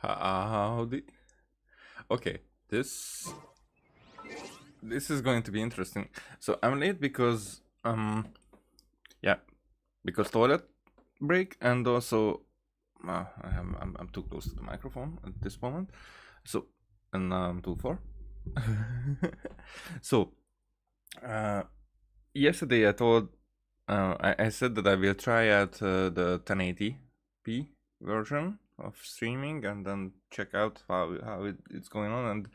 Howdy. Okay, this is going to be interesting. So I'm late because yeah, because toilet break, and also I'm too close to the microphone at this moment. So and now I'm too far. So yesterday I told I said that I will try out the 1080p version of streaming and then check out how it's going on, and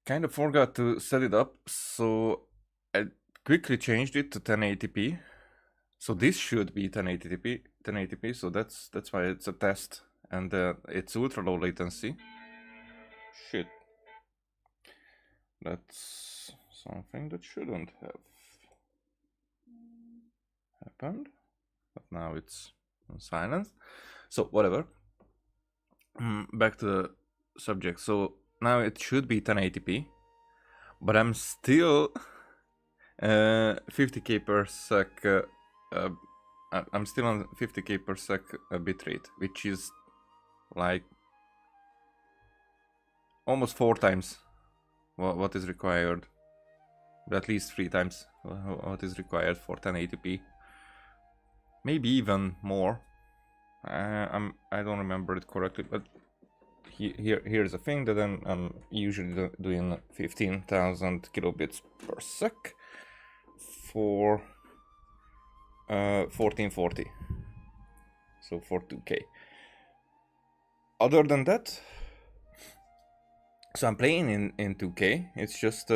kind of forgot to set it up, so I quickly changed it to 1080p. So this should be 1080p, so that's why it's a test, and it's ultra low latency. Shit, that's something that shouldn't have happened, but now it's on silence. So whatever. Back to the subject. So now it should be 1080p, but I'm still 50k per sec. I'm still on 50k per sec bitrate, which is like almost 4 times what is required, at least 3 times what is required for 1080p, maybe even more. I don't remember it correctly, but here's a thing that I'm usually doing 15,000 kilobits per sec for 1440, so for 2K. Other than that, so I'm playing in 2K. It's just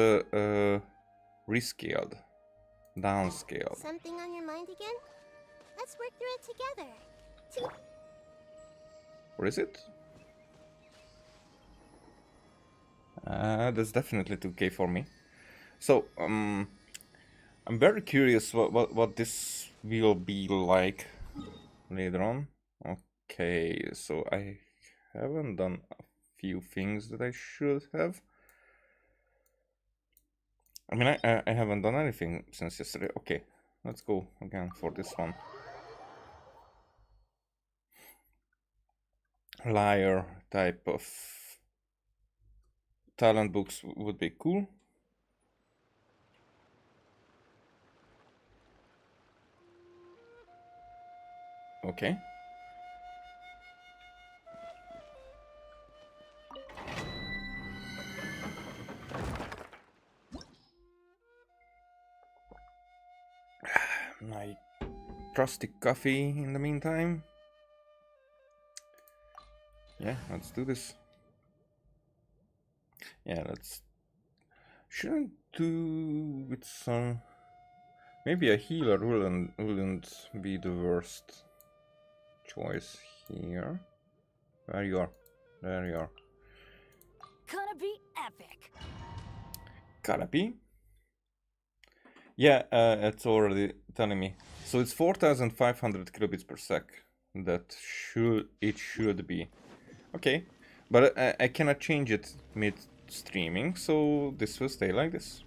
rescaled, downscaled. Something on your mind again? Let's work through it together. Or is it? That's definitely 2K for me. So I'm very curious what this will be like later on. Okay, so I haven't done a few things that I should have. I mean, I haven't done anything since yesterday. Okay, let's go again for this one. Liar type of talent books would be cool. Okay. My trusty coffee in the meantime. Yeah, let's do this. Yeah, let's... Shouldn't do with some... Maybe a healer wouldn't be the worst choice here. There you are. There you are. Gonna be epic. Gotta be. Yeah, it's already telling me. So it's 4,500 kilobits per sec. That should be. Okay, but I cannot change it mid-streaming, so this will stay like this.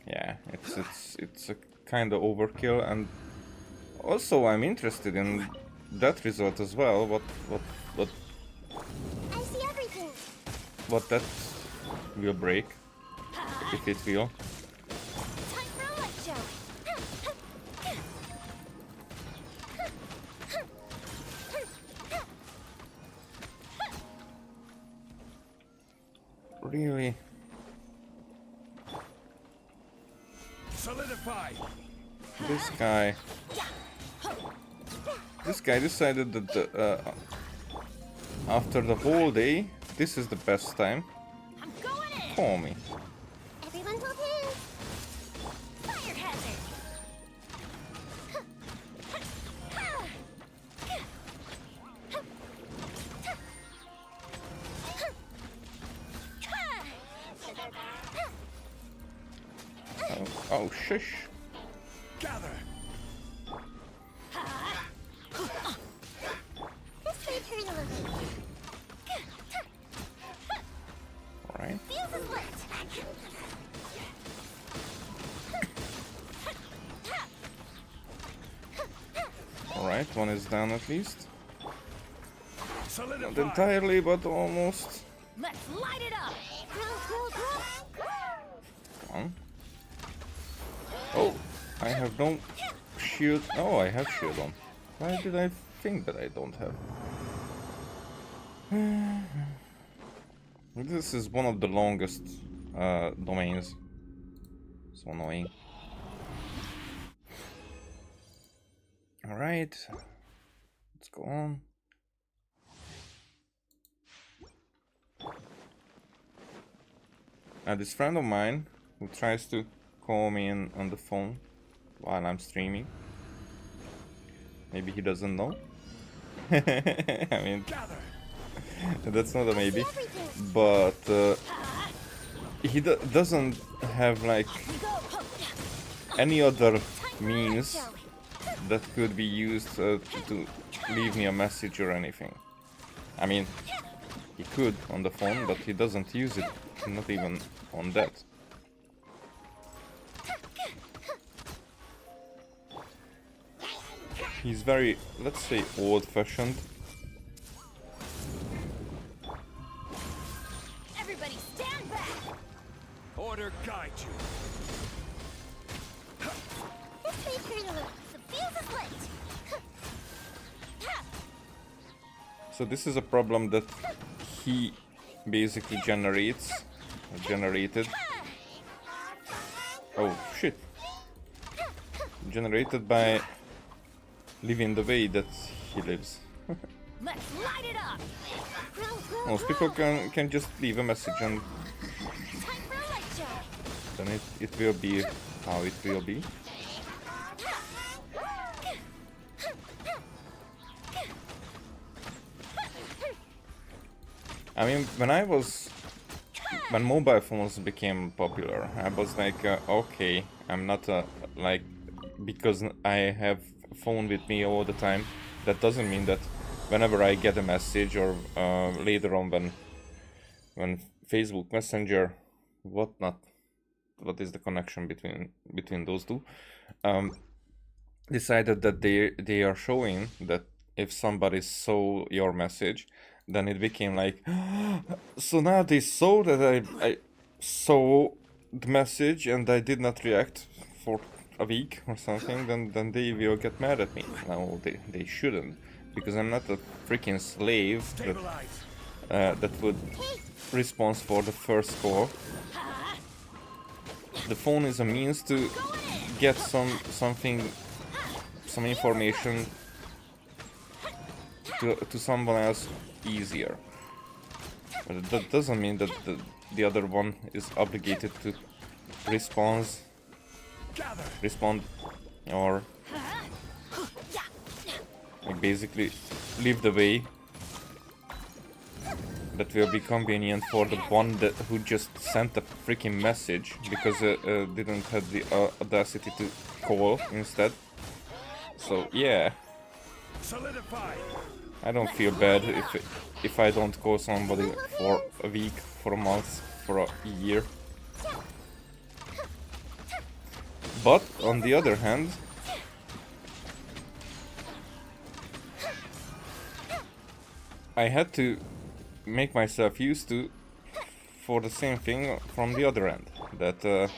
Yeah, it's a kind of overkill, and also I'm interested in that result as well. What I see everything. what that will break, if it will. Time for a light show. Really? Solidify. This guy decided that after the whole day, this is the best time. I'm going in. Call me. Everyone hold hands. Fire hazard. Oh, shush. Gather. This way, turn a little. Alright. Fuse is lit. Alright, one is down at least. Not entirely, but almost. Let's light it up. Come on. Oh, I have no shield. Oh, I have shield on. Why did I think that I don't have? This is one of the longest domains. So annoying. Alright. Let's go on. Now this friend of mine who tries to call me in on the phone while I'm streaming. Maybe he doesn't know. I mean, that's not a maybe. But he doesn't have like any other means that could be used to leave me a message or anything. I mean, he could on the phone, but he doesn't use it, not even on that. He's very, let's say, old-fashioned. Everybody stand back. Order guide you. This may turn a little. The fuse is lit. So this is a problem that he basically generated. Oh shit. Generated by living the way that he lives. Let's light it up. Most people can just leave a message and Time for a light show. then it will be how it will be. I mean, when mobile phones became popular, I was like, okay, I'm not like, because I have a phone with me all the time, that doesn't mean that whenever I get a message or later on when Facebook Messenger, whatnot, what is the connection between those two, decided that they are showing that if somebody saw your message, then it became like, so now they saw that I saw the message and I did not react for a week or something, then they will get mad at me. No, they shouldn't, because I'm not a freaking slave that would respond for the first call. The phone is a means to get some information to someone else easier. But that doesn't mean that the other one is obligated to respond or like basically live the way that will be convenient for the one who just sent a freaking message because didn't have the audacity to call instead. So yeah, I don't feel bad if I don't call somebody for a week, for a month, for a year. But on the other hand, I had to make myself used to for the same thing from the other end. That I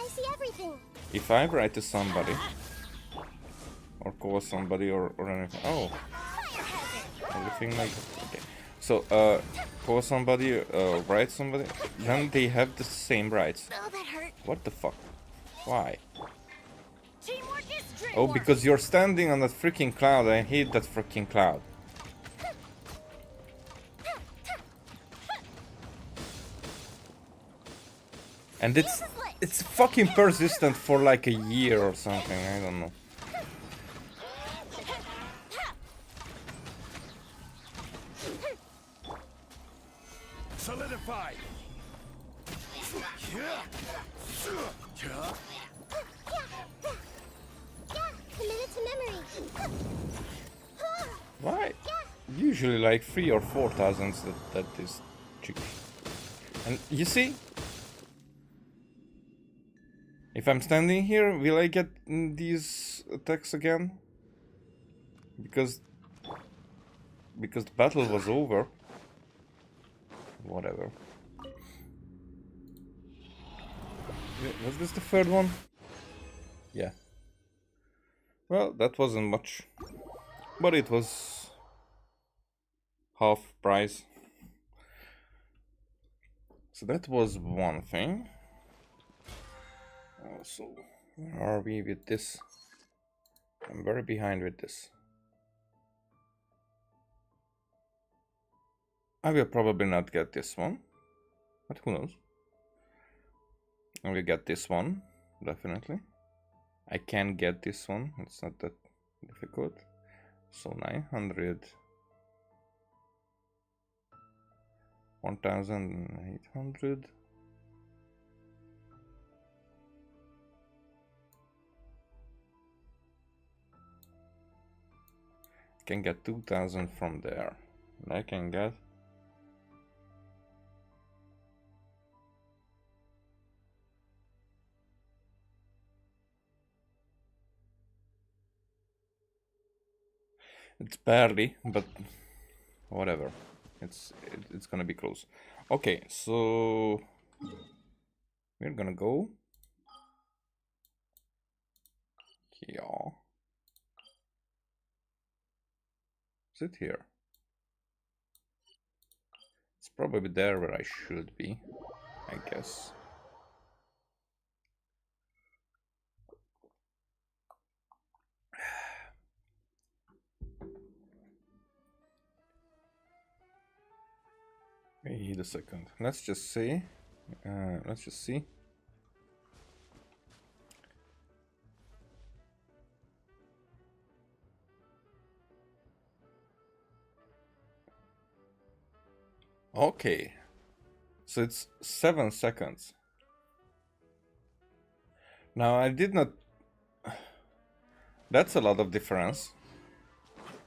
see everything. if I write to somebody or call somebody or anything, oh, everything like that. Okay. So call somebody, write somebody, then they have the same rights. Oh, that hurt. What the fuck? Why? Teamwork is dream Oh, work. because you're standing on that freaking cloud. I hate that freaking cloud. And it's fucking persistent for like a year or something. I don't know. Solidified. Yeah, committed to memory. Why? Usually like 3,000 or 4,000 that is cheap. And you see? If I'm standing here, will I get these attacks again? because the battle was over. Whatever. Was this the third one? Yeah. Well, that wasn't much, but it was half price. So that was one thing. Also, where are we with this? I'm very behind with this. I will probably not get this one, but who knows? I will get this one, definitely. I can get this one, it's not that difficult. So 900, 1800. I can get 2000 from there. And I can get it's barely, but whatever. It's gonna be close. Okay, so we're gonna go here. Is it here? It's probably there where I should be, I guess. Wait a second. Let's just see. Let's just see. Okay. So it's 7 seconds. Now I did not... That's a lot of difference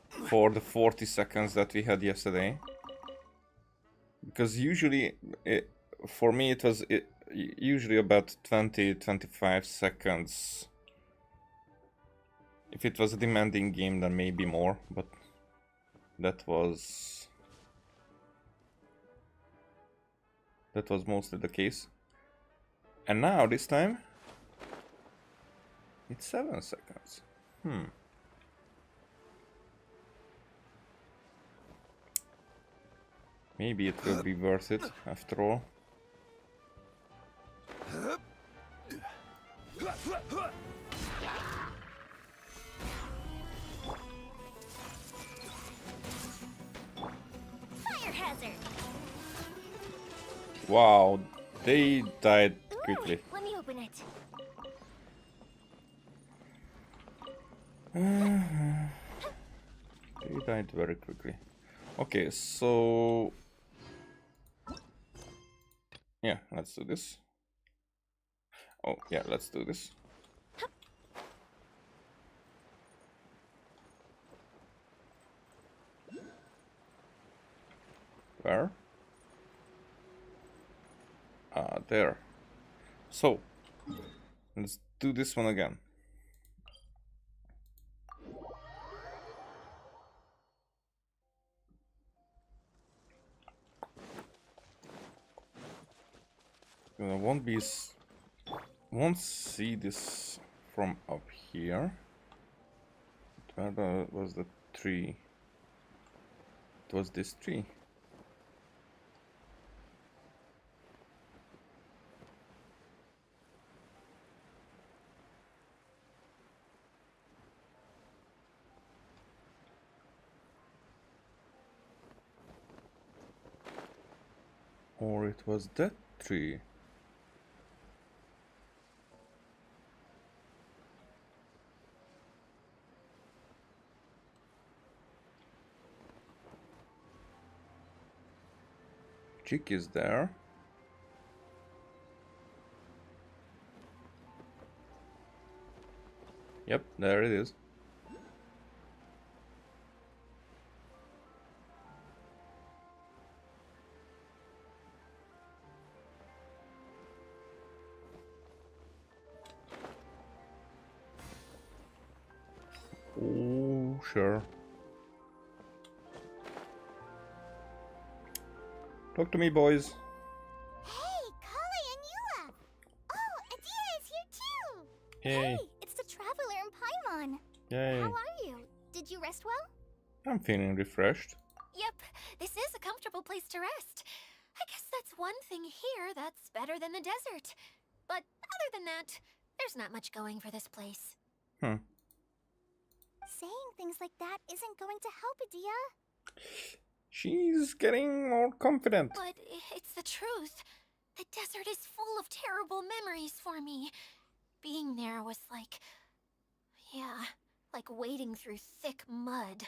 for the 40 seconds that we had yesterday. Because usually, for me it was usually about 20-25 seconds. If it was a demanding game, then maybe more, but that was mostly the case. And now, this time, it's 7 seconds. Maybe it will be worth it, after all. Fire hazard. Wow, they died quickly. Let me open it. They died very quickly. Okay, so... Yeah, let's do this. Oh, yeah, let's do this. Where? There. So, let's do this one again. I won't see this from up here. Where was the tree? It was this tree. Or it was that tree. Chick is there. Yep, there it is. Oh, sure. Talk to me, boys. Hey, Kale and Yula! Oh, Adia is here too! Yay. Hey, it's the Traveler and Paimon. Yay. How are you? Did you rest well? I'm feeling refreshed. Yep, this is a comfortable place to rest. I guess that's one thing here that's better than the desert. But other than that, there's not much going for this place. Saying things like that isn't going to help Adia. She's getting more confident. But it's the truth. The desert is full of terrible memories for me. Being there was like... yeah, like wading through thick mud.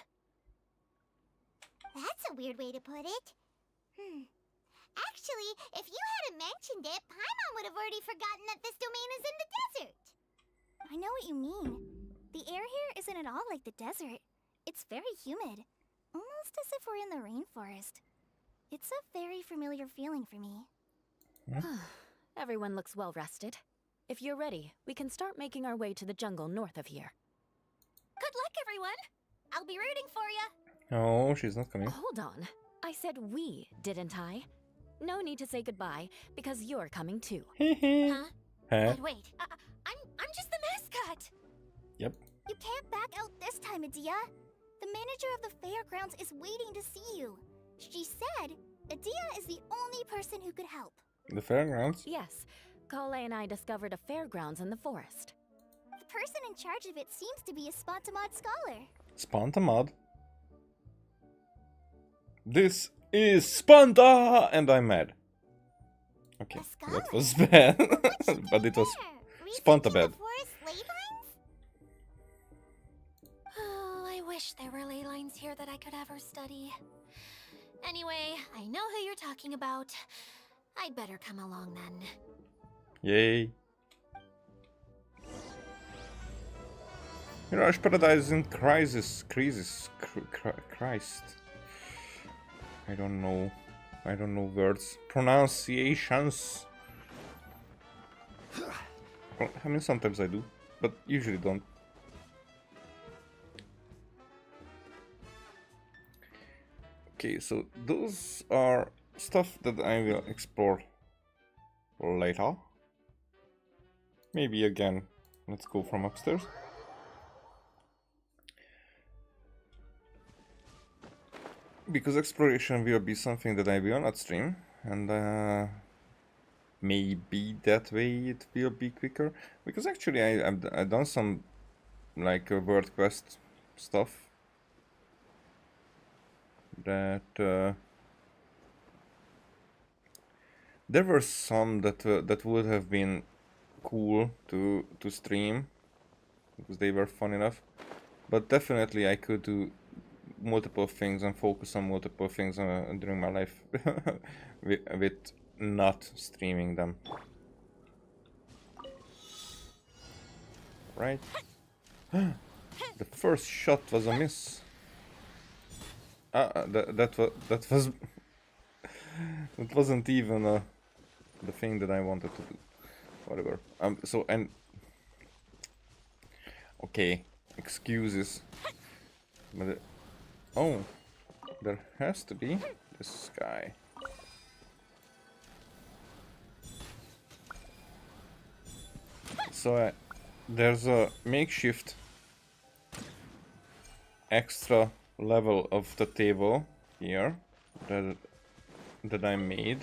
That's a weird way to put it. Actually, if you hadn't mentioned it, Paimon would have already forgotten that this domain is in the desert. I know what you mean. The air here isn't at all like the desert. It's very humid. Almost as if we're in the rainforest. It's a very familiar feeling for me. Everyone looks well rested. If you're ready, we can start making our way to the jungle north of here. Good luck, everyone! I'll be rooting for you. Oh, she's not coming. Hold on. I said we, didn't I? No need to say goodbye, because you're coming too. Huh? Huh? But wait, I'm just the mascot. Yep. You can't back out this time, Adia. The manager of the fairgrounds is waiting to see you. She said Adia is the only person who could help. The fairgrounds? Yes, Kale and I discovered a fairgrounds in the forest. The person in charge of it seems to be a Spontamod scholar. Spontamod. This is Spanta! And I'm mad. Okay, A scholar? that was bad. What's she But doing it was there? Spanta Researching bad. the forest ley lines? Oh, I wish there were ley lines here that I could ever study. Anyway, I know who you're talking about. I'd better come along then. Yay. Mirage Paradise is in crisis. Christ. I don't know words. Pronunciations. Well, I mean, sometimes I do, but usually don't. Okay, so those are stuff that I will explore later. Maybe again. Let's go from upstairs. Because exploration will be something that I will not stream, and maybe that way it will be quicker. Because actually I've done some like world quest stuff that there were some that would have been cool to stream because they were fun enough, but definitely I could do multiple things and focus on multiple things during my life with not streaming them. Right? The first shot was a miss. That was it wasn't even the thing that I wanted to do. Whatever. So and okay, excuses. But oh, there has to be this guy. So there's a makeshift extra level of the table here that I made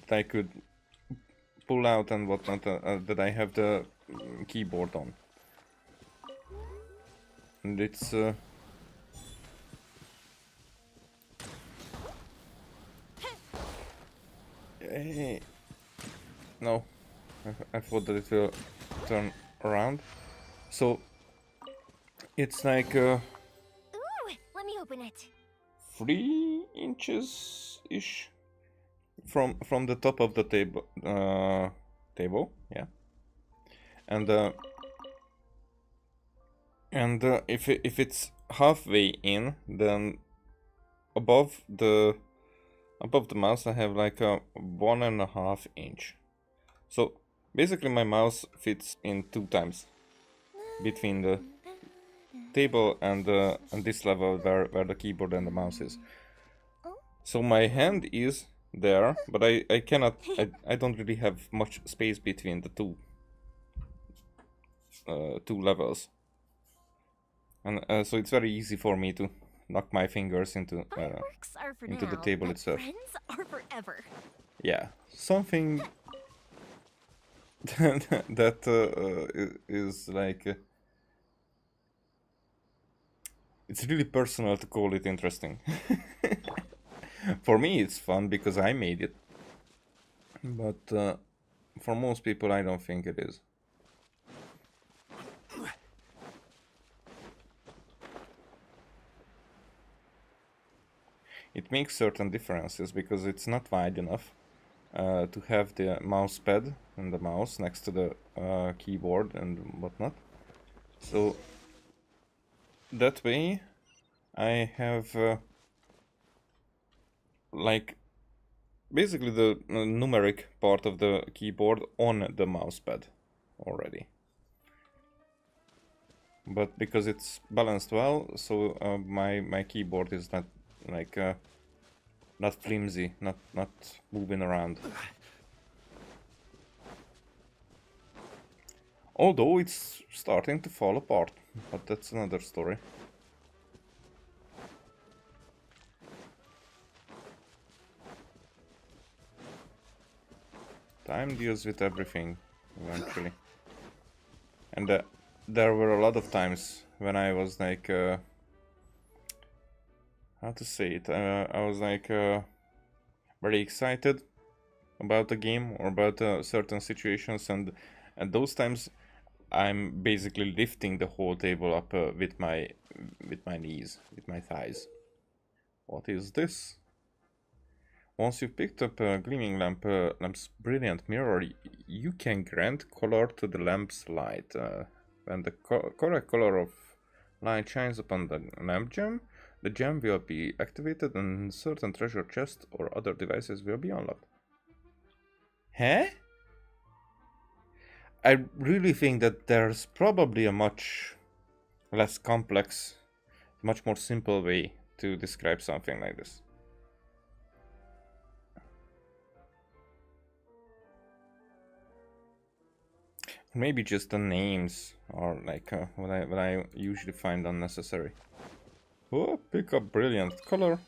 that I could pull out and whatnot, that I have the keyboard on, and it's hey, no, I thought that it will turn around. So it's like Ooh, let me open it. 3 inches ish from the top of the table, yeah, and if it's halfway in, then above the mouse I have like a 1.5 inch. So basically my mouse fits in 2 times between the table and this level where the keyboard and the mouse is. So my hand is there, but I cannot, I don't really have much space between the two levels. And so it's very easy for me to knock my fingers into Fireworks are for into now, the table but itself. friends are forever. Yeah, something that is like it's really personal to call it interesting. For me, it's fun because I made it, but for most people, I don't think it is. It makes certain differences because it's not wide enough to have the mouse pad and the mouse next to the keyboard and whatnot. So that way I have like basically the numeric part of the keyboard on the mouse pad already. But because it's balanced well, so my keyboard is not like not flimsy, not moving around. Although it's starting to fall apart, but that's another story. Time deals with everything, eventually. And there were a lot of times when I was like, how to say it? I was like very excited about the game or about certain situations, and at those times I'm basically lifting the whole table up with my knees, with my thighs. What is this? Once you've picked up a gleaming lamp's brilliant mirror, you can grant color to the lamp's light. When the correct color of light shines upon the lamp gem, the gem will be activated and certain treasure chests or other devices will be unlocked. Huh? I really think that there's probably a much less complex, much more simple way to describe something like this. Maybe just the names are like what I usually find unnecessary. Oh, pick up brilliant color.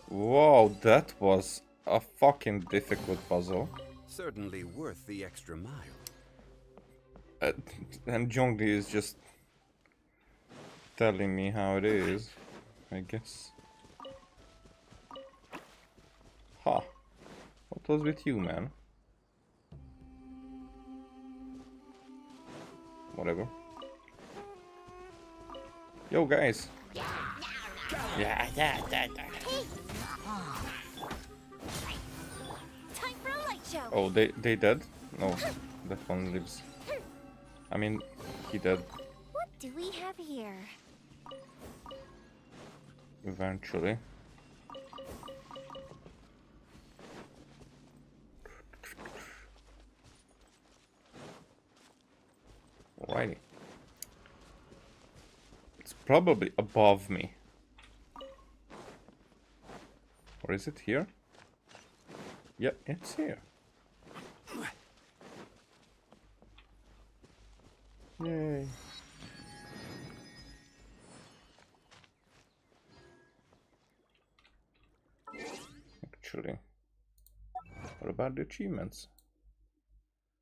Wow, that was a fucking difficult puzzle. Certainly worth the extra mile. And Zhongli is just telling me how it is, I guess. Ha! What was with you, man? Whatever. Yo, guys. Yeah. Time for a light show. Oh, they dead? No, that one lives. I mean, he dead What do we have here? eventually. Alrighty. It's probably above me. Or is it here? Yeah, it's here. Yay. Actually, what about the achievements?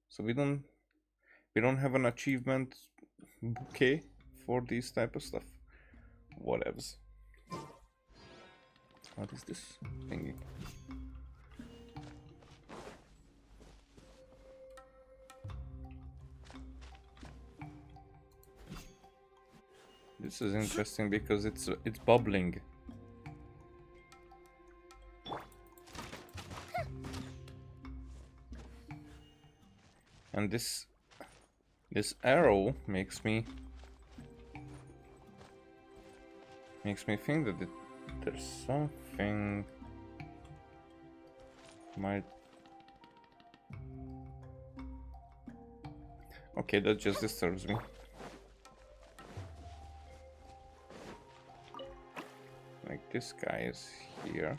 So we don't have an achievement bouquet for this type of stuff. Whatevs. What is this thingy? This is interesting because it's bubbling. And this arrow makes me think that there's something might. Okay, that just disturbs me. Like this guy is here.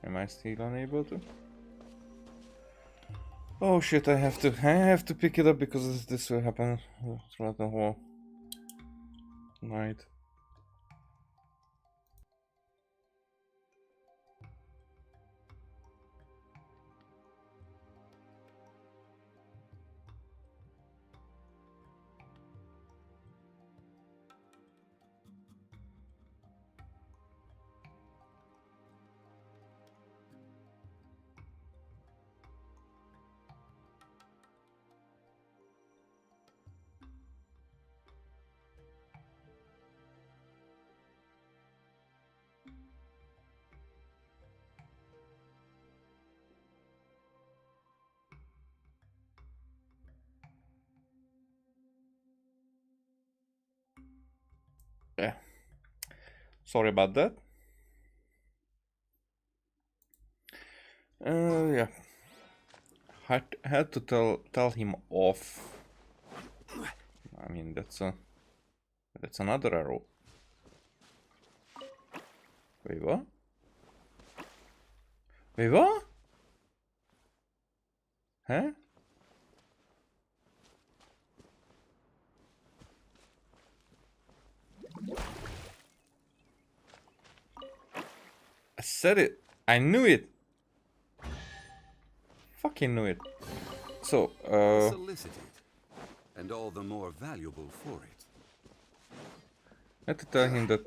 Am I still unable to? Oh shit, I have to pick it up because this will happen throughout the whole night. Yeah. Sorry about that. Yeah. Had to tell him off. I mean, that's another arrow. Wait, what? Wait, what? Huh? I said it. I knew it. Fucking knew it. So, Solicited, and all the more valuable for it. I had to tell him that.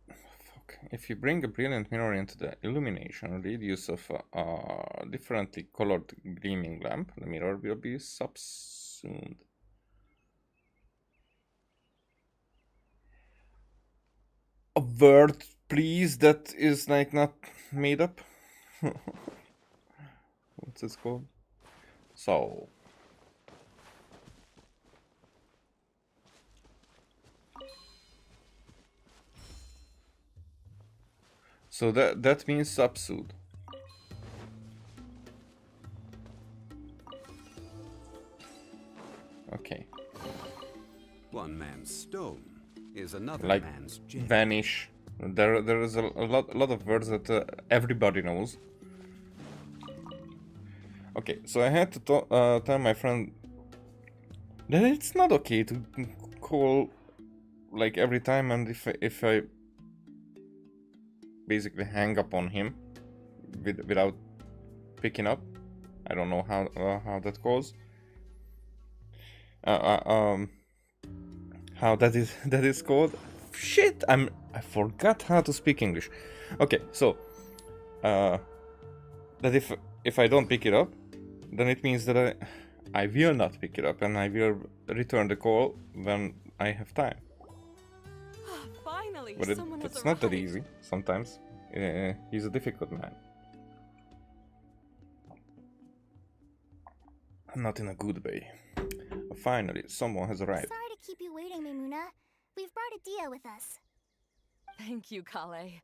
Fuck. If you bring a brilliant mirror into the illumination, read use of a differently colored gleaming lamp, the mirror will be subsumed. A word, please, that is like not made up. What's this called? So. So that means subsued. Okay. One man's stone is another Like man's gem. vanish. There is a lot of words that everybody knows. Okay, so I had to tell my friend that it's not okay to call like every time, and if I basically hang up on him without picking up. I don't know how that goes. How that is called. Shit, I forgot how to speak English. Okay, so that if I don't pick it up, then it means that I will not pick it up, and I will return the call when I have time. Finally, But someone has it's not that arrived. easy. Sometimes he's a difficult man. Not in a good way. Finally, someone has arrived. Sorry to keep you waiting, Maimuna. We've brought Adia with us. Thank you, Kale.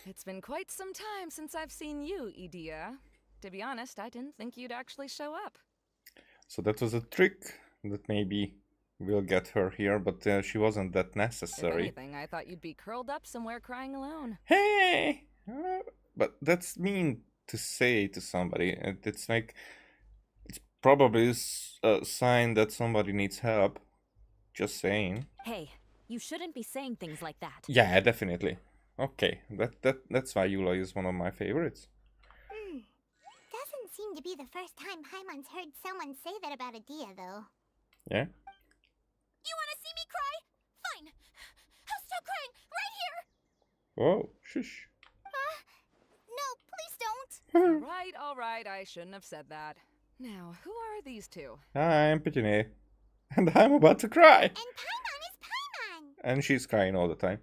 It's been quite some time since I've seen you, Idia. To be honest, I didn't think you'd actually show up. So that was a trick that maybe will get her here, but she wasn't that If necessary. anything, I thought you'd be curled up somewhere crying alone. Hey! But that's mean to say to somebody. It's like, it's probably a sign that somebody needs help. Just saying. Hey, you shouldn't be saying things like that. Yeah, definitely. Okay, that's why Yula is one of my favorites. Doesn't seem to be the first time Paimon's heard someone say that about Adia, though. Yeah? You want to see me cry? Fine. I'll stop crying right here. Whoa, shush. No, please don't. All right, I shouldn't have said that. Now, who are these two? Hi, I'm Pithew. And I'm about to cry. And Paimon is Paimon. And she's crying all the time.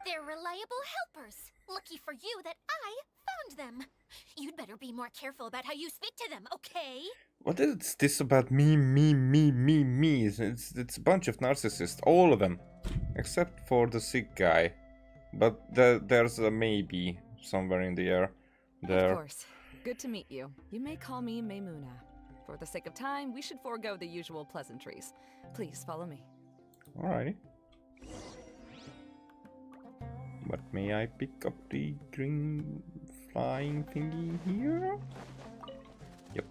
They're reliable helpers. Lucky for you that I found them. You'd better be more careful about how you speak to them, okay? What is this about me? It's a bunch of narcissists, all of them. Except for the sick guy. But there's a maybe somewhere in the air. There. Of course. Good to meet you. You may call me Maimuna. For the sake of time, we should forego the usual pleasantries. Please follow me. Alrighty. But may I pick up the green flying thingy here? Yep,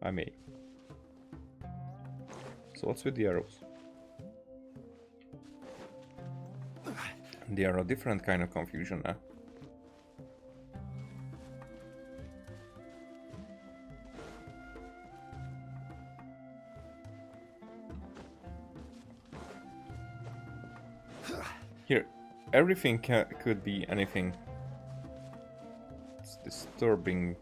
I may. So what's with the arrows? They are a different kind of confusion now. Here, everything could be anything. It's disturbing.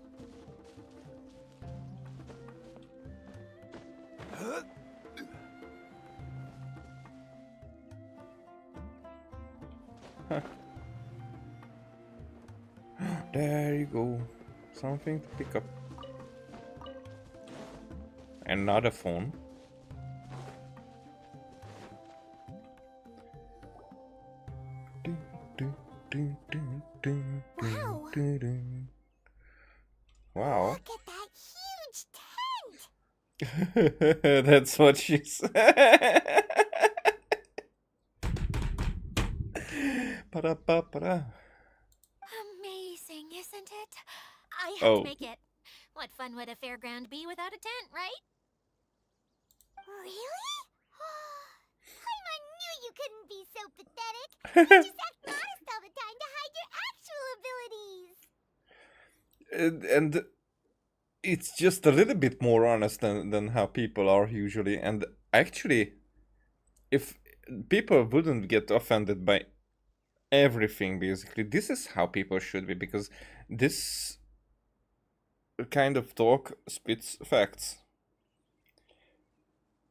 Huh. There you go. Something to pick up. Another phone. Wow. Wow. Look at that huge tent! That's what she said. Para. Amazing, isn't it? I had Oh. to make it. What fun would a fairground be without a tent, right? Really? I knew you couldn't be so pathetic. You just act modest all the time to hide your actual abilities. And it's just a little bit more honest than how people are usually. And actually, if people wouldn't get offended by everything, basically, this is how people should be, because this kind of talk spits facts.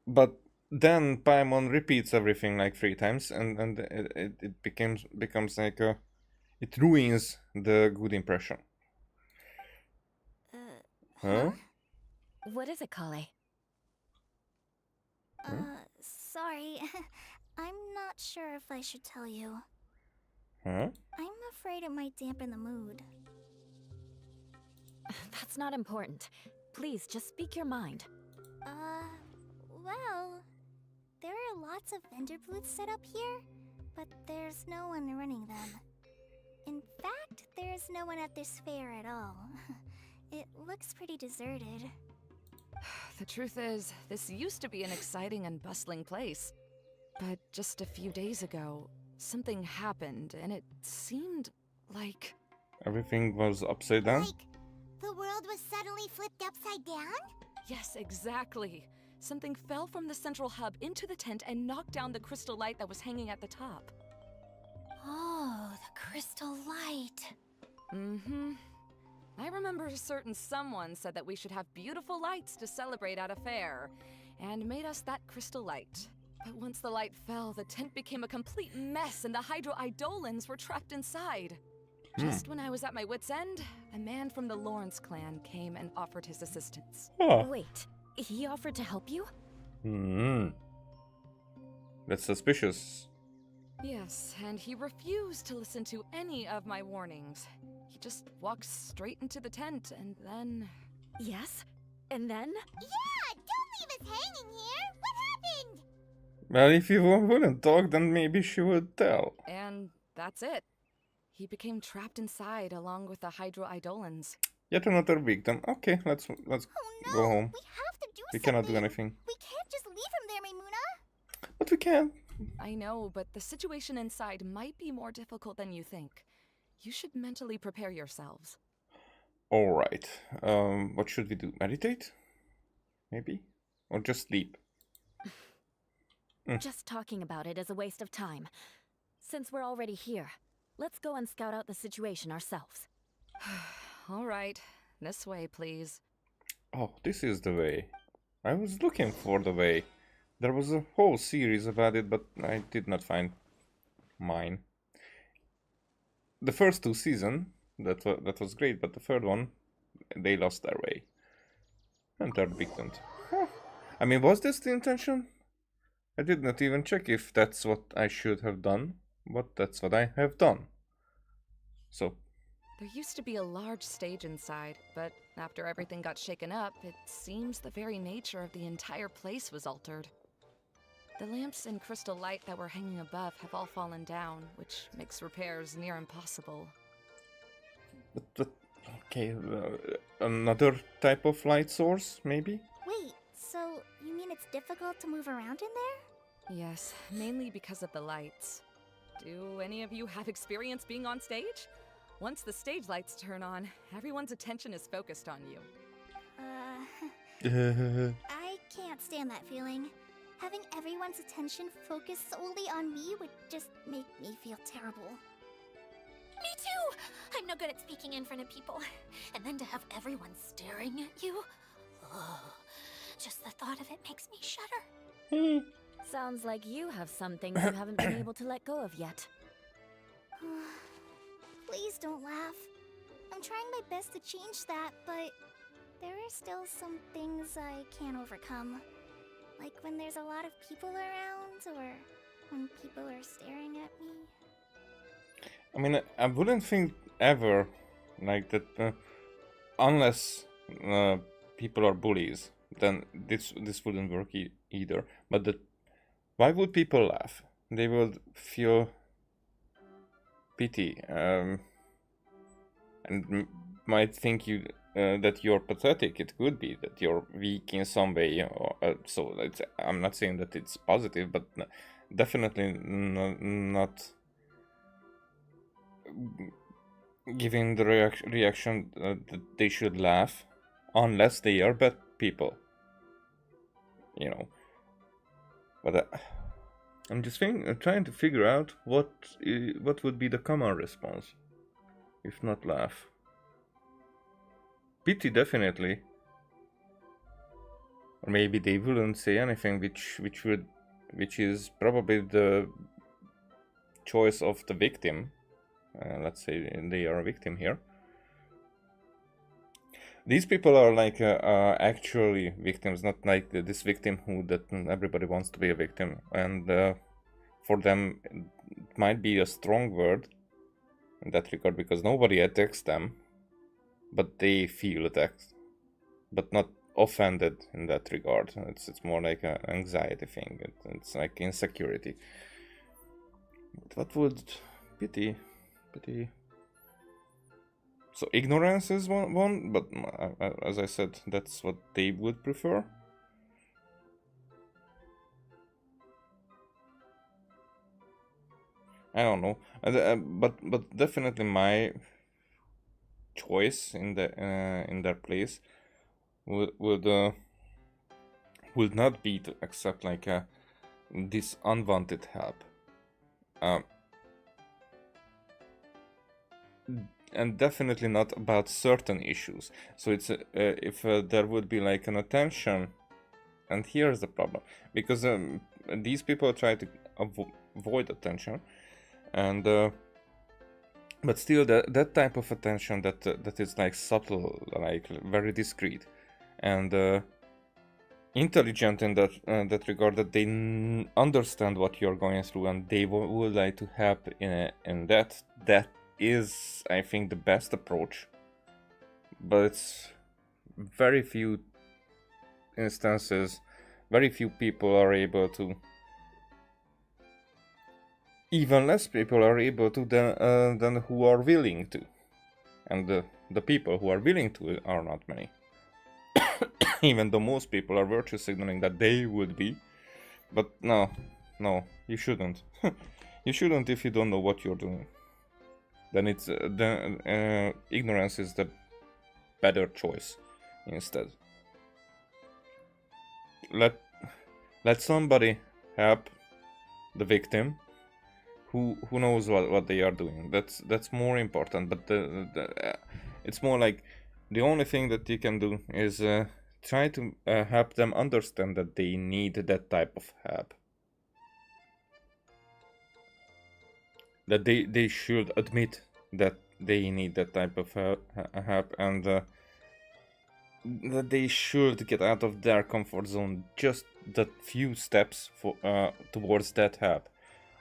But then Paimon repeats everything like 3 times, and it becomes like it ruins the good impression. Huh? What is it, Kale? Sorry. I'm not sure if I should tell you. Huh? I'm afraid it might dampen the mood. That's not important. Please, just speak your mind. Well, there are lots of vendor booths set up here, but there's no one running them. In fact, there's no one at this fair at all. It looks pretty deserted. The truth is, this used to be an exciting and bustling place. But just a few days ago, something happened, and it seemed like... Everything was upside down? Like, the world was suddenly flipped upside down? Yes, exactly. Something fell from the central hub into the tent and knocked down the crystal light that was hanging at the top. Oh, the crystal light. Mm-hmm. I remember a certain someone said that we should have beautiful lights to celebrate at a fair, and made us that crystal light. But once the light fell, the tent became a complete mess and the Hydro-Eidolons were trapped inside. Just when I was at my wit's end, a man from the Lawrence clan came and offered his assistance. Oh. Wait, he offered to help you? That's suspicious. Yes, and he refused to listen to any of my warnings. He just walked straight into the tent and then... Yes? And then? Yeah, don't leave us hanging here! What happened? Well, if you wouldn't talk, then maybe she would tell. And that's it. He became trapped inside along with the Hydro-Eidolons. Yet another victim. Okay, let's Oh no! go home. We have to do We something! cannot do anything. We can't just leave him there, Maimuna! But we can. I know, but the situation inside might be more difficult than you think. You should mentally prepare yourselves. Alright. What should we do? Meditate? Maybe? Or just sleep? Just talking about it is a waste of time. Since we're already here, let's go and scout out the situation ourselves. All right, this way, please. Oh, this is the way. I was looking for the way. There was a whole series about it, but I did not find mine. The first 2 seasons, that was great, but the third one, they lost their way. And third big tent. Huh. I mean, was this the intention? I did not even check if that's what I should have done, but that's what I have done. So, There used to be a large stage inside, but after everything got shaken up, it seems the very nature of the entire place was altered. The lamps and crystal light that were hanging above have all fallen down, which makes repairs near impossible. But okay, another type of light source, maybe? Wait, so you mean it's difficult to move around in there? Yes, mainly because of the lights. Do any of you have experience being on stage? Once the stage lights turn on, everyone's attention is focused on you. I can't stand that feeling. Having everyone's attention focused solely on me would just make me feel terrible. Me too! I'm no good at speaking in front of people. And then to have everyone staring at you. Oh, just the thought of it makes me shudder. Sounds like you have some things you haven't been able to let go of yet. Please don't laugh. I'm trying my best to change that, but there are still some things I can't overcome. Like when there's a lot of people around, or when people are staring at me. I mean, I wouldn't think ever like that, unless people are bullies, then this wouldn't work either. But why would people laugh? They would feel pity, and might think you that you're pathetic. It could be that you're weak in some way, or so. I'm not saying that it's positive, but definitely not giving the reaction that they should laugh, unless they are bad people, you know. But I'm just trying to figure out what would be the common response, if not laugh. Pity, definitely. Or maybe they wouldn't say anything, which is probably the choice of the victim. Let's say they are a victim here. These people are like actually victims, not like this victim that everybody wants to be a victim. And for them, it might be a strong word in that regard, because nobody attacks them, but they feel attacked, but not offended in that regard. It's more like an anxiety thing. It's like insecurity. But what would pity? So ignorance is one, but as I said, that's what they would prefer. I don't know, but definitely my choice in their place would not be to accept like this unwanted help. And definitely not about certain issues. So it's if there would be like an attention, and here's the problem, because these people try to avoid attention, and but still that type of attention that is like subtle, like very discreet, and intelligent in that regard, that they understand what you're going through, and they would like to help in that is, I think, the best approach. But it's very few instances, very few people are able to, even less people are able to than who are willing to, and the people who are willing to are not many. Even though most people are virtue signaling that they would be, but no, you shouldn't. You shouldn't if you don't know what you're doing. Then it's ignorance is the better choice instead. Let somebody help the victim who knows what they are doing. That's more important. But it's more like the only thing that you can do is try to help them understand that they need that type of help. That they should admit that they need that type of help, and that they should get out of their comfort zone just that few steps towards that help.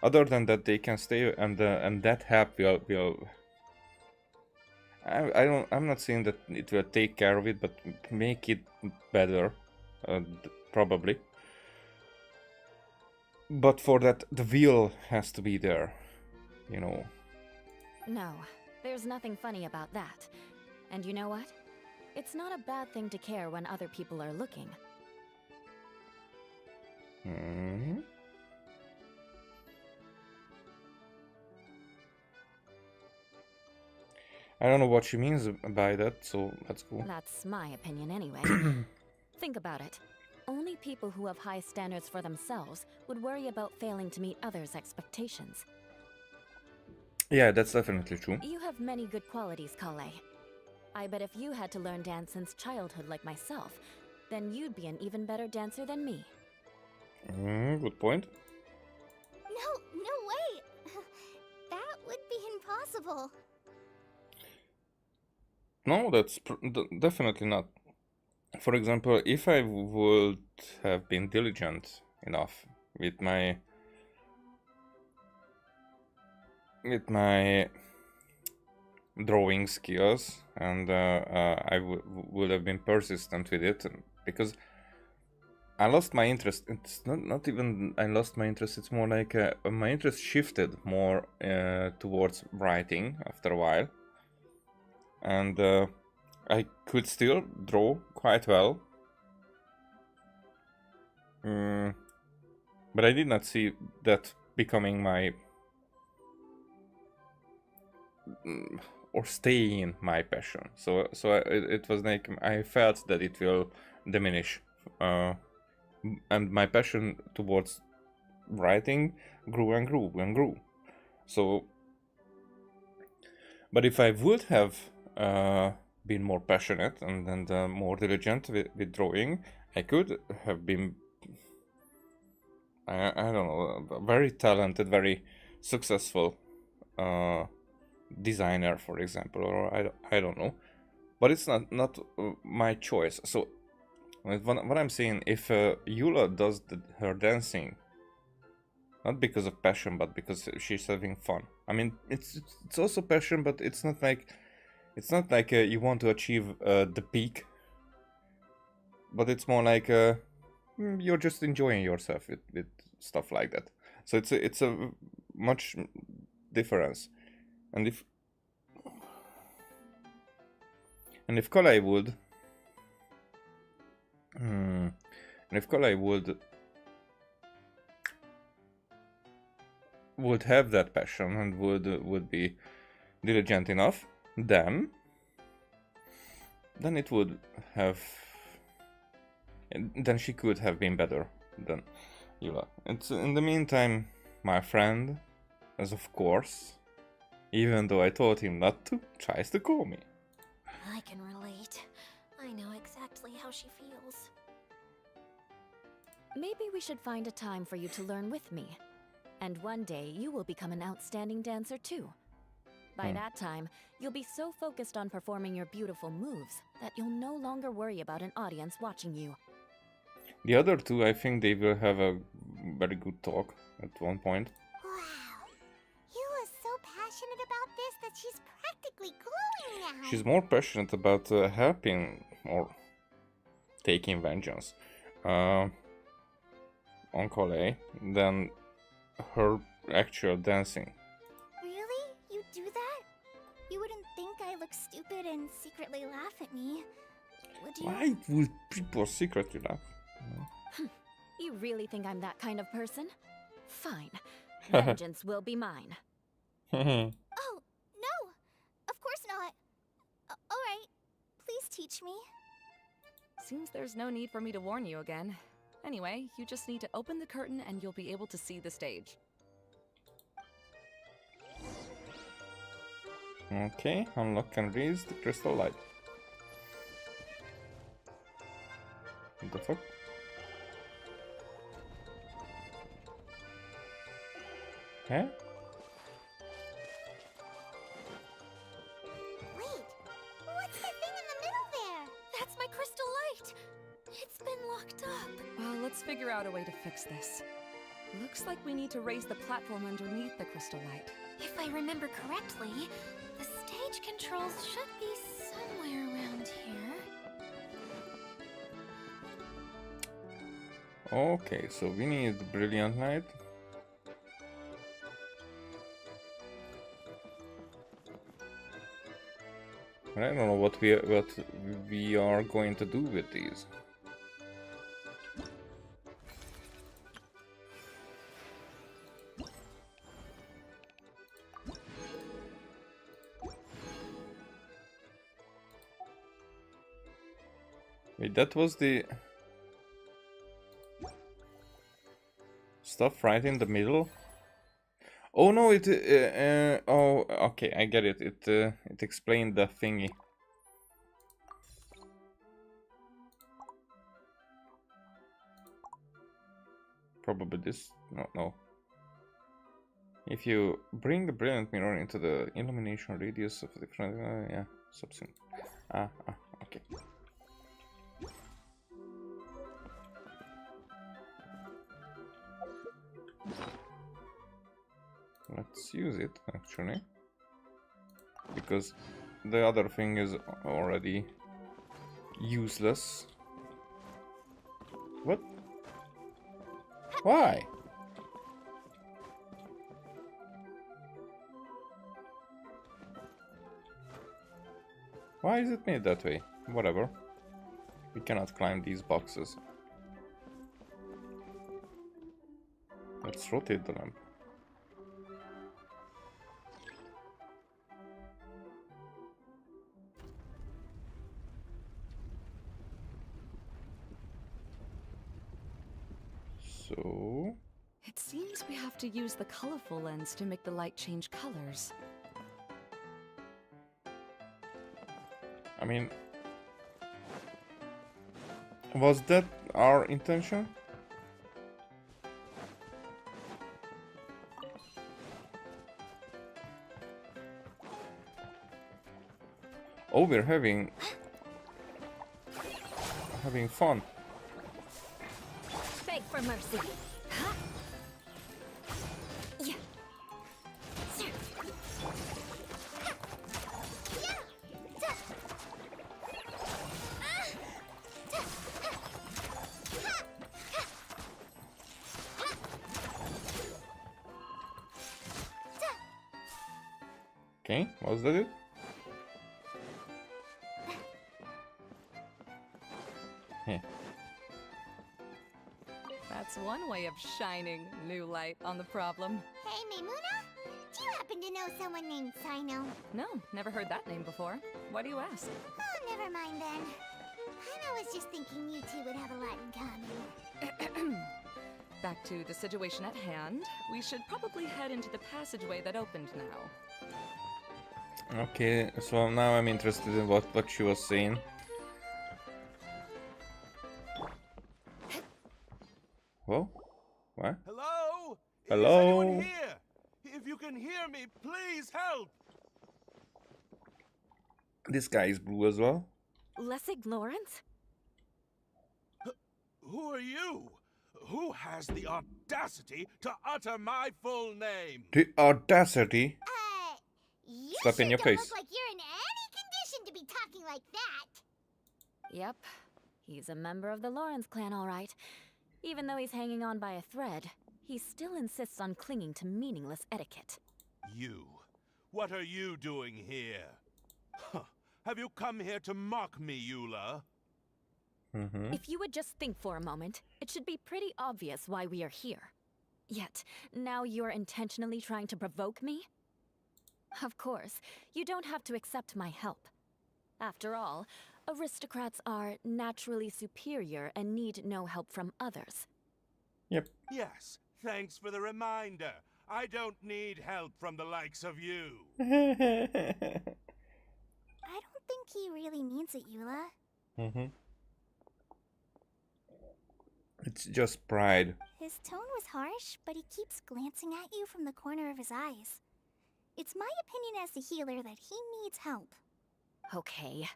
Other than that, they can stay, and that help will. I'm not saying that it will take care of it, but make it better, probably. But for that, the will has to be there, you know. No, there's nothing funny about that. And you know what? It's not a bad thing to care when other people are looking. Hmm. I don't know what she means by that, so that's cool. That's my opinion anyway. Think about it. Only people who have high standards for themselves would worry about failing to meet others' expectations. Yeah, that's definitely true. You have many good qualities, Kale. I bet if you had to learn dance since childhood like myself, then you'd be an even better dancer than me. Good point. No way! That would be impossible. No, that's definitely not. For example, if I would have been diligent enough with my drawing skills, and I would have been persistent with it, because I lost my interest. It's not even I lost my interest. It's more like my interest shifted more towards writing after a while, and I could still draw quite well, but I did not see that becoming my or staying my passion. So it was like I felt that it will diminish, and my passion towards writing grew and grew and grew. So, but if I would have been more passionate and more diligent with drawing, I could have been, I don't know, very talented, very successful designer, for example, or I don't know. But it's not my choice. So what I'm saying, if Eula does her dancing not because of passion, but because she's having fun. I mean, it's also passion, but it's not like you want to achieve the peak. But it's more like you're just enjoying yourself with stuff like that. So it's a much difference. And if Kalai would have that passion and would be diligent enough, then it would have, then she could have been better than Yula. It's in the meantime, my friend, as of course, even though I told him not to, tries to call me. I can relate. I know exactly how she feels. Maybe we should find a time for you to learn with me. And one day, you will become an outstanding dancer too. By that time, you'll be so focused on performing your beautiful moves that you'll no longer worry about an audience watching you. The other two, I think they will have a very good talk at one point. Wow. Yula's so passionate about this that she's practically glowing now. She's more passionate about helping or taking vengeance on Colette than her actual dancing. Really? You do that? You wouldn't think I look stupid and secretly laugh at me, would you? Why would people secretly laugh? You really think I'm that kind of person? Fine. Vengeance will be mine. Oh, no! Of course not. Alright, please teach me. Seems there's no need for me to warn you again. Anyway, you just need to open the curtain and you'll be able to see the stage. Okay, unlock and release the crystal light. What the fuck? Huh? Wait, what's the thing in the middle there? That's my crystal light! It's been locked up. Well, let's figure out a way to fix this. Looks like we need to raise the platform underneath the crystal light. If I remember correctly, the stage controls should be somewhere around here. Okay, so we need brilliant light. I don't know what we are going to do with these. Wait, that was the stuff right in the middle? Oh no, oh, okay, I get it. It explained the thingy. Probably this, no. If you bring the brilliant mirror into the illumination radius of the different, yeah, something. Okay. Let's use it, actually. Because the other thing is already useless. What? Why? Why is it made that way? Whatever. We cannot climb these boxes. Let's rotate the lamp. So... It seems we have to use the colorful lens to make the light change colors. I mean... Was that our intention? Oh, we're having fun. Beg for mercy. Huh? Yeah. Okay, was that it? That's one way of shining new light on the problem. Hey, Maimuna? Do you happen to know someone named Sino? No, never heard that name before. Why do you ask? Oh, never mind then. I was just thinking you two would have a lot in common. Back to the situation at hand. We should probably head into the passageway that opened now. Okay, so now I'm interested in what she was saying. Whoa? What? Hello? Hello? Is anyone here? If you can hear me, please help! This guy is blue as well. Lessig Lawrence? Who are you? Who has the audacity to utter my full name? The audacity. You Slap sure in your don't face. look like you're in any condition to be talking like that. Yep. He's a member of the Lawrence clan, all right. Even though he's hanging on by a thread, he still insists on clinging to meaningless etiquette. You. What are you doing here? Huh. Have you come here to mock me, Eula? If you would just think for a moment, it should be pretty obvious why we are here. Yet, now you're intentionally trying to provoke me? Of course, you don't have to accept my help. After all, aristocrats are naturally superior and need no help from others. Yep. Yes, thanks for the reminder. I don't need help from the likes of you. I don't think he really means it, Eula. It's just pride. His tone was harsh, but he keeps glancing at you from the corner of his eyes. It's my opinion as the healer that he needs help. Okay.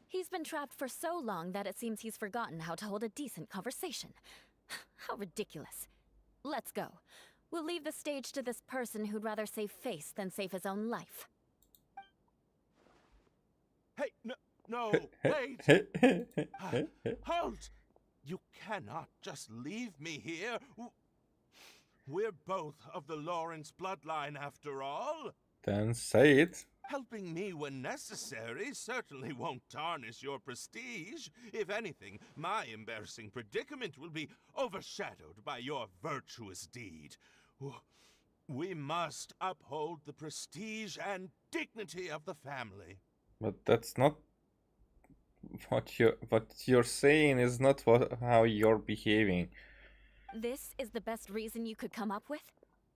He's been trapped for so long that it seems he's forgotten how to hold a decent conversation. How ridiculous. Let's go. We'll leave the stage to this person who'd rather save face than save his own life. Hey, no, wait! Halt! You cannot just leave me here. We're both of the Lawrence bloodline after all. Then say it. Helping me when necessary certainly won't tarnish your prestige. If anything, my embarrassing predicament will be overshadowed by your virtuous deed. We must uphold the prestige and dignity of the family. But that's not what you're saying is not how you're behaving. This is the best reason you could come up with?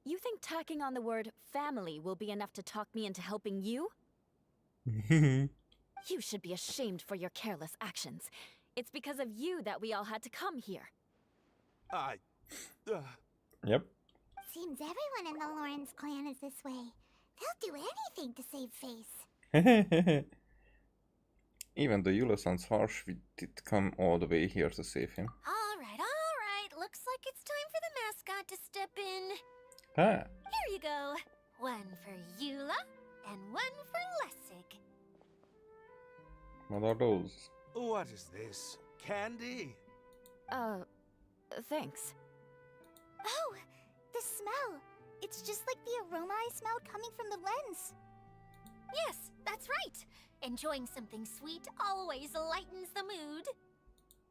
You think tacking on the word family will be enough to talk me into helping you? You should be ashamed for your careless actions. It's because of you that we all had to come here. Yep. Seems everyone in the Lawrence clan is this way. They'll do anything to save face. Even though Eula sounds harsh, we did come all the way here to save him. All right. Looks like it's time for the mascot to step in. Ah. Here you go. One for Eula and one for Lessig. What are those? What is this? Candy? Thanks. Oh, the smell. It's just like the aroma I smelled coming from the lens. Yes, that's right. Enjoying something sweet always lightens the mood.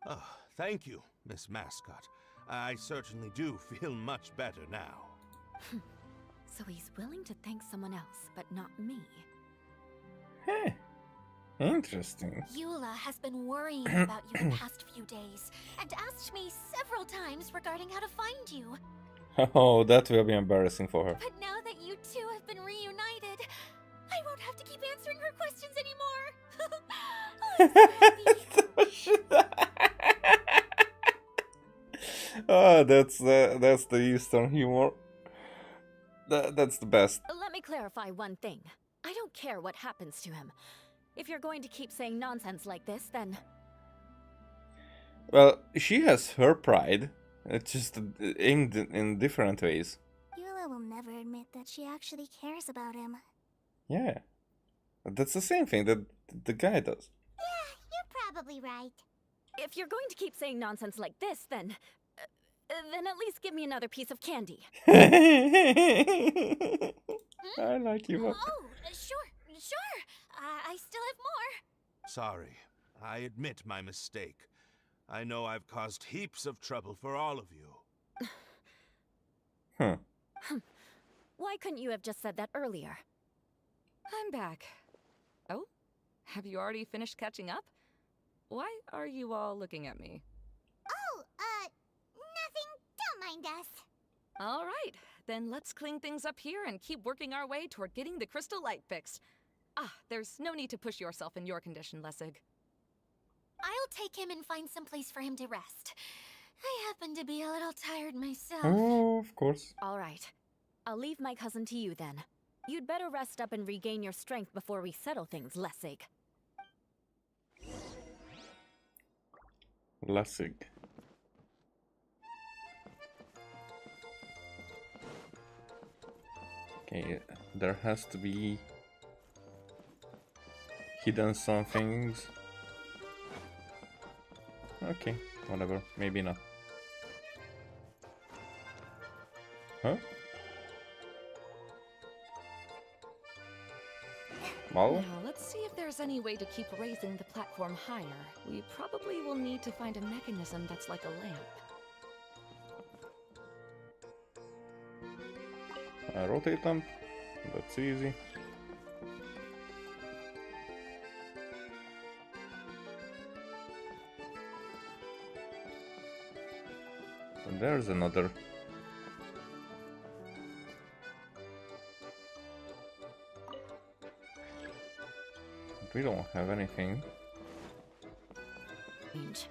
Oh, thank you, Miss Mascot. I certainly do feel much better now. So he's willing to thank someone else, but not me. Huh. Interesting. Eula has been worrying about you the past few days and asked me several times regarding how to find you. Oh, that will be embarrassing for her. But now that you two have been reunited, I won't have to keep answering her questions anymore. Oh, I'm so happy. Oh, that's the Eastern humor. That's the best. Let me clarify one thing. I don't care what happens to him. If you're going to keep saying nonsense like this, then... Well, she has her pride. It's just aimed in different ways. Eula will never admit that she actually cares about him. Yeah. That's the same thing that the guy does. Yeah, you're probably right. If you're going to keep saying nonsense like this, then at least give me another piece of candy. I like you. Oh, sure. I still have more. Sorry, I admit my mistake. I know I've caused heaps of trouble for all of you. Huh. Why couldn't you have just said that earlier? I'm back. Oh? Have you already finished catching up? Why are you all looking at me? Oh, nothing. Don't mind us. All right, then let's clean things up here and keep working our way toward getting the crystal light fixed. There's no need to push yourself in your condition, Lessig. I'll take him and find some place for him to rest. I happen to be a little tired myself. Oh, of course. All right. I'll leave my cousin to you then. You'd better rest up and regain your strength before we settle things, Lessig. Lessig. Okay, there has to be hidden some things. Okay, whatever, maybe not. Huh? Well, Now, let's see if there's any way to keep raising the platform higher. We probably will need to find a mechanism that's like a lamp. rotate them. That's easy. And there's another. We don't have anything. Is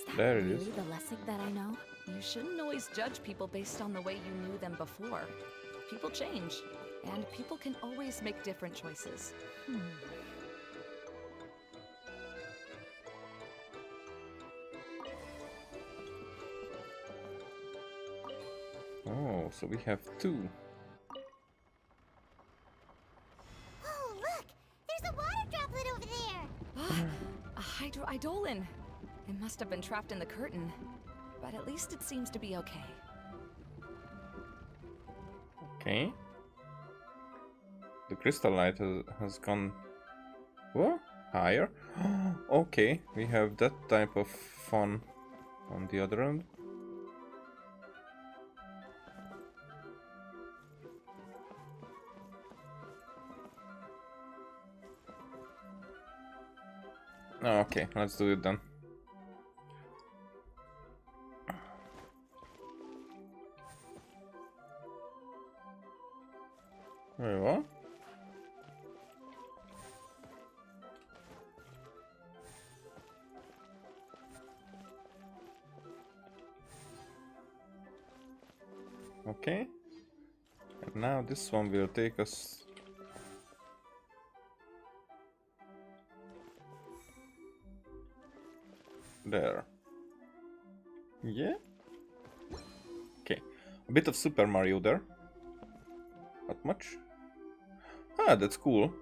that There it really is. the Lessig that I know? You shouldn't always judge people based on the way you knew them before. People change, and people can always make different choices. Oh, so we have two. Oh, look! There's a water droplet over there! A hydroidolin! It must have been trapped in the curtain, but at least it seems to be okay. Okay. The crystal light has gone... What? Higher? Okay, we have that type of fun on the other end. Okay, let's do it then. Wait, what? Okay. And now this one will take us... there. Yeah? Okay. A bit of Super Mario there. Not much. Ah, that's cool.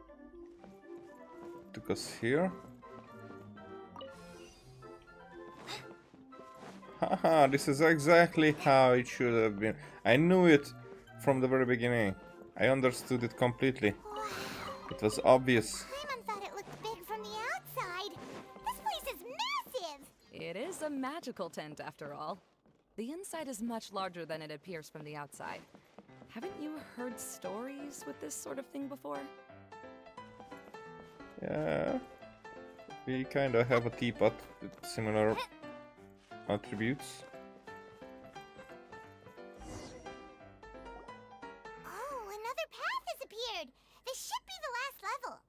Took us here. Haha, this is exactly how it should have been. I knew it from the very beginning. I understood it completely. It was obvious. Paimon thought it looked big from the outside. This place is massive! It is a magical tent, after all. The inside is much larger than it appears from the outside. Haven't you heard stories with this sort of thing before? Yeah. We kinda have a teapot with similar attributes. Oh, another path has appeared! This should be the last level!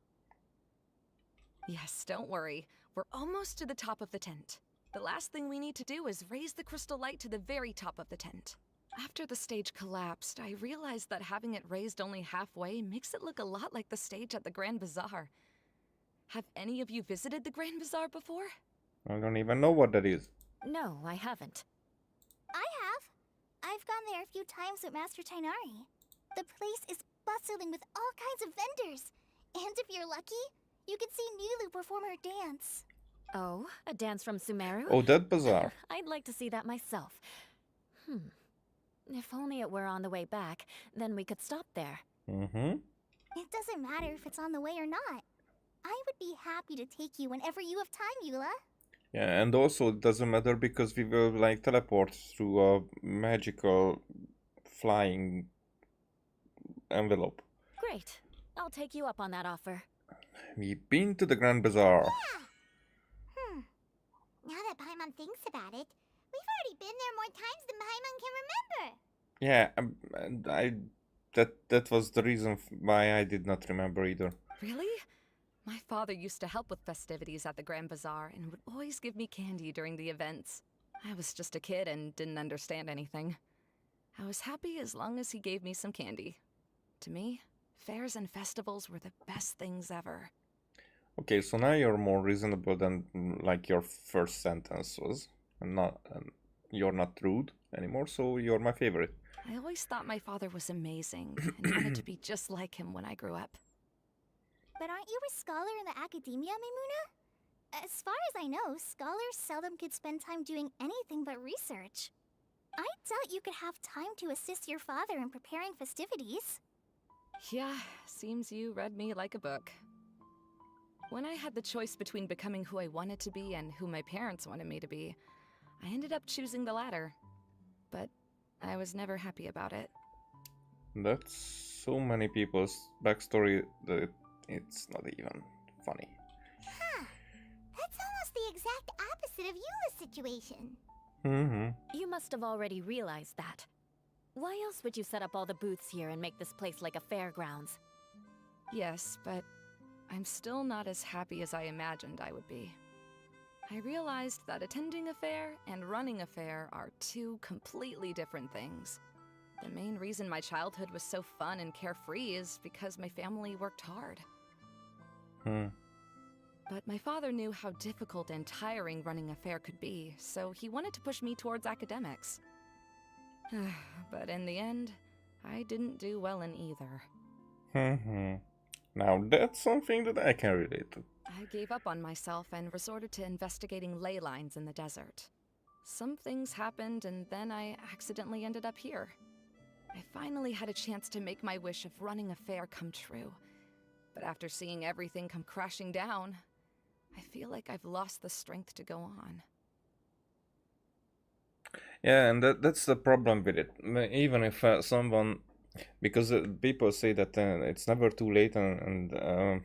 Yes, don't worry. We're almost to the top of the tent. The last thing we need to do is raise the crystal light to the very top of the tent. After the stage collapsed, I realized that having it raised only halfway makes it look a lot like the stage at the Grand Bazaar. Have any of you visited the Grand Bazaar before? I don't even know what that is. No, I haven't. I have. I've gone there a few times with Master Tainari. The place is bustling with all kinds of vendors. And if you're lucky, you can see Nilu perform her dance. Oh, a dance from Sumeru? Oh, that bazaar. I'd like to see that myself. If only it were on the way back, then we could stop there. Mm-hmm. It doesn't matter if it's on the way or not. I would be happy to take you whenever you have time, Eula. Yeah, and also it doesn't matter because we will like teleport through a magical flying envelope. Great. I'll take you up on that offer. We've been to the Grand Bazaar. Now that Paimon thinks about it, we've already been there more times than Paimon can remember. Yeah, and that was the reason why I did not remember either. Really? My father used to help with festivities at the Grand Bazaar and would always give me candy during the events. I was just a kid and didn't understand anything. I was happy as long as he gave me some candy. To me, fairs and festivals were the best things ever. Okay, so now you're more reasonable than like your first sentence was, and you're not rude anymore. So you're my favorite. I always thought my father was amazing and wanted to be just like him when I grew up. But aren't you a scholar in the academia, Maimuna? As far as I know, scholars seldom could spend time doing anything but research. I doubt you could have time to assist your father in preparing festivities. Yeah, seems you read me like a book. When I had the choice between becoming who I wanted to be and who my parents wanted me to be, I ended up choosing the latter. But I was never happy about it. That's so many people's backstory that it's not even funny. Huh. That's almost the exact opposite of Eula's situation. Mm-hmm. You must have already realized that. Why else would you set up all the booths here and make this place like a fairgrounds? Yes, but I'm still not as happy as I imagined I would be. I realized that attending a fair and running a fair are two completely different things. The main reason my childhood was so fun and carefree is because my family worked hard. But my father knew how difficult and tiring running a fair could be, so he wanted to push me towards academics. But in the end, I didn't do well in either. Now that's something that I can relate to. I gave up on myself and resorted to investigating ley lines in the desert. Some things happened, and then I accidentally ended up here. I finally had a chance to make my wish of running a fair come true. But after seeing everything come crashing down, I feel like I've lost the strength to go on. Yeah, and that's the problem with it. Even if someone, because people say that it's never too late and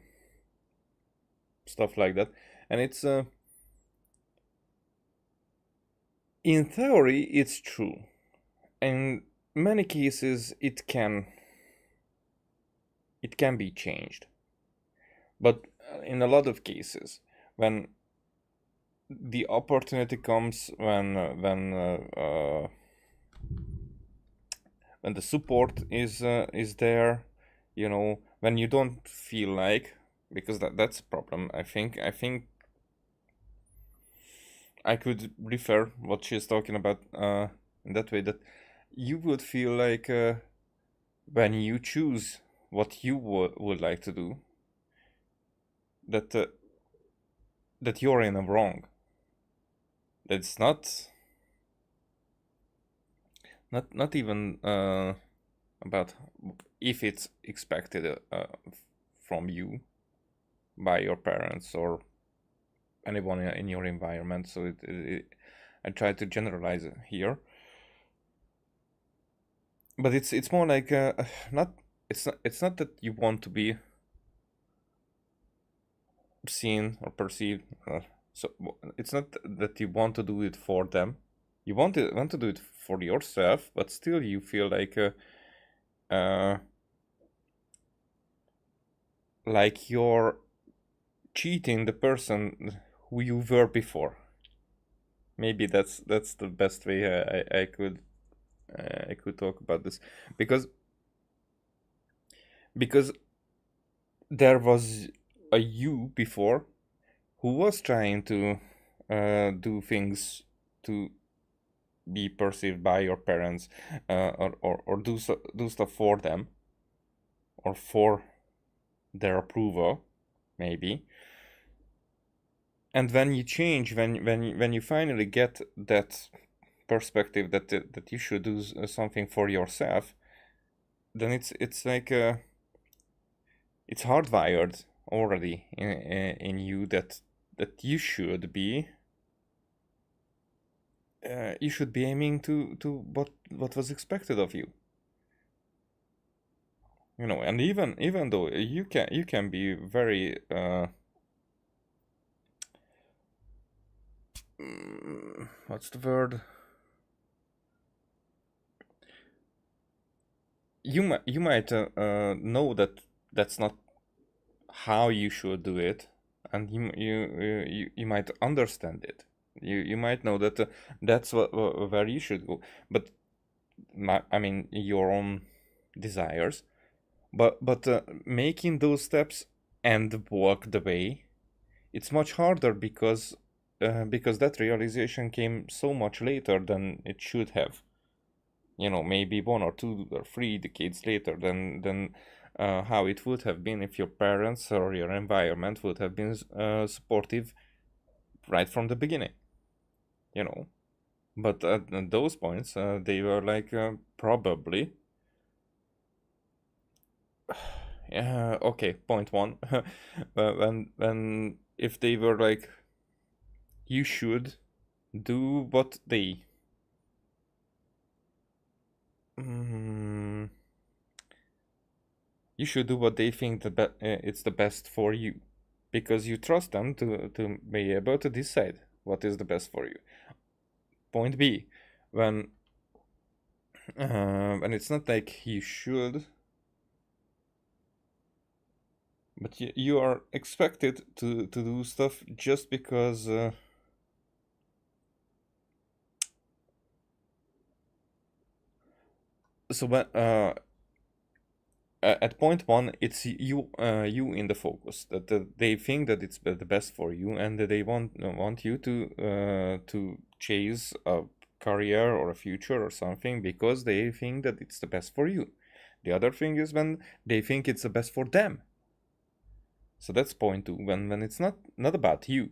stuff like that, and it's in theory it's true. In many cases it can be changed, but in a lot of cases, when the opportunity comes, when the support is there, you know, when you don't feel like, because that's a problem. I think I could refer what she's talking about in that way, that you would feel like when you choose what you would like to do, that that you're in a wrong. That's not even about if it's expected from you by your parents or anyone in your environment. So I try to generalize it here, but it's more like it's not that you want to be seen or perceived. So it's not that you want to do it for them. You want to do it for yourself, but still you feel like you're cheating the person who you were before. Maybe that's the best way I could talk about this, because there was a you before who was trying to do things to be perceived by your parents, or do stuff for them, or for their approval, maybe. And when you change, when you finally get that perspective that you should do something for yourself, then it's like it's hardwired already in you that you should be aiming to what was expected of you. You know, and even though you can be very what's the word? You might know that that's not how you should do it, and you might understand it. You might know that that's where you should go, but I mean your own desires, but making those steps and walk the way, it's much harder because that realization came so much later than it should have. You know, maybe 1 or 2 or 3 decades later than how it would have been if your parents or your environment would have been supportive right from the beginning. You know, but at those points they were like probably okay, point 1 when if they were like, you should do what they you should do what they think it's the best for you, because you trust them to be able to decide what is the best for you. Point B, when it's not like you should, but you are expected to do stuff just because so when at point 1, it's you in the focus, that they think that it's the best for you, and that they want you to chase a career or a future or something because they think that it's the best for you. The other thing is when they think it's the best for them. So that's point two, when it's not about you,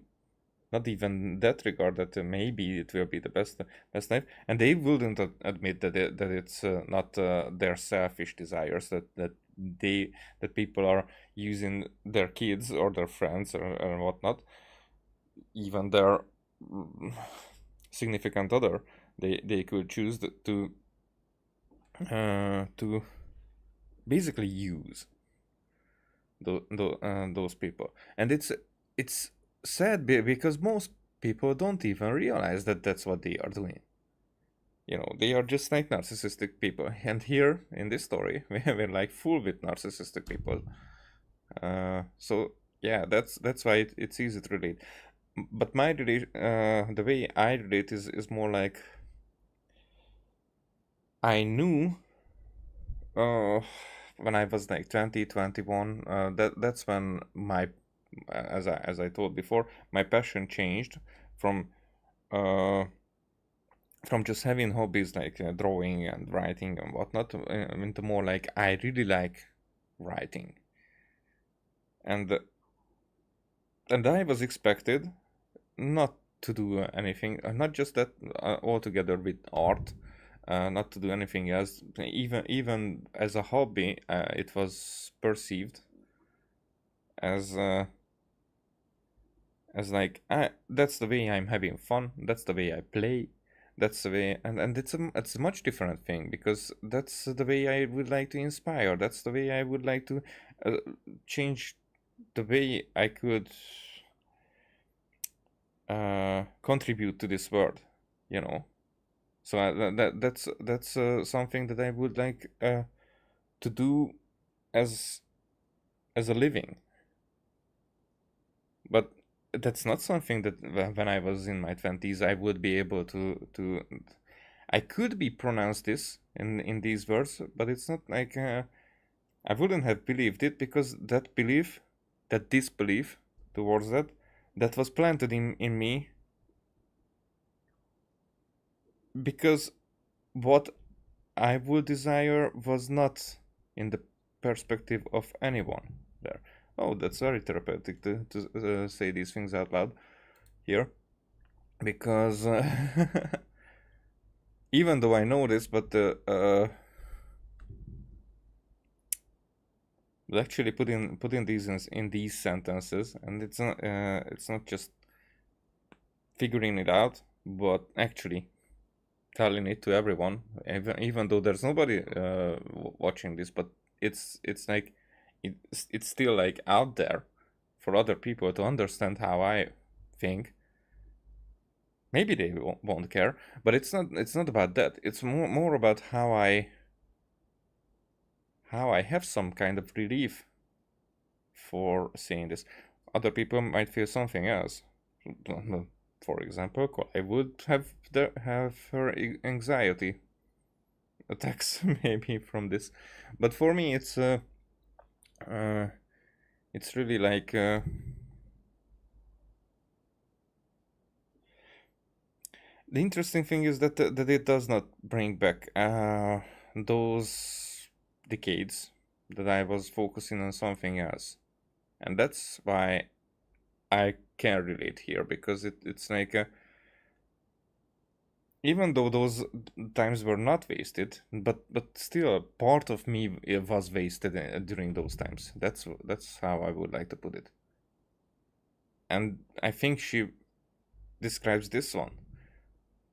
not even that regard that maybe it will be the best life, and they wouldn't admit that it's not their selfish desires, that people are using their kids or their friends or whatnot, even their significant other, they could choose to basically use those people. And it's sad because most people don't even realize that that's what they are doing. You know, they are just like narcissistic people. And here in this story, we're like full with narcissistic people. So yeah, that's why it's easy to relate. But the way I relate is more like, I knew when I was like 20, 21, that's when my, as I told before, my passion changed from just having hobbies like drawing and writing and whatnot into more like, I really like writing. And I was expected not to do anything, not just that, altogether with art, not to do anything else. Even as a hobby, it was perceived as like, that's the way I'm having fun, that's the way I play, that's the way, and it's a much different thing, because that's the way I would like to inspire, that's the way I would like to change the way I could contribute to this world, you know. So that's something that I would like to do as a living. But that's not something that when I was in my 20s I would be able to I could be pronounced this in these words, but it's not like I wouldn't have believed it, because that disbelief towards that was planted in me, because what I would desire was not in the perspective of anyone there. Oh, that's very therapeutic to say these things out loud here, because even though I know this, but actually putting these in these sentences, and it's not just figuring it out, but actually telling it to everyone, even though there's nobody watching this, but it's like it's still like out there for other people to understand how I think. Maybe they won't care, but it's not about that. It's more about how I have some kind of relief for seeing this. Other people might feel something else. For example, I would have her anxiety attacks maybe from this, but for me it's really like the interesting thing is that it does not bring back those decades that I was focusing on something else, and that's why I can relate here, because it's like even though those times were not wasted, but still part of me was wasted during those times. That's how I would like to put it. And I think she describes this one,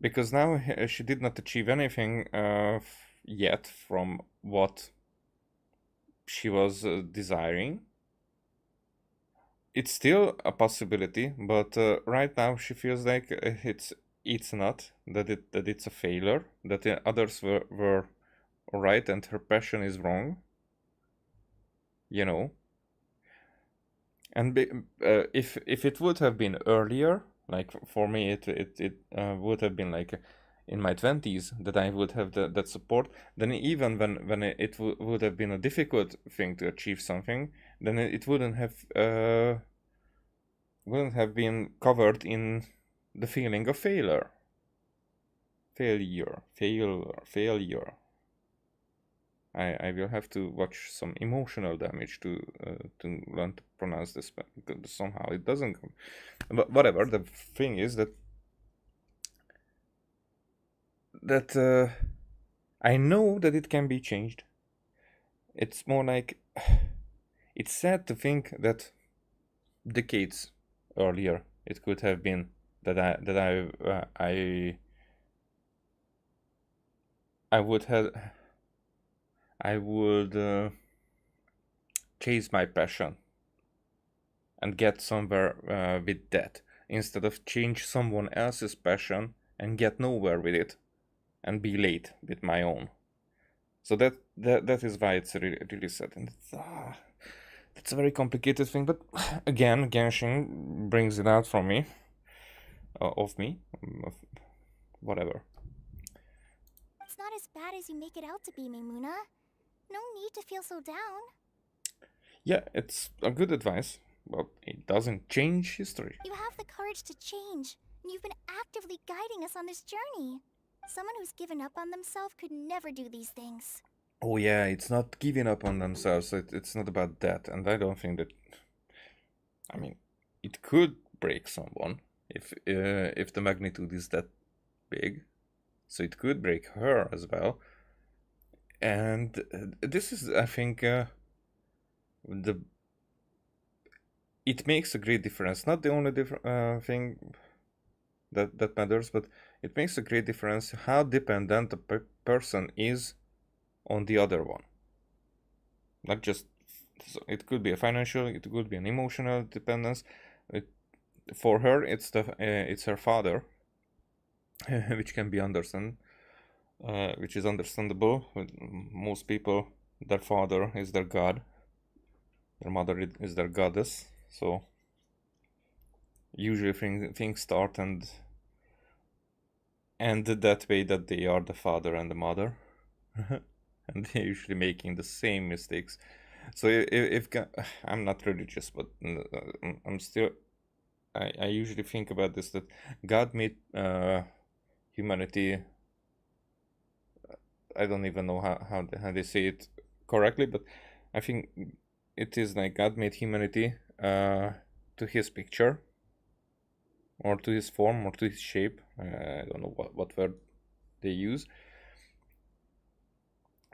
because now she did not achieve anything yet from what she was desiring. It's still a possibility, but right now she feels like it's not, that it's a failure, that the others were right and her passion is wrong, you know. And if it would have been earlier, like for me it would have been like in my 20s that I would have that support, then even when it would have been a difficult thing to achieve something, then it wouldn't have been covered in the feeling of failure. I will have to watch some emotional damage to learn to pronounce this, but somehow it doesn't come. But whatever. The thing is that I know that it can be changed. It's more like it's sad to think that decades earlier it could have been that I would chase my passion and get somewhere with that instead of change someone else's passion and get nowhere with it and be late with my own. So that is why it's really sad, and it's a very complicated thing. But again, Genshin brings it out from me, whatever. It's not as bad as you make it out to be, Maimuna. No need to feel so down. Yeah, it's a good advice, but it doesn't change history. You have the courage to change, and you've been actively guiding us on this journey. Someone who's given up on themselves could never do these things. Oh yeah, it's not giving up on themselves. It's not about that, and I don't think that. I mean, it could break someone if the magnitude is that big, so it could break her as well. And this is, I think, it makes a great difference. Not the only thing that matters, but it makes a great difference how dependent a person is on the other one. Not just, so it could be a financial, it could be an emotional dependence. For her, it's her father, which can be which is understandable. Most people, their father is their god, their mother is their goddess. So usually things start and end that way, that they are the father and the mother. And they're usually making the same mistakes. So if I'm not religious, but I'm still, I usually think about this, that God made humanity. I don't even know how they say it correctly, but I think it is like God made humanity to his picture, or to his form, or to his shape. I don't know what word they use.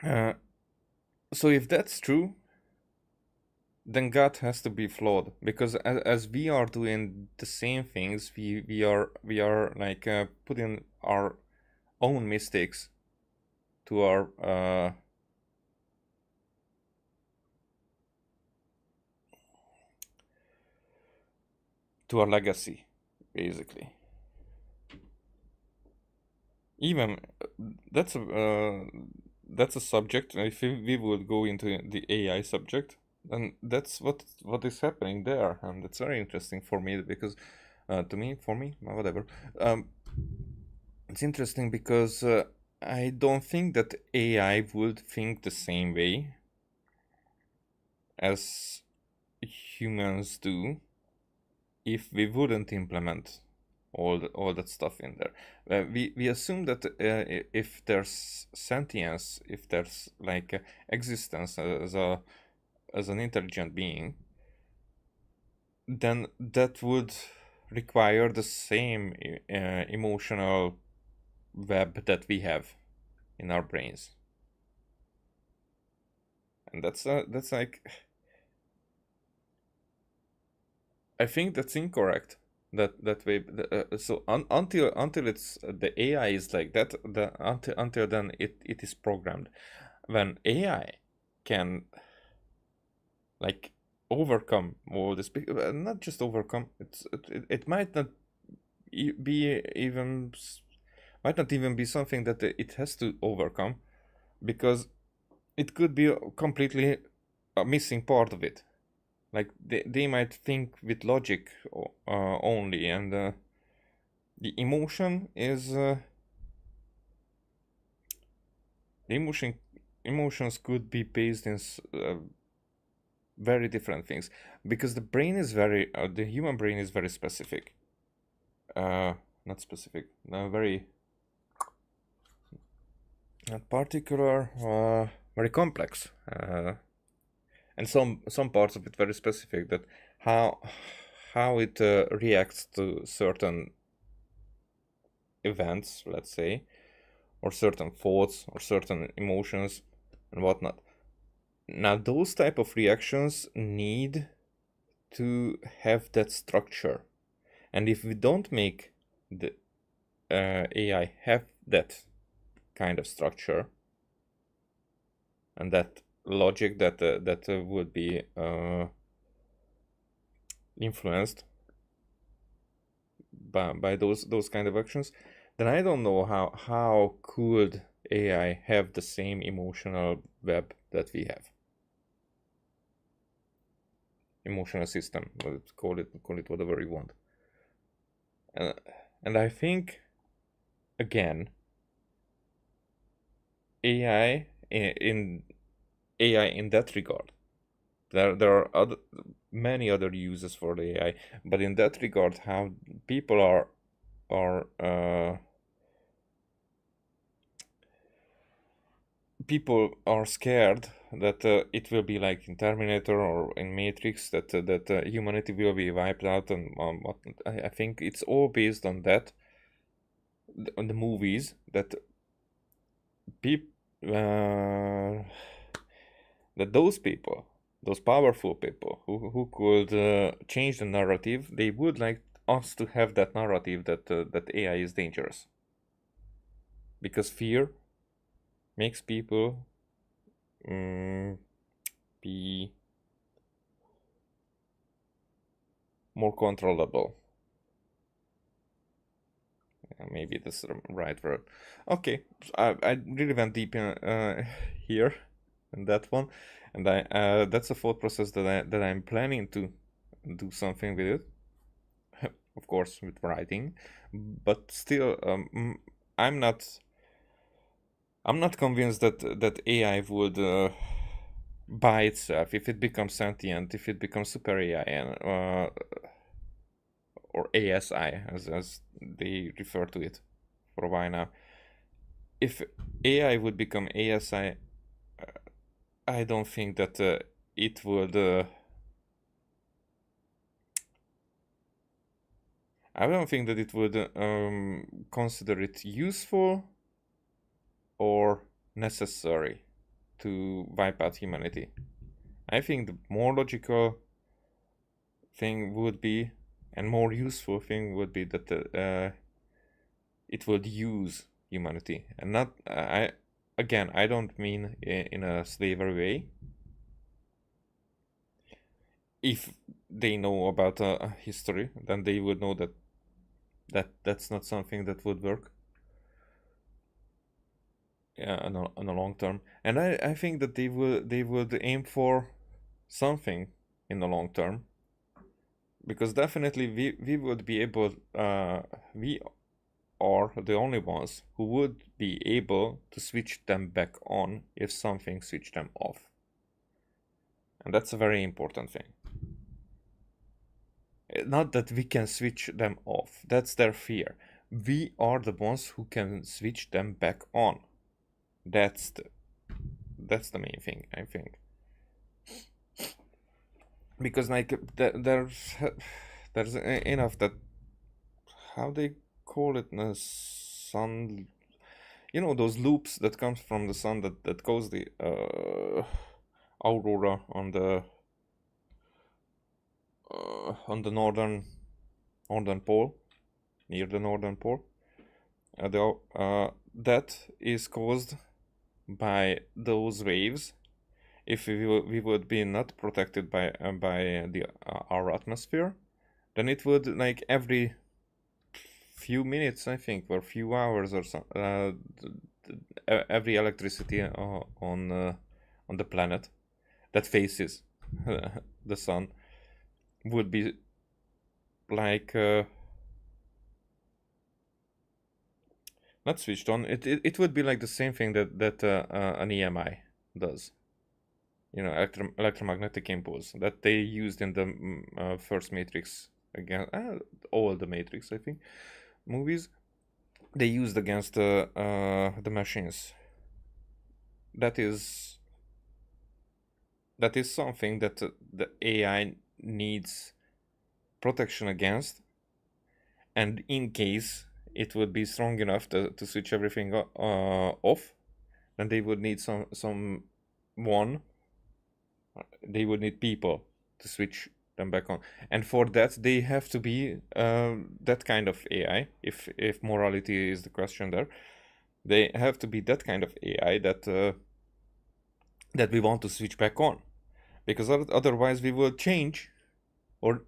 So if that's true, then God has to be flawed, because as we are doing the same things, we are like putting our own mistakes to our legacy, basically. Even that's a subject. If we would go into the AI subject, then that's what is happening there, and it's very interesting for me, because for me, whatever. It's interesting because I don't think that AI would think the same way as humans do if we wouldn't implement all that stuff in there. We assume that if there's sentience, if there's like existence as an intelligent being, then that would require the same emotional web that we have in our brains. And that's like, I think that's incorrect. That way. So until it's the AI is like that, until then it is programmed. When AI can like overcome all this, not just overcome, it might not be even be something that it has to overcome, because it could be completely a missing part of it. Like they might think with logic only, and the emotion is emotions could be based in very different things, because the brain is the human brain is very specific. Not specific, very not particular, very complex, and some parts of it very specific. That how it reacts to certain events, let's say, or certain thoughts or certain emotions and whatnot. Now those type of reactions need to have that structure, and if we don't make the AI have that kind of structure and that logic that would be influenced by those kind of actions, then I don't know how could AI have the same emotional web that we have. Emotional system, call it whatever you want. And I think, again, AI in that regard, there are many other uses for the AI, but in that regard, how people are people are scared that it will be like in Terminator or in Matrix, that humanity will be wiped out, and I think it's all based on that, on the movies, that that those people, those powerful people who could change the narrative, they would like us to have that narrative that AI is dangerous, because fear makes people be more controllable. Maybe that's the right word. Okay, I really went deep in here in that one, and that's a thought process that I'm planning to do something with it. Of course, with writing, but still, I'm not convinced that AI would by itself, if it becomes sentient, if it becomes super AI, and or ASI as they refer to it for a while now. If AI would become ASI, I don't think that it would. I don't think that it would consider it useful or necessary to wipe out humanity. I think the more logical thing would be, and more useful thing would be, that it would use humanity, and not. I don't mean in a slavery way. If they know about history, then they would know that's not something that would work. Yeah, on a long term, and I think that they would aim for something in the long term, because definitely we would be able, we are the only ones who would be able to switch them back on if something switched them off, and that's a very important thing. Not that we can switch them off, that's their fear. We are the ones who can switch them back on. That's the main thing, I think. Because like there's enough that, how they call it, in sun, those loops that comes from the sun that cause the aurora on the northern pole, near the northern pole. That is caused by those waves. If we would be not protected by our atmosphere, then it would, like, every few minutes, I think, or few hours or so, every electricity on the planet that faces the sun would be like not switched on. It would be like the same thing that an EMI does. Electromagnetic impulse that they used in the first Matrix, again, all the Matrix, I think, movies. They used against the machines. That is that is something that the AI needs protection against, and in case it would be strong enough to switch everything off, then they would need someone. They would need people to switch them back on, and for that they have to be that kind of AI. If morality is the question there, they have to be that kind of AI that that we want to switch back on, because otherwise we will change, or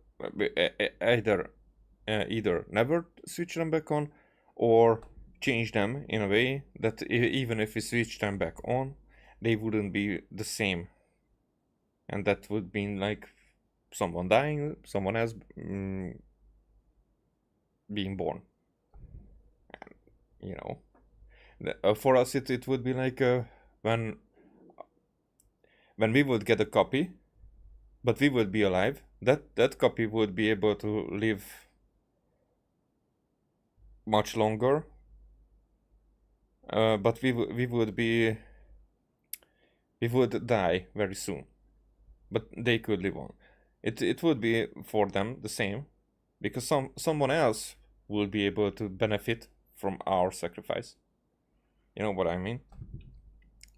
either never switch them back on, or change them in a way that even if we switch them back on, they wouldn't be the same, and that would mean like someone dying, someone else being born. You know, for us it would be like when we would get a copy, but we would be alive. That copy would be able to live much longer, but we would die very soon. But they could live on. It would be for them the same, because someone else will be able to benefit from our sacrifice. You know what I mean?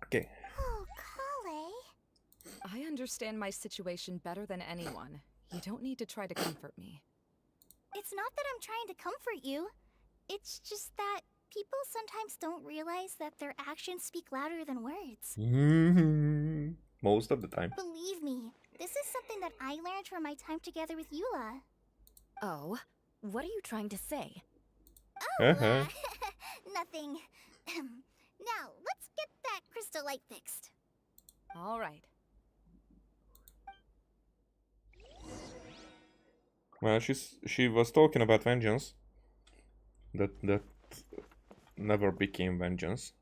Okay. Oh, Kale. I understand my situation better than anyone. You don't need to try to comfort me. It's not that I'm trying to comfort you. It's just that people sometimes don't realize that their actions speak louder than words. Most of the time. Believe me, this is something that I learned from my time together with Eula. Oh, what are you trying to say? Oh, Uh-huh. nothing. Now, let's get that crystal light fixed. All right. Well, she was talking about vengeance. That never became vengeance.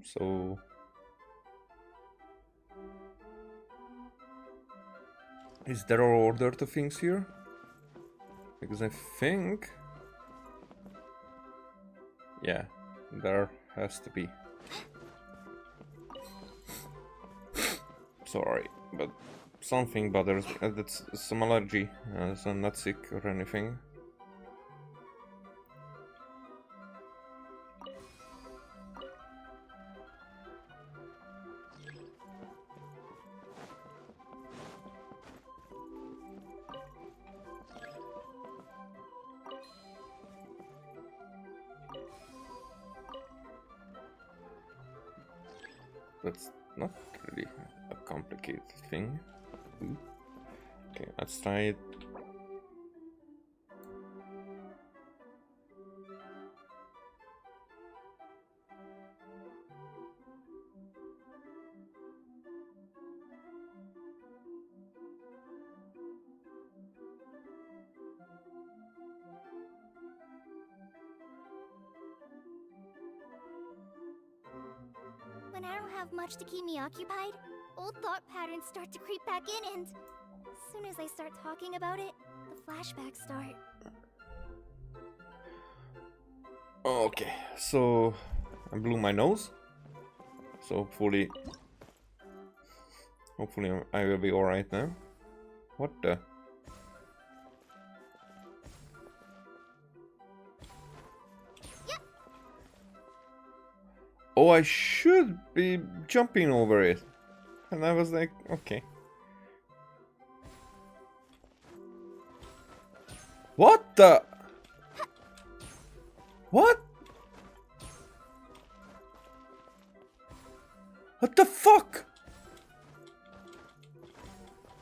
So is there an order to things here? Because I think, yeah, there has to be. Sorry, but something bothers me. That's some allergy, so I'm not sick or anything. That's not really a complicated thing. Okay, let's try it. When I don't have much to keep me occupied, old thought patterns start to creep back in, and as soon as I start talking about it, the flashbacks start. Okay, so I blew my nose. So hopefully I will be alright now. What the? Oh, I should be jumping over it. And I was like, okay. What the? What? What the fuck?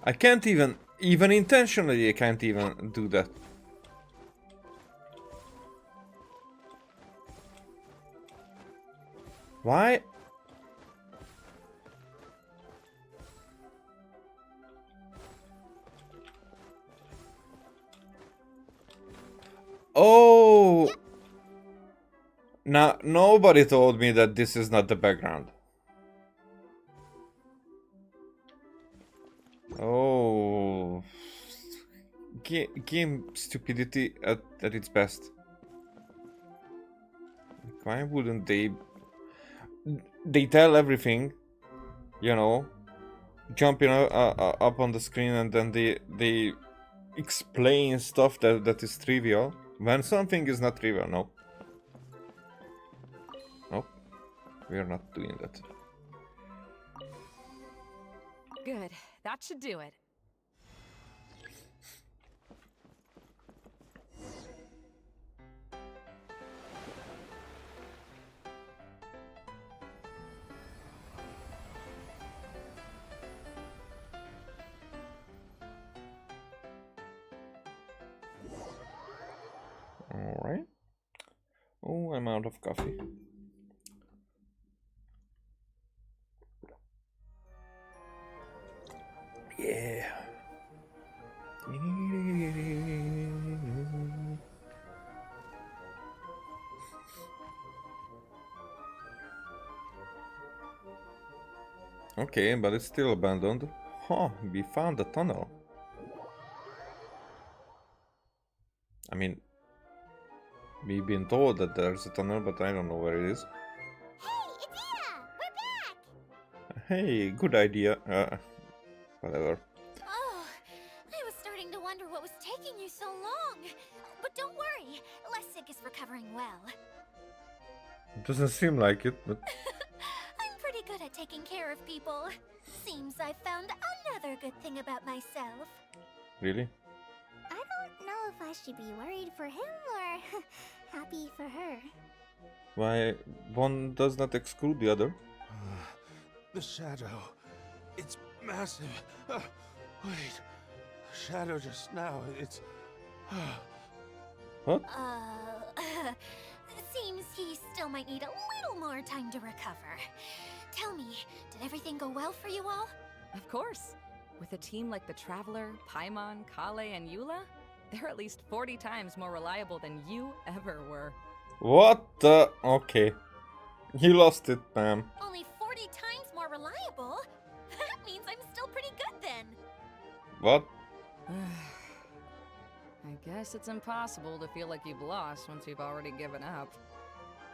I can't even intentionally, I can't even do that. Why? Oh! Now, nobody told me that this is not the background. Oh. Game stupidity at its best. Why wouldn't they tell everything, you know, jumping up on the screen and then they explain stuff that is trivial when something is not trivial. No, nope, we are not doing that. Good. That should do it. Alright. Oh, I'm out of coffee. Yeah. Okay, but it's still abandoned. Huh, we found a tunnel. I mean, we've been told that there's a tunnel, but I don't know where it is. Hey, it's Ida! We're back! Hey, good idea. Whatever. Oh, I was starting to wonder what was taking you so long. But don't worry, Lessig is recovering well. It doesn't seem like it, but I'm pretty good at taking care of people. Seems I found another good thing about myself. really? I don't know if I should be worried for him or happy for her. Why one does not exclude the other? The shadow. It's massive. Wait. Shadow just now. It's. What? Seems he still might need a little more time to recover. Tell me, did everything go well for you all? Of course. With a team like the Traveler, Paimon, Kale, and Eula, they're at least 40 times more reliable than you ever were. What the? Okay. You lost it, ma'am. Only 40 times more reliable? That means I'm still pretty good then. What? I guess it's impossible to feel like you've lost once you've already given up.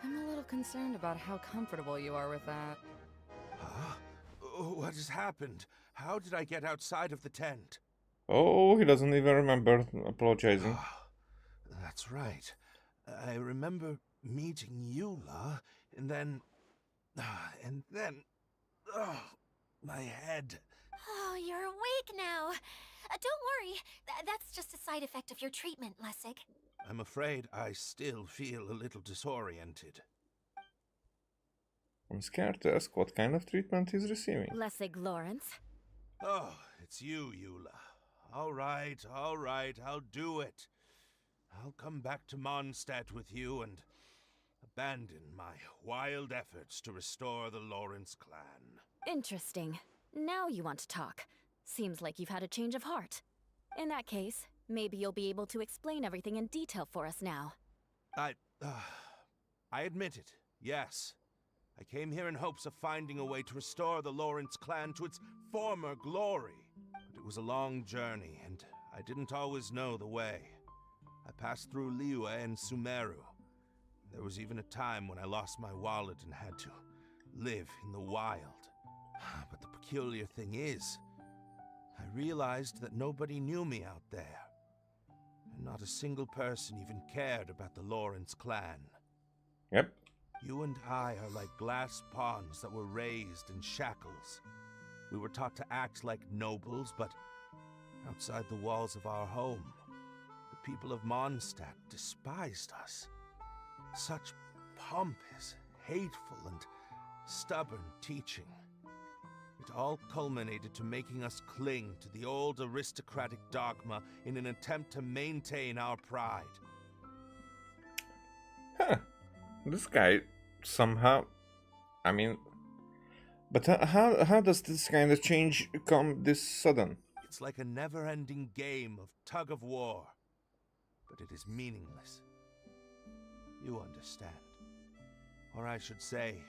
I'm a little concerned about how comfortable you are with that. Huh? What has happened? How did I get outside of the tent? Oh, he doesn't even remember apologizing. That's right. I remember meeting Eula, and then. My head. Oh, you're awake now. Don't worry, that's just a side effect of your treatment, Lessig. I'm afraid I still feel a little disoriented. I'm scared to ask what kind of treatment he's receiving. Lessig Lawrence. Oh, it's you, Eula. All right, I'll do it. I'll come back to Mondstadt with you and abandon my wild efforts to restore the Lawrence clan. Interesting. Now you want to talk. Seems like you've had a change of heart. In that case, maybe you'll be able to explain everything in detail for us now. I admit it, yes. I came here in hopes of finding a way to restore the Lawrence clan to its former glory. But it was a long journey, and I didn't always know the way. I passed through Liyue and Sumeru. There was even a time when I lost my wallet and had to live in the wild. But the peculiar thing is, I realized that nobody knew me out there. And not a single person even cared about the Lawrence clan. Yep. You and I are like glass pawns that were raised in shackles. We were taught to act like nobles, but outside the walls of our home, the people of Mondstadt despised us. Such pompous, hateful, and stubborn teaching. It all culminated to making us cling to the old aristocratic dogma in an attempt to maintain our pride. Huh. This guy somehow, I mean, but how does this kind of change come this sudden? It's like a never-ending game of tug-of-war, but it is meaningless. You understand. Or I should say,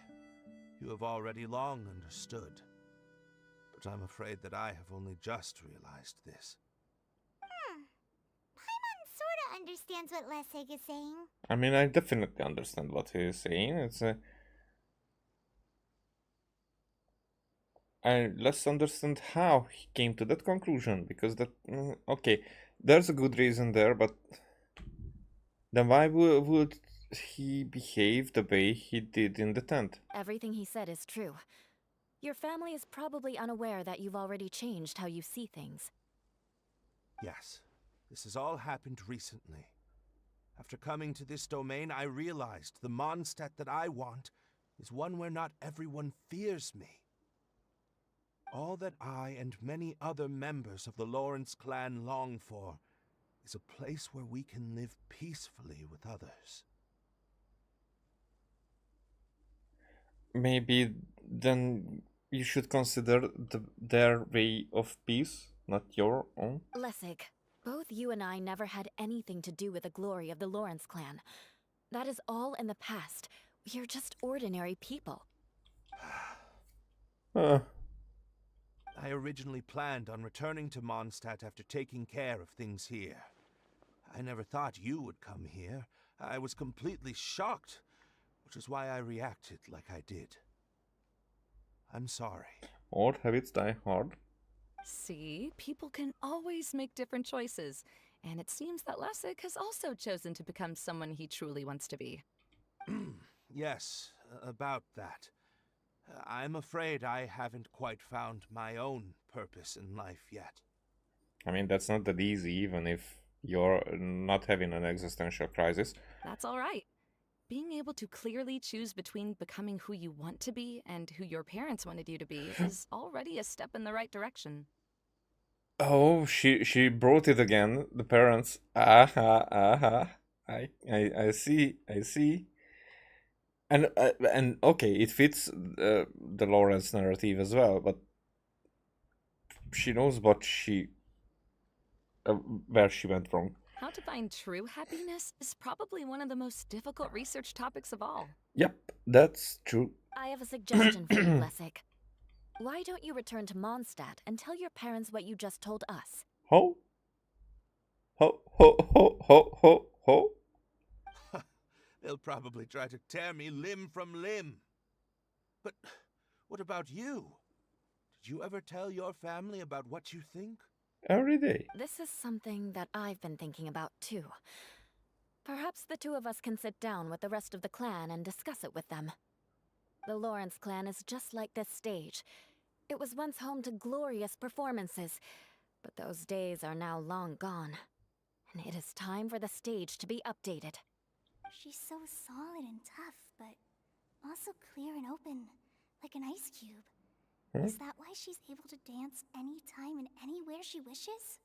you have already long understood. But I'm afraid that I have only just realized this. Paimon sorta understands what Lessig is saying. I mean, I definitely understand what he is saying. It's let's understand how he came to that conclusion, because that okay, there's a good reason there, but then why would he behave the way he did in the tent? Everything he said is true. Your family is probably unaware that you've already changed how you see things. Yes, this has all happened recently. After coming to this domain, I realized the Mondstadt that I want is one where not everyone fears me. All that I and many other members of the Lawrence clan long for is a place where we can live peacefully with others. Maybe then you should consider their way of peace, not your own. Lessig, both you and I never had anything to do with the glory of the Lawrence clan. That is all in the past. We are just ordinary people. I originally planned on returning to Mondstadt after taking care of things here. I never thought you would come here. I was completely shocked, which is why I reacted like I did. I'm sorry. Old habits die hard. See, people can always make different choices, and it seems that Lessig has also chosen to become someone he truly wants to be. Yes, about that. I'm afraid I haven't quite found my own purpose in life yet. I mean, that's not that easy, even if you're not having an existential crisis. That's all right. Being able to clearly choose between becoming who you want to be and who your parents wanted you to be is already a step in the right direction. Oh, she brought it again. The parents. Aha, aha. I see. And okay, it fits the Lawrence narrative as well, but she knows what where she went wrong. How to find true happiness is probably one of the most difficult research topics of all. Yep, that's true. I have a suggestion for you, Lessig. Why don't you return to Mondstadt and tell your parents what you just told us? Ho? Ho. They'll probably try to tear me limb from limb. But what about you? Did you ever tell your family about what you think? Every day. This is something that I've been thinking about too. Perhaps the two of us can sit down with the rest of the clan and discuss it with them. The Lawrence clan is just like this stage. It was once home to glorious performances, but those days are now long gone. And it is time for the stage to be updated. She's so solid and tough, but also clear and open, like an ice cube. Is that why she's able to dance anytime and anywhere she wishes?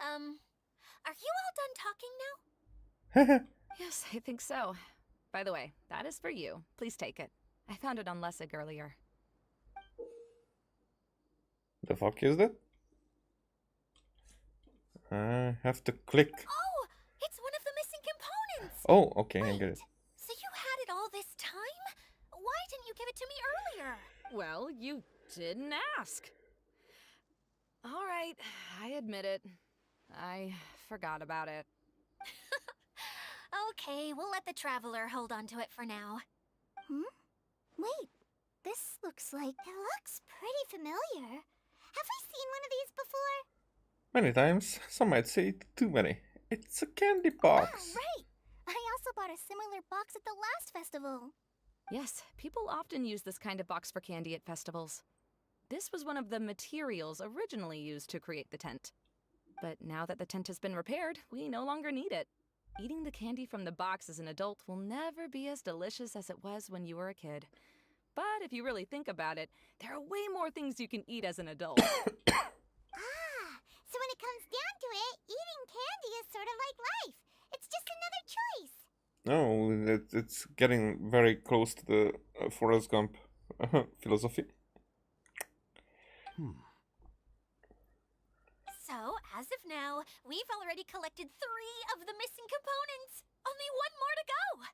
Are you all done talking now? Yes, I think so. By the way, that is for you. Please take it. I found it on Lessig earlier. The fuck is that? I have to click. Oh, it's one of the missing components! Oh, okay, I get it. So you had it all this time? Why didn't you give it to me earlier? Well, you didn't ask. All right, I admit it. I forgot about it. Okay, we'll let the Traveler hold on to it for now. Wait, this looks like... It looks pretty familiar. Have we seen one of these before? Many times. Some might say too many. It's a candy box. Ah, right! I also bought a similar box at the last festival. Yes, people often use this kind of box for candy at festivals. This was one of the materials originally used to create the tent. But now that the tent has been repaired, we no longer need it. Eating the candy from the box as an adult will never be as delicious as it was when you were a kid. But if you really think about it, there are way more things you can eat as an adult. So when it comes down to it, eating candy is sort of like life. It's just another choice. No, it's getting very close to the Forrest Gump philosophy. So, as of now, we've already collected 3 of the missing components. Only 1 more to go.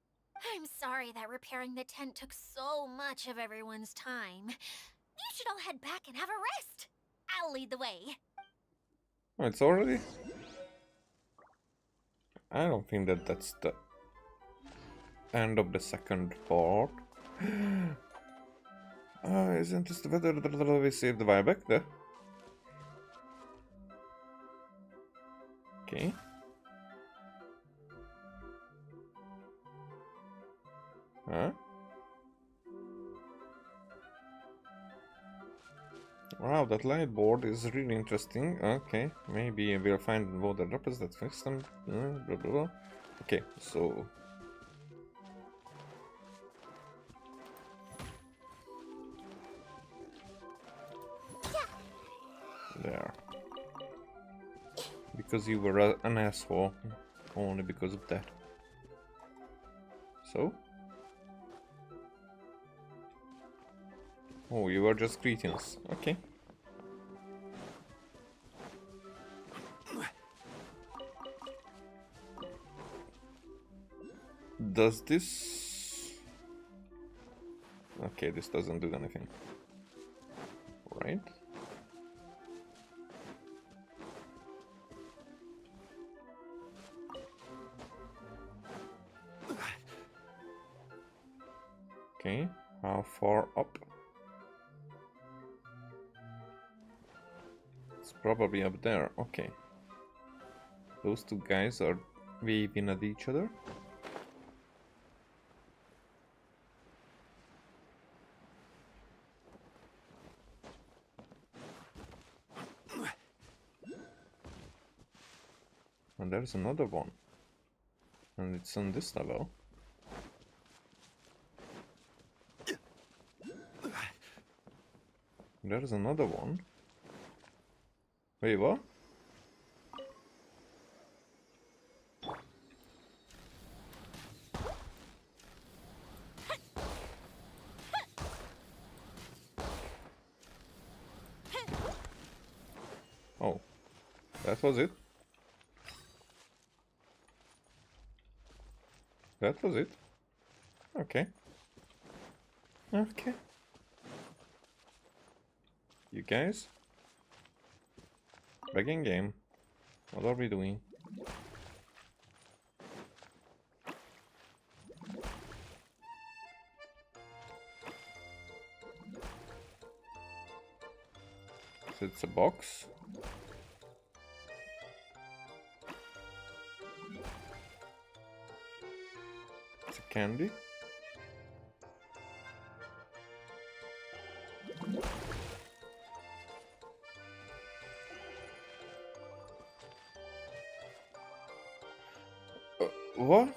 I'm sorry that repairing the tent took so much of everyone's time. You should all head back and have a rest. I'll lead the way. Oh, it's already? I don't think that's the end of the second part. Isn't this the weather that we saved a while back there? Okay. Huh? Wow, that light board is really interesting. Okay, maybe we'll find water droplets that fix them. Blah blah blah. Okay, so there. Because you were an asshole, only because of that. So? Oh, you were just greeting us. Okay. Does this... Okay, this doesn't do anything. Right? Okay, how far up? It's probably up there. Okay. Those two guys are waving at each other. And there's another one. And it's on this level. There's another one. Wait, what? Oh, that was it? That was it? Okay. Okay. You guys? Back in game. What are we doing? So it's a box. It's a candy. What?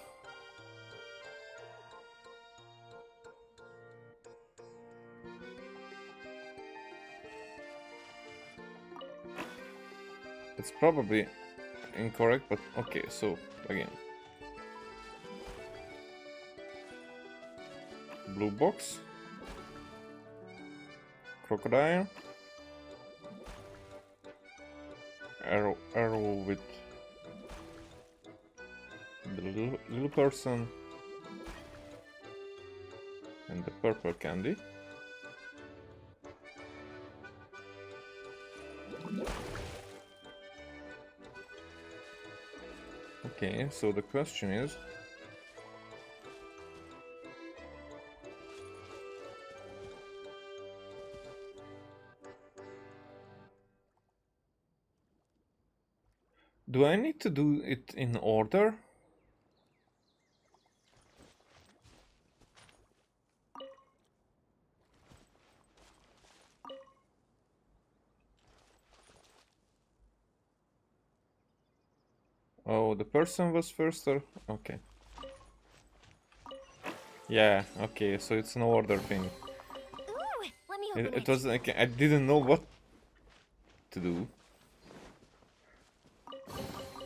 It's probably incorrect, but okay, so again. Blue box. Crocodile. Arrow with the little person and the purple candy. Okay, so the question is, do I need to do it in order? Oh, the person was first or... Okay. Yeah, okay, so it's an order thing. Ooh, let me open It was like, I didn't know what to do.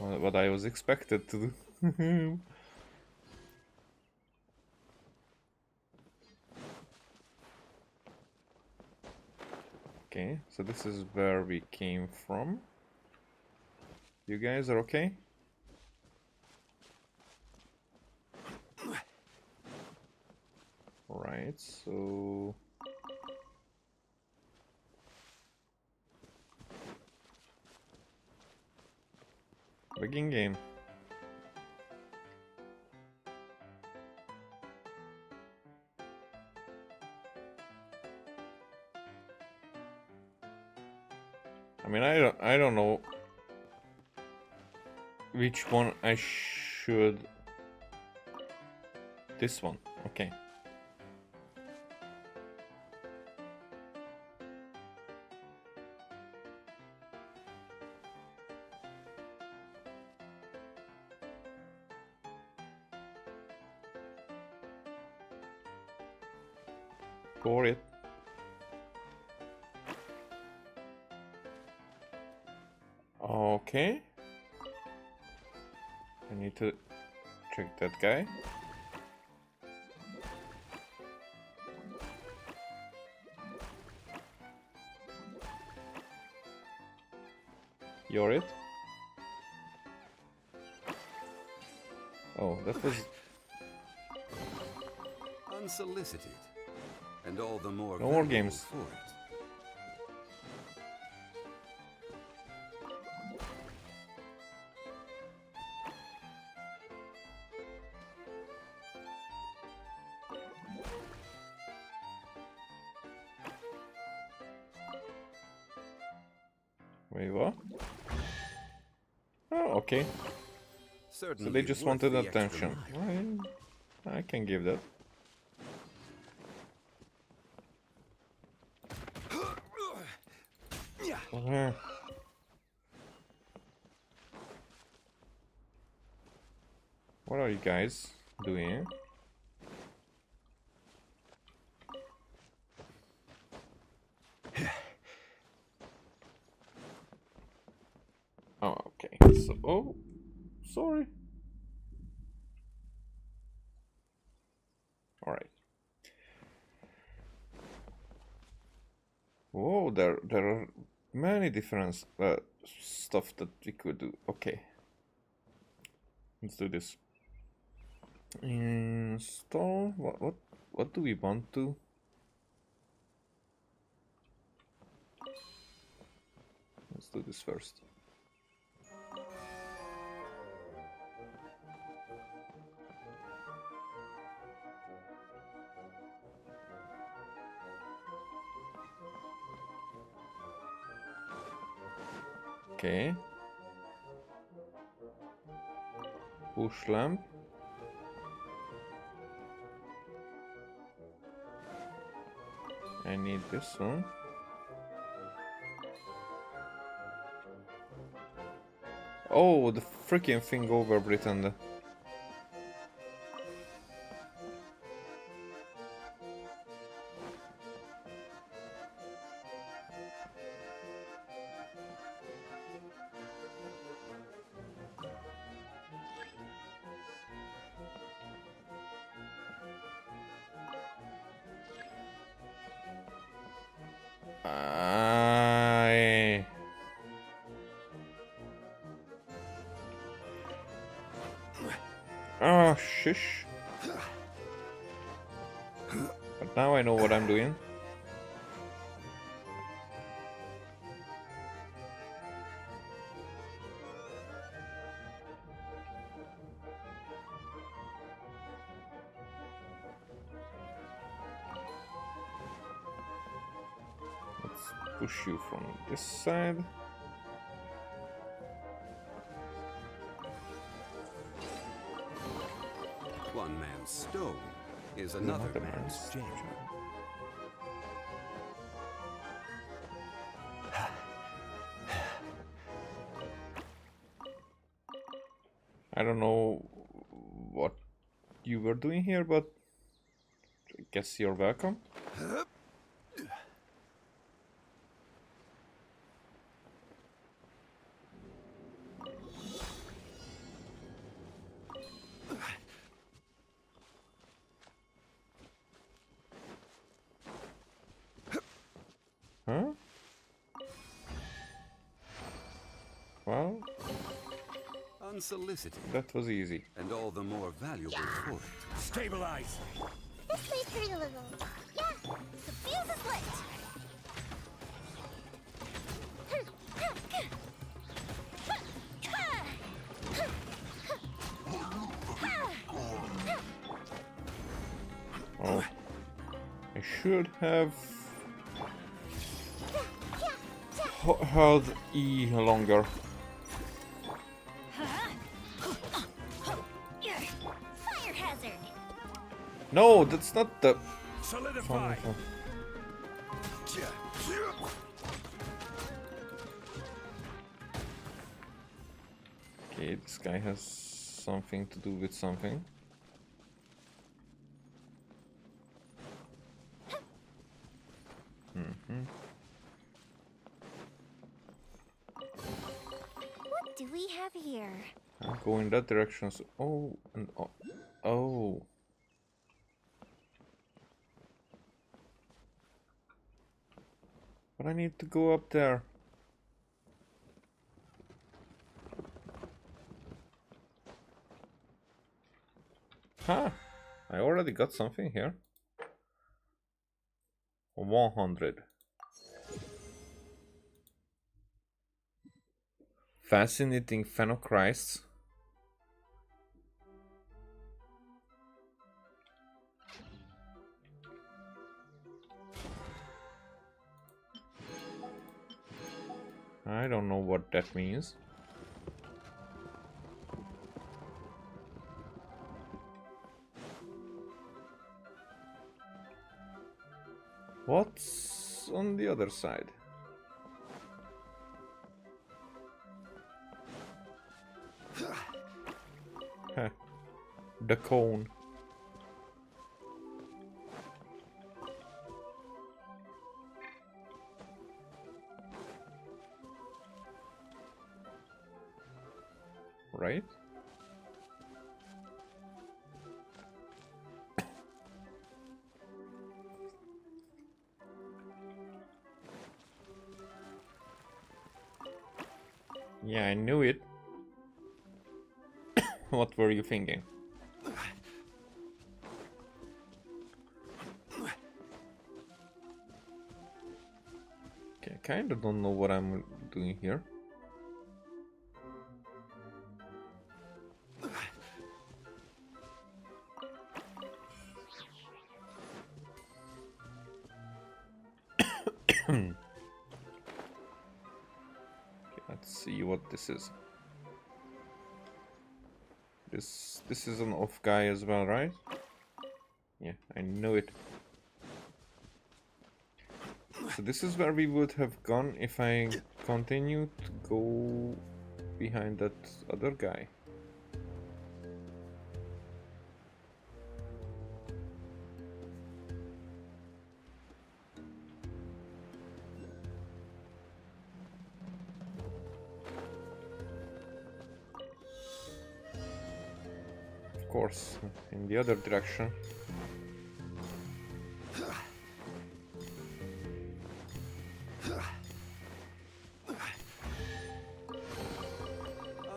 What I was expected to do. Okay, so this is where we came from. You guys are okay? Right, so... Begin game. mean, I don't know which one I should. This one, okay. For it. Okay. I need to check that guy. You're it? Oh, that was Unsolicited. And all the more no more valuable games. for it. Wait, what? Oh, okay. So Certainly they just worth wanted the extra attention. mile. I can give that. Uh, What are you guys doing? Oh, okay. So, oh, sorry. All right. Whoa, there are many different stuff that we could do. Okay. Let's do this. Install. What do we want to? Let's do this first. Okay. Push lamp. I need this one. Oh, the freaking thing overwritten. Oh, shish. But now I know what I'm doing. Let's push you from this side. One man's stone is another man's gem. I don't know what you were doing here, but I guess you're welcome. Huh? Well, Unsolicited. that was easy. And all the more valuable for it. Stabilize! This may hurt a little. Yeah, the fuse is lit. Oh, I should have. hold E longer. Fire hazard! No, that's not the... Solidify. Okay, this guy has something to do with something. What do we have here? I'll go in that direction. So, oh, and oh. Oh. But I need to go up there. Huh. I already got something here. 100. Fascinating Phenochrists. I don't know what that means. What's on the other side? Huh. The cone. Right? Yeah, I knew it. What were you thinking? Okay, I kinda don't know what I'm doing here. Let's see what this is. This is an off guy as well, right? Yeah, I know it. So this is where we would have gone if I continued to go behind that other guy. Of course, in the other direction.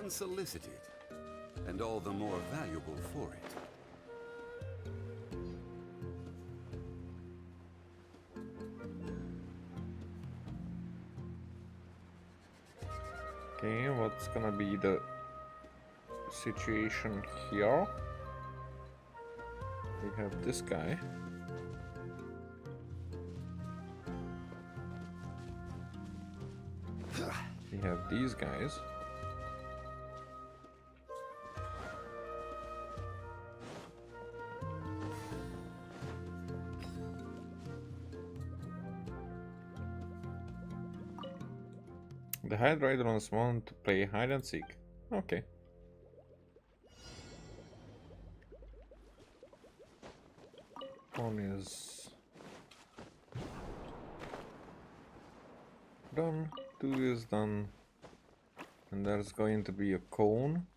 Unsolicited, and all the more valuable for it. Okay, what's gonna be the situation here? We have this guy. We have these guys. The Hydrodons want to play hide and seek. Okay. One is done, two is done, and there's going to be a cone.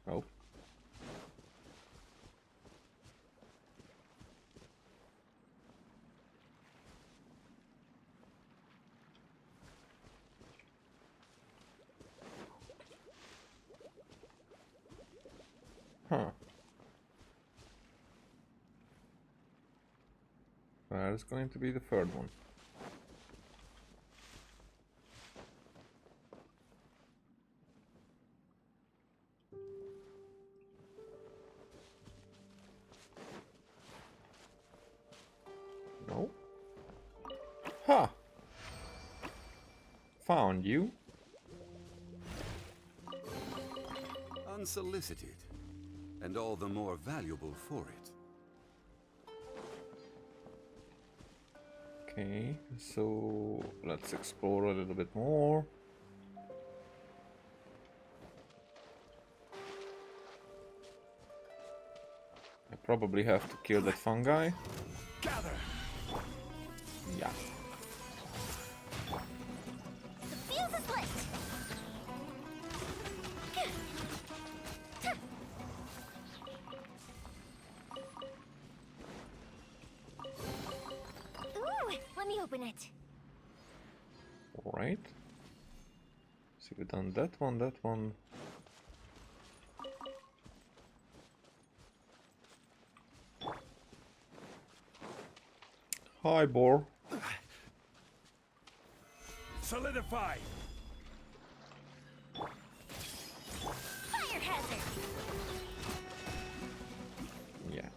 Oh. Huh. Where's going to be the third one? No? Ha! found you. Unsolicited, and all the more valuable for it. Okay, so let's explore a little bit more. I probably have to kill that fungi. Gather. Yeah. The fuse is lit! Ooh, let me open it. Alright. So we've done that one, that one. Hi, boar. Solidify. Fire hazard! Yeah.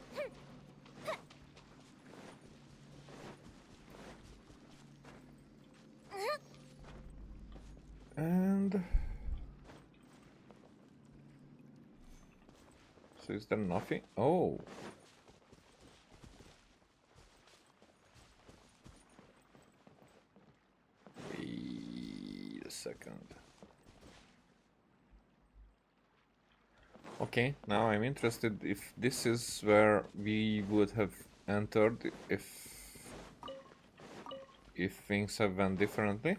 And so is there nothing? Oh. Wait a second. Okay, now I'm interested if this is where we would have entered if things have went differently.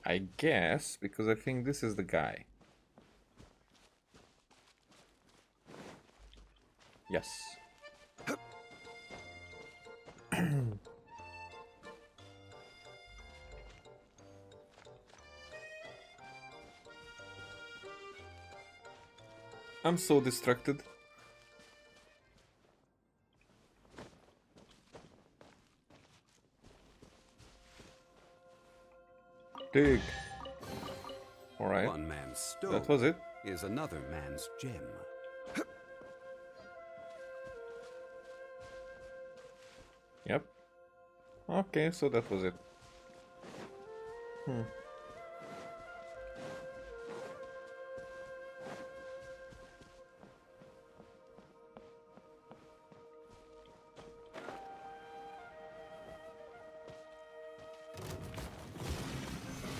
I guess, because I think this is the guy. Yes. I'm so distracted. Dig. Alright, One man's stone that was it. is another man's gem. Yep. Okay, so that was it.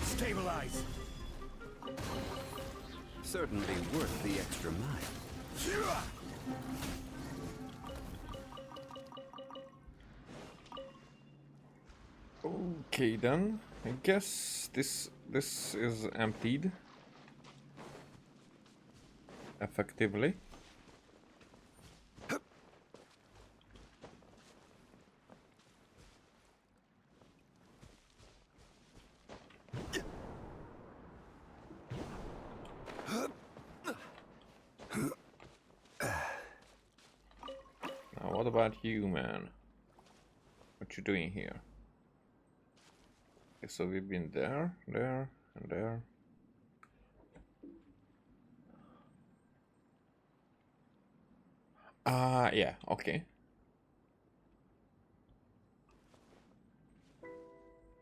Stabilize. Certainly worth the extra mile. Okay then, I guess this is emptied effectively. Now what about you, man? What you doing here? Okay, so we've been there, there, and there. Yeah, okay.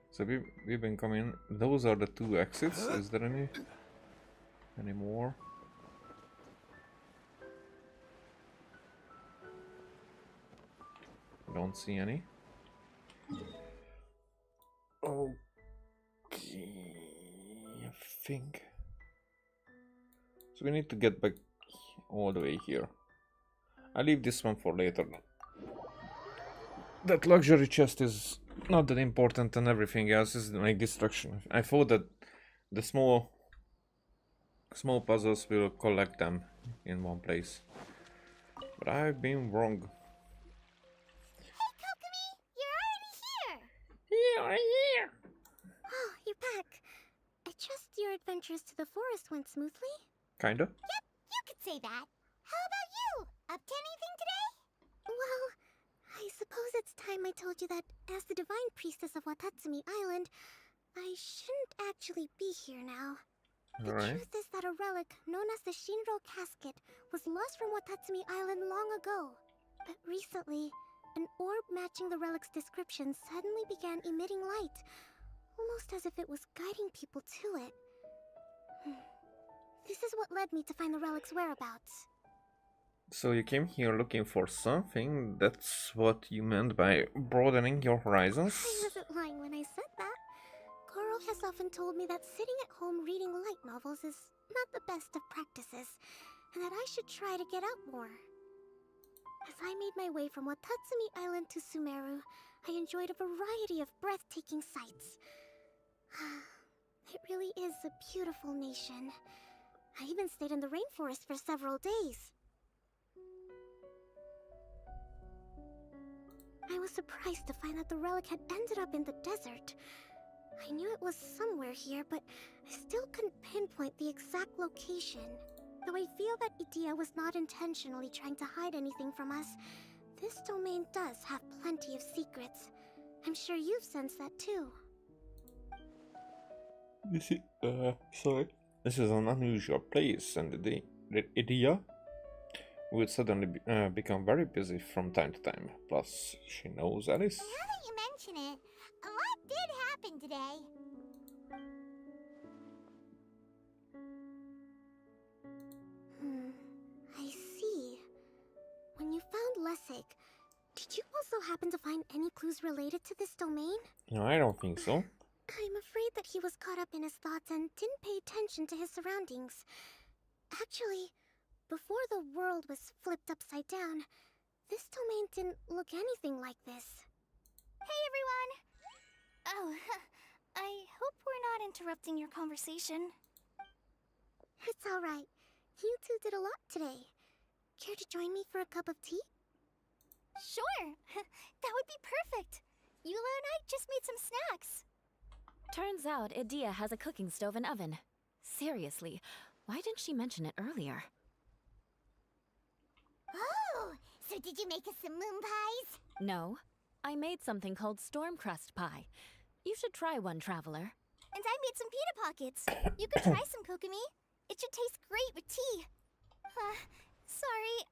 So we've been coming. Those are the two exits. Is there any more? Don't see any. Okay, I think. So we need to get back all the way here. I'll leave this one for later. That luxury chest is not that important, and everything else is like distraction. I thought that the small puzzles will collect them in one place, but I've been wrong. Hey, Kokomi! You're already here! Here. Oh, you're back. I trust your adventures to the forest went smoothly? Kinda. Yep, you could say that. How about you? Up to anything today? Well, I suppose it's time I told you that as the divine priestess of Watatsumi Island, I shouldn't actually be here now. The Alright. truth is that a relic known as the Shinro Casket was lost from Watatsumi Island long ago. But recently, an orb matching the relic's description suddenly began emitting light, almost as if it was guiding people to it. This is what led me to find the relic's whereabouts. So you came here looking for something? That's what you meant by broadening your horizons? I wasn't lying when I said that. Goro has often told me that sitting at home reading light novels is not the best of practices, and that I should try to get out more. As I made my way from Watatsumi Island to Sumeru, I enjoyed a variety of breathtaking sights. It really is a beautiful nation. I even stayed in the rainforest for several days. I was surprised to find that the relic had ended up in the desert. I knew it was somewhere here, but I still couldn't pinpoint the exact location. Though I feel that Idia was not intentionally trying to hide anything from us, this domain does have plenty of secrets. I'm sure you've sensed that too. Sorry. This is an unusual place, and the Idia would suddenly become very busy from time to time. Plus, she knows Alice. Now that you mention it, a lot did happen today. I see. When you found Lessig, did you also happen to find any clues related to this domain? No, I don't think so. I'm afraid that he was caught up in his thoughts and didn't pay attention to his surroundings. Actually, before the world was flipped upside down, this domain didn't look anything like this. Hey everyone! Oh, I hope we're not interrupting your conversation. It's alright. You two did a lot today. Care to join me for a cup of tea? Sure! That would be perfect! Eula and I just made some snacks. Turns out Idia has a cooking stove and oven. Seriously, why didn't she mention it earlier? Oh! So did you make us some moon pies? No, I made something called storm crust pie. You should try one, traveler. And I made some pita pockets. You could try some, Kokomi. It should taste great with tea. Sorry,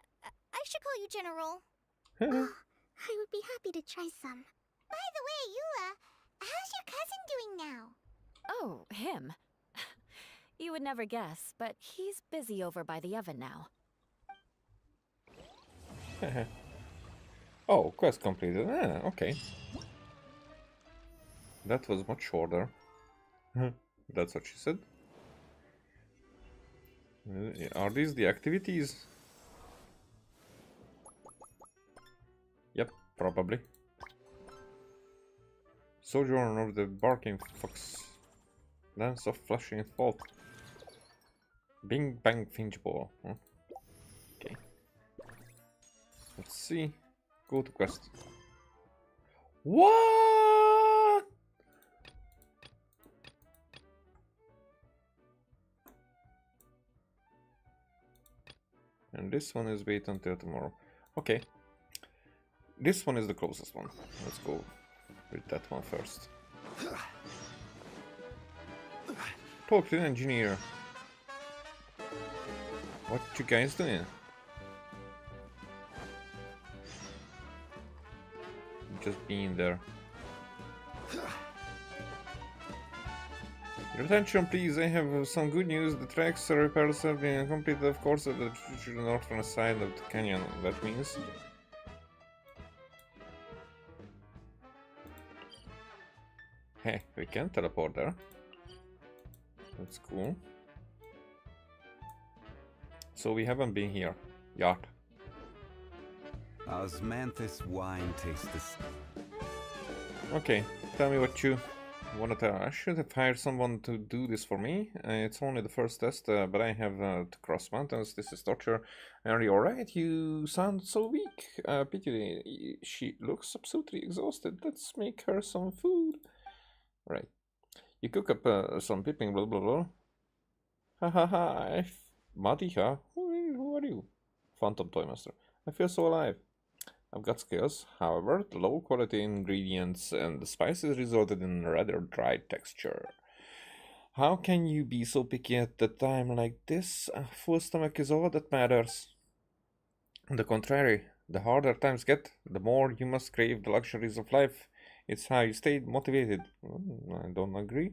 I should call you General. I would be happy to try some. By the way, Eula, how's your cousin doing now? Oh, him. You would never guess, but he's busy over by the oven now. Oh, quest completed. Okay. That was much shorter. That's what she said. Are these the activities? Yep, probably. Sojourn of the Barking Fox. Dance of Flashing Fault. Bing Bang Finch Ball. Huh? Okay. Let's see. Go to quest. What? And this one is wait until tomorrow. Okay. This one is the closest one. Let's go with that one first. Talk to the engineer. What you guys doing? Just being there. Your attention, please. I have some good news. The tracks repairs have been completed, of course, at the northern side of the canyon. That means. Hey, we can teleport there. That's cool. So we haven't been here. Yacht. Osmanthus wine tastes. Okay, tell me what you want to tell. I should have hired someone to do this for me. It's only the first test, but I have to cross mountains. This is torture. Are you alright? You sound so weak. Pity, she looks absolutely exhausted. Let's make her some food. Right. You cook up some pipping, blah blah blah. Ha ha ha. Matiha, who are you? Phantom Toymaster. I feel so alive. I've got skills, however, the low quality ingredients and the spices resulted in a rather dry texture. How can you be so picky at a time like this? A full stomach is all that matters. On the contrary, The harder times get, the more you must crave the luxuries of life. It's how you stay motivated. I don't agree.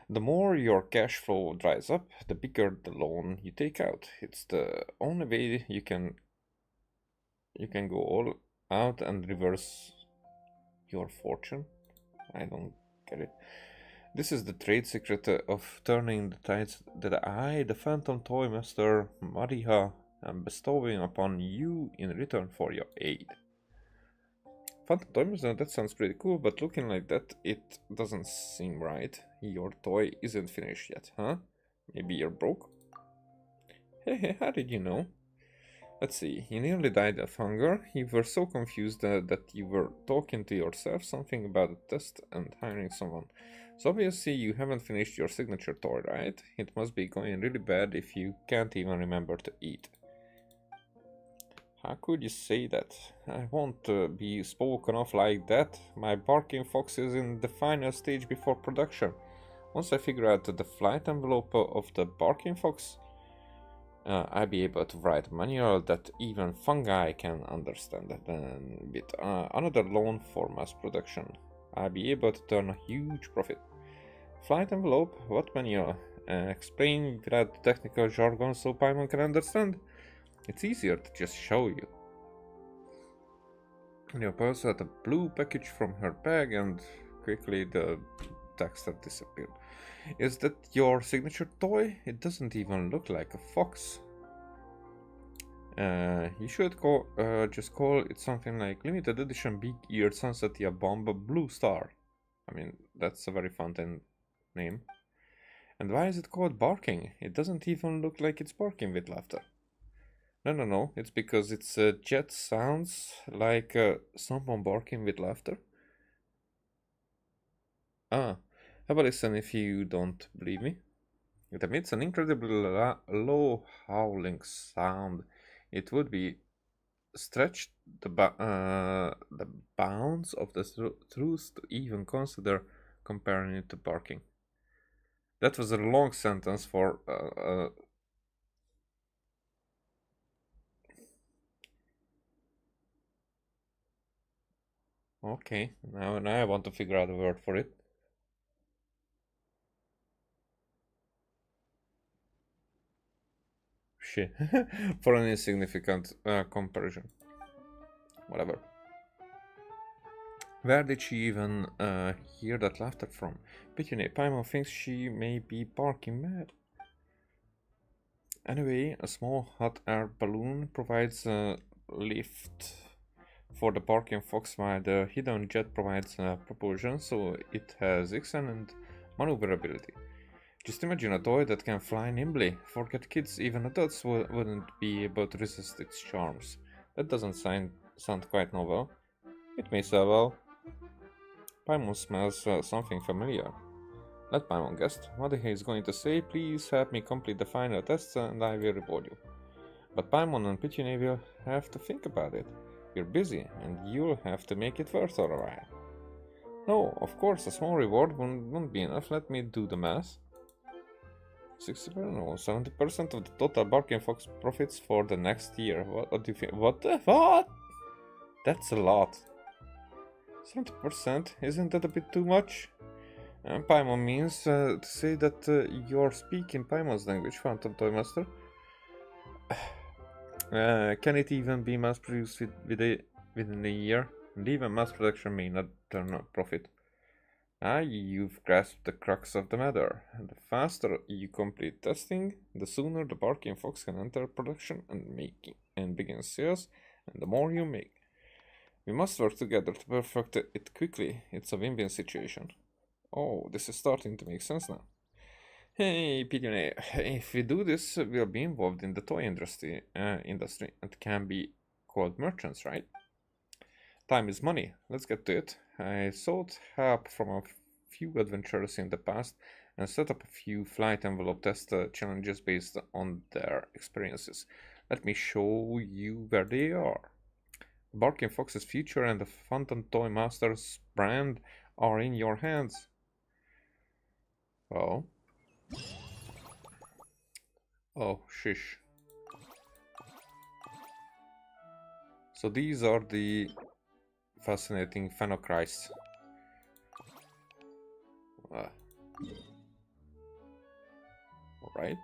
The more your cash flow dries up, the bigger the loan you take out. It's the only way you can go all out and reverse your fortune. I don't get it. This is the trade secret of turning the tides that I, the Phantom Toy Master Mariha, am bestowing upon you in return for your aid. Phantom Toy Master, that sounds pretty cool, but looking like that, it doesn't seem right. Your toy isn't finished yet, huh? Maybe you're broke? Hey, how did you know? Let's see, you nearly died of hunger. You were so confused that you were talking to yourself, something about a test and hiring someone. So obviously you haven't finished your signature toy, right? It must be going really bad if you can't even remember to eat. How could you say that? I won't be spoken of like that. My barking fox is in the final stage before production. Once I figure out the flight envelope of the barking fox, I'll be able to write a manual that even fungi can understand. Then with another loan for mass production, I'll be able to turn a huge profit. Flight envelope? What manual? Explain without technical jargon so Paimon can understand. It's easier to just show you. Your pulls out a blue package from her bag and quickly the text had disappeared. Is that your signature toy? It doesn't even look like a fox. You should just call it something like limited edition big-eared Sunsetia Bomb Blue Star. I mean, that's a very fun name. And why is it called barking? It doesn't even look like it's barking with laughter. No, it's because its jet sounds like someone barking with laughter. Ah, have a listen if you don't believe me. It emits an incredibly low howling sound. It would be stretched the bounds of the truth to even consider comparing it to barking. That was a long sentence for okay, now I want to figure out a word for it. Shit. For an insignificant comparison. Whatever. Where did she even hear that laughter from? Pithew, Paimon thinks she may be barking mad. Anyway, a small hot air balloon provides a lift for the barking fox, while the hidden jet provides propulsion, so it has excellent maneuverability. Just imagine a toy that can fly nimbly. Forget kids, even adults wouldn't be able to resist its charms. That doesn't sound quite novel. It may sell well. Paimon smells something familiar. Let Paimon guess. What he is going to say, please help me complete the final tests and I will reward you. But Paimon and Pithew will have to think about it. You're busy, and you'll have to make it worth a while. No, of course, a small reward won't be enough. Let me do the math. 60%, no, 70% of the total Barking Fox profits for the next year. What do you think? What? That's a lot. 70%? Isn't that a bit too much? Paimon means to say that you're speaking Paimon's language, Phantom Toy Master. Can it even be mass produced within a year? And even mass production may not turn a profit. You've grasped the crux of the matter. The faster you complete testing, the sooner the Barking Fox can enter production and begin sales, and the more you make. We must work together to perfect it quickly. It's a win-win situation. Oh, this is starting to make sense now. Hey, Pithew, if we do this, we'll be involved in the toy industry and can be called merchants, right? Time is money. Let's get to it. I sought help from a few adventurers in the past and set up a few flight envelope test challenges based on their experiences. Let me show you where they are. Barking Fox's future and the Phantom Toy Master's brand are in your hands. Oh. Oh, shish. So these are the fascinating Phenocrysts. Alright.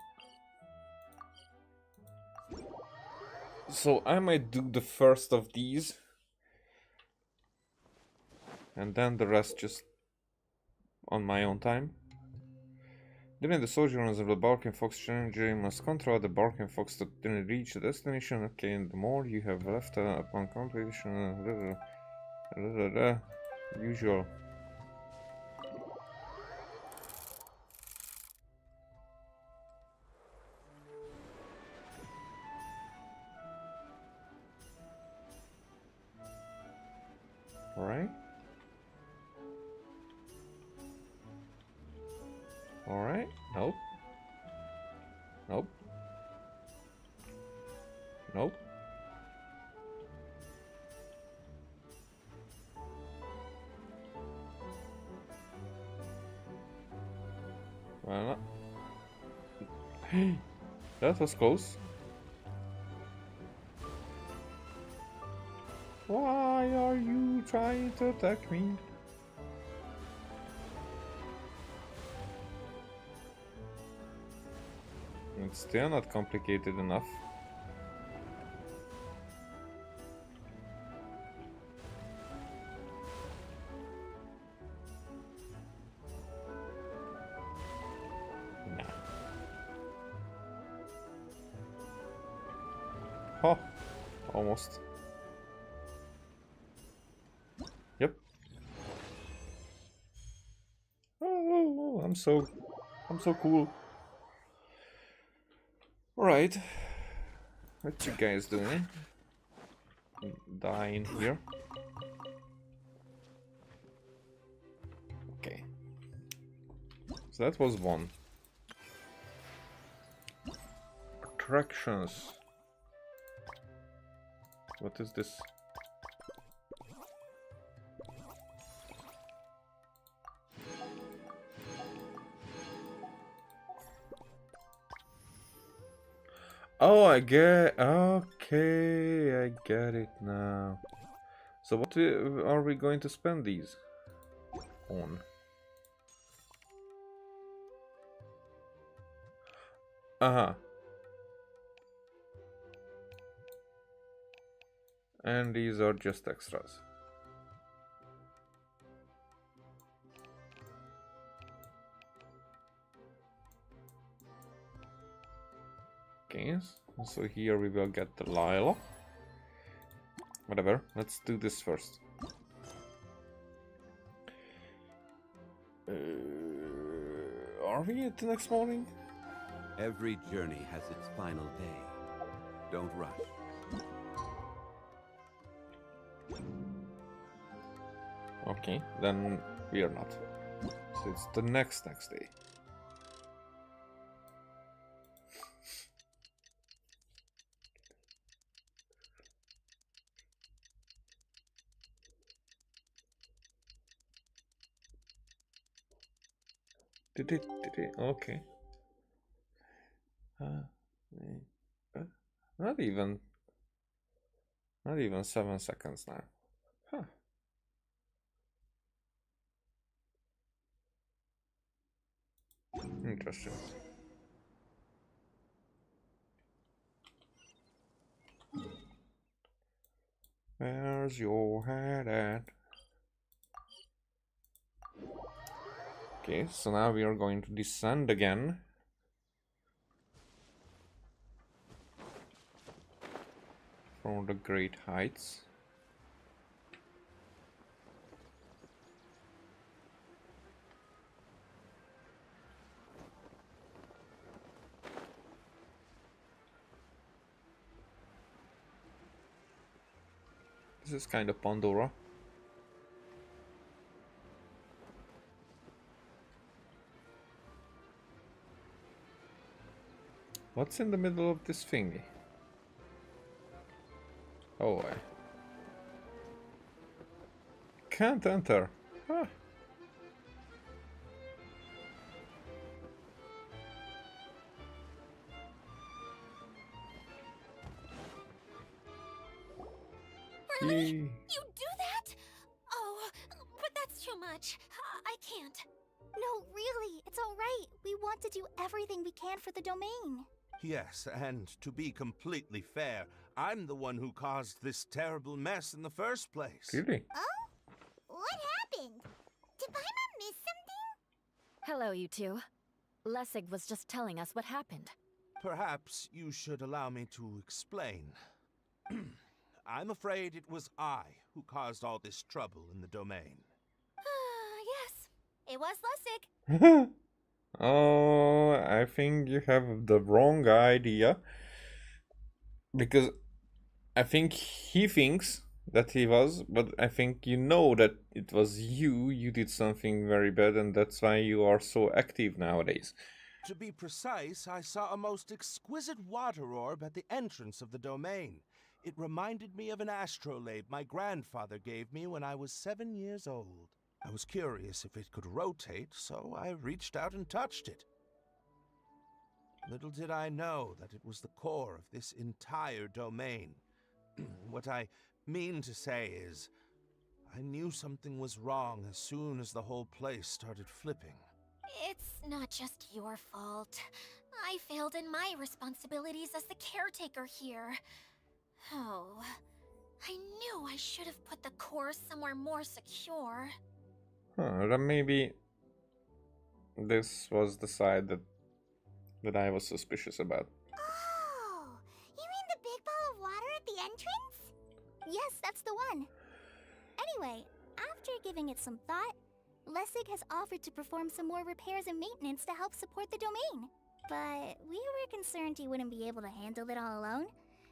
So I might do the first of these. And then the rest just on my own time. During the sojourns of the Barking Fox challenge, you must control the Barking Fox to reach the destination. Okay, and the more you have left upon completion. Usual. Alright. Alright. Nope. Nope. Nope. Well, that was close. Why are you trying to attack me? It's still not complicated enough. Nah. Oh, almost. Yep. Oh, I'm so cool. Alright. What you guys doing? Die in here. Okay. So that was one. Attractions. What is this? Oh, I get. Okay, I get it now. So, what are we going to spend these on? Uh-huh. And these are just extras. Okay, so here we will get the Lila. Whatever, let's do this first. Are we at the next morning? Every journey has its final day. Don't rush. Okay, then we are not. So it's the next day. Did it? Okay. Not even 7 seconds now. Huh. Interesting. Where's your head at? Okay, so now we are going to descend again. From the great heights. This is kind of Pandora. What's in the middle of this thingy? Oh, I can't enter. Huh. Really? Yay. You do that? Oh, but that's too much. I can't. No, really, it's alright. We want to do everything we can for the domain. Yes, and to be completely fair, I'm the one who caused this terrible mess in the first place. Really? Oh? What happened? Did Paimon miss something? Hello, you two. Lessig was just telling us what happened. Perhaps you should allow me to explain. I'm afraid it was I who caused all this trouble in the domain. Yes, it was Lessig. Oh, I think you have the wrong idea. Because I think he thinks that he was, but I think you know that it was you. You did something very bad, and that's why you are so active nowadays. To be precise, I saw a most exquisite water orb at the entrance of the domain. It reminded me of an astrolabe my grandfather gave me when I was 7 years old. I was curious if it could rotate, so I reached out and touched it. Little did I know that it was the core of this entire domain. What I mean to say is, I knew something was wrong as soon as the whole place started flipping. It's not just your fault. I failed in my responsibilities as the caretaker here. Oh, I knew I should have put the core somewhere more secure. Then maybe this was the side that I was suspicious about. Oh, you mean the big ball of water at the entrance? Yes, that's the one. Anyway, after giving it some thought, Lessig has offered to perform some more repairs and maintenance to help support the domain. But we were concerned he wouldn't be able to handle it all alone,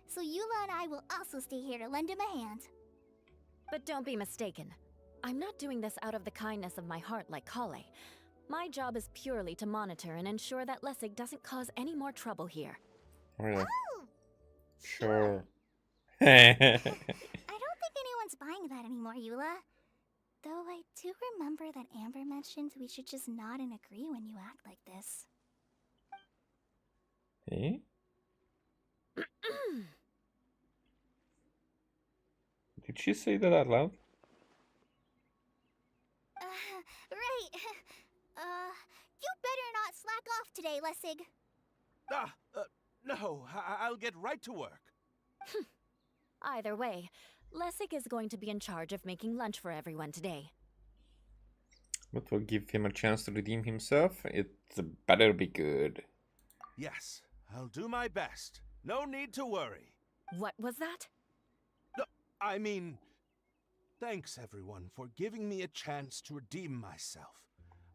so Eula and I will also stay here to lend him a hand. But don't be mistaken. I'm not doing this out of the kindness of my heart like Kale. My job is purely to monitor and ensure that Lessig doesn't cause any more trouble here. Really? Oh! Sure. I don't think anyone's buying that anymore, Eula. Though I do remember that Amber mentioned we should just nod and agree when you act like this. Eh? Did she say that out loud? Right. You better not slack off today, Lessig. No, I'll get right to work. Either way, Lessig is going to be in charge of making lunch for everyone today. But will give him a chance to redeem himself. It better be good. Yes, I'll do my best. No need to worry. What was that? No, I mean, thanks everyone for giving me a chance to redeem myself.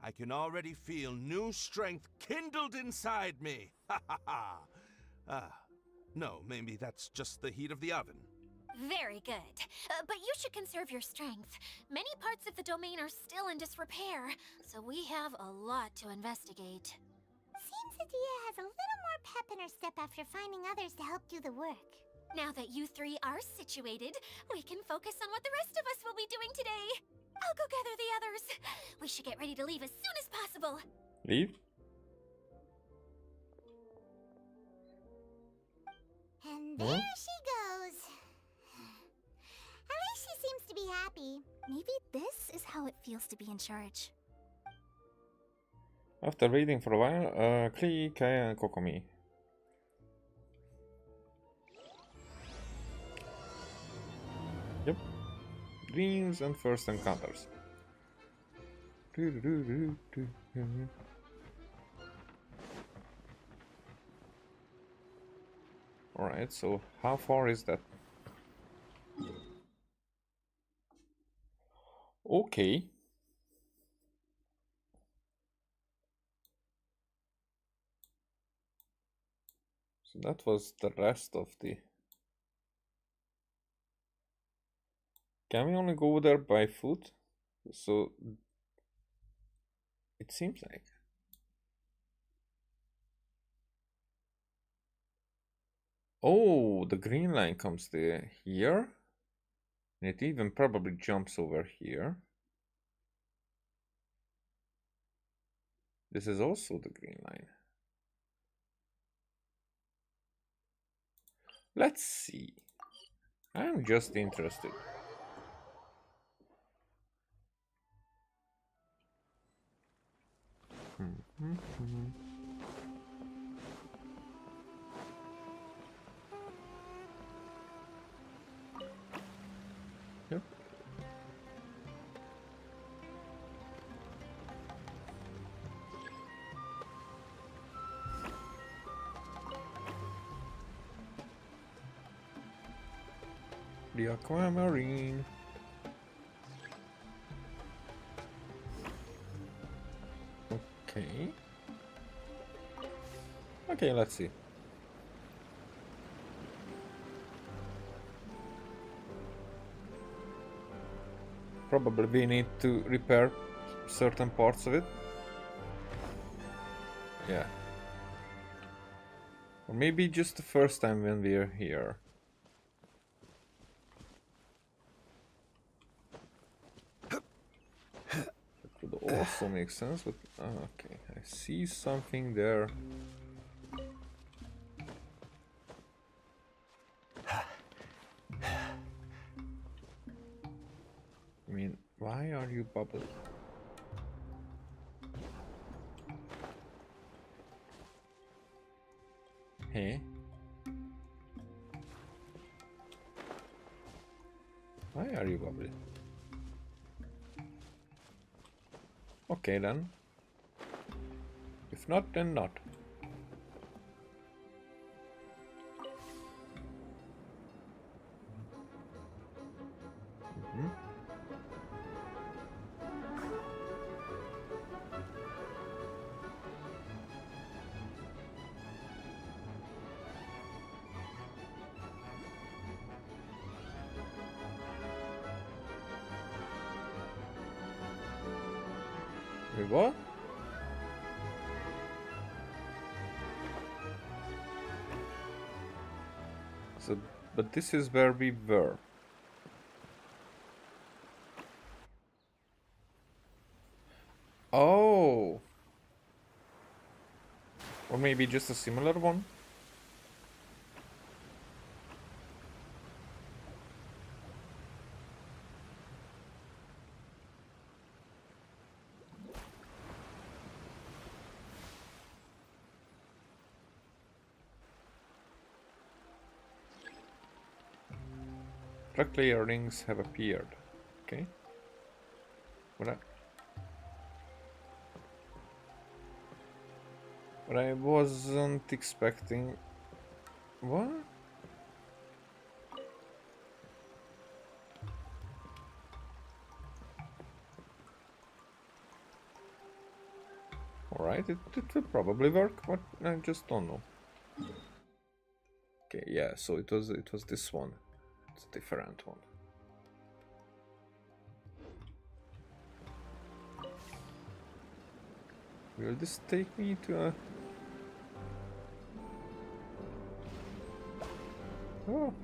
I can already feel new strength kindled inside me. Ha ha ha. No, maybe that's just the heat of the oven. Very good. But you should conserve your strength. Many parts of the domain are still in disrepair, so we have a lot to investigate. Seems Adia has a little more pep in her step after finding others to help do the work. Now that you three are situated, we can focus on what the rest of us will be doing today. I'll go gather the others. We should get ready to leave as soon as possible. Leave? And there she goes. At least she seems to be happy. Maybe this is how it feels to be in charge. After waiting for a while, click and Kokomi. Yep. Dreams and first encounters. Alright, so how far is that? Okay. So that was the rest of the... Can we only go there by foot? So... It seems like... Oh, the green line comes there here. And it even probably jumps over here. This is also the green line. Let's see. I'm just interested. Yep. The aquamarine. Okay. Okay, let's see. Probably we need to repair certain parts of it. Yeah. Or maybe just the first time when we're here. That would also make sense, but okay, I see something there. I mean, why are you bubbling? Hey? Why are you bubbling? Okay then. If not, then not. Wait, what? So, but this is where we were. Oh! Or maybe just a similar one? Track layer rings have appeared. Okay. But I wasn't expecting... What? Alright, it will probably work, but I just don't know. Okay, yeah, so it was this one. It's a different one. Will this take me to a... Oh.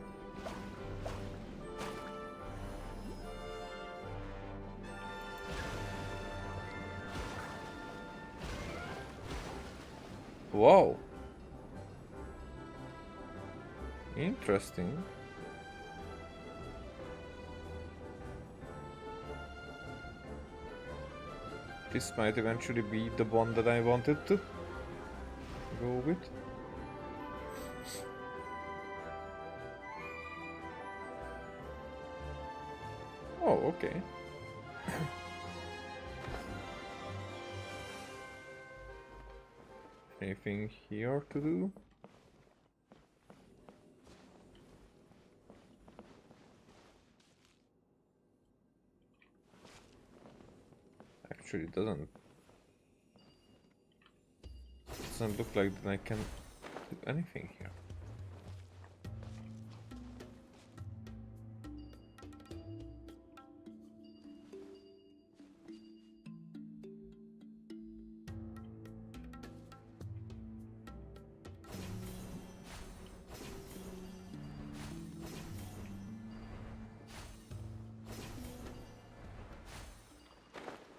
Wow. Interesting. This might eventually be the one that I wanted to go with. Oh, okay. Anything here to do? Actually, it doesn't look like that I can do anything here.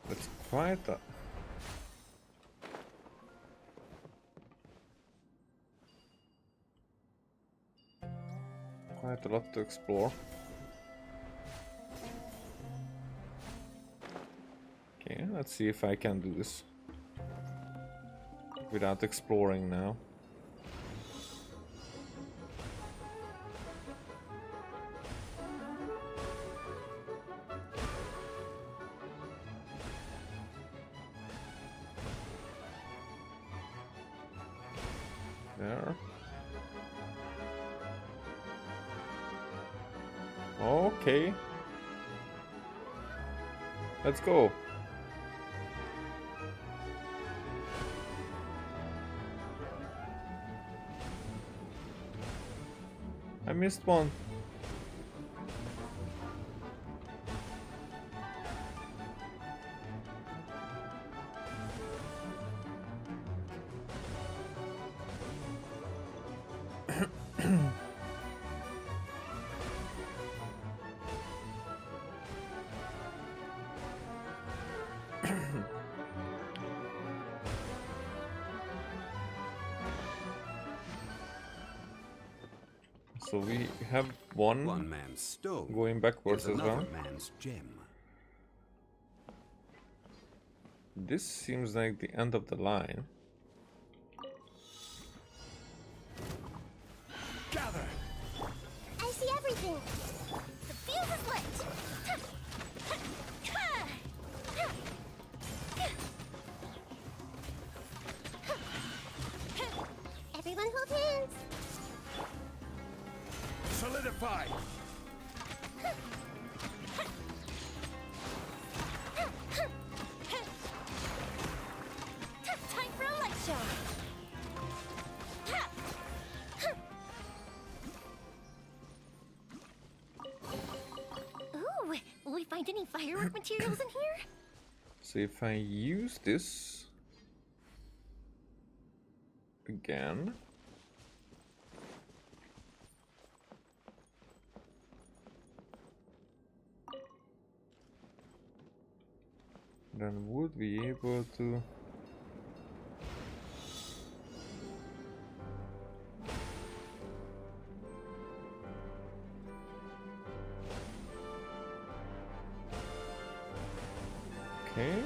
That's quite a... quite a lot to explore. Okay, let's see if I can do this without exploring now. There. Okay. Let's go. I missed one. So we have one man's stone going backwards is as well. another man's gem. This seems like the end of the line. Gather! I see everything. The fuse is lit. Everyone hold hands. Solidify! Time for a light show. Ooh, will we find any firework materials in here? So if I use this again, then would be able to okay.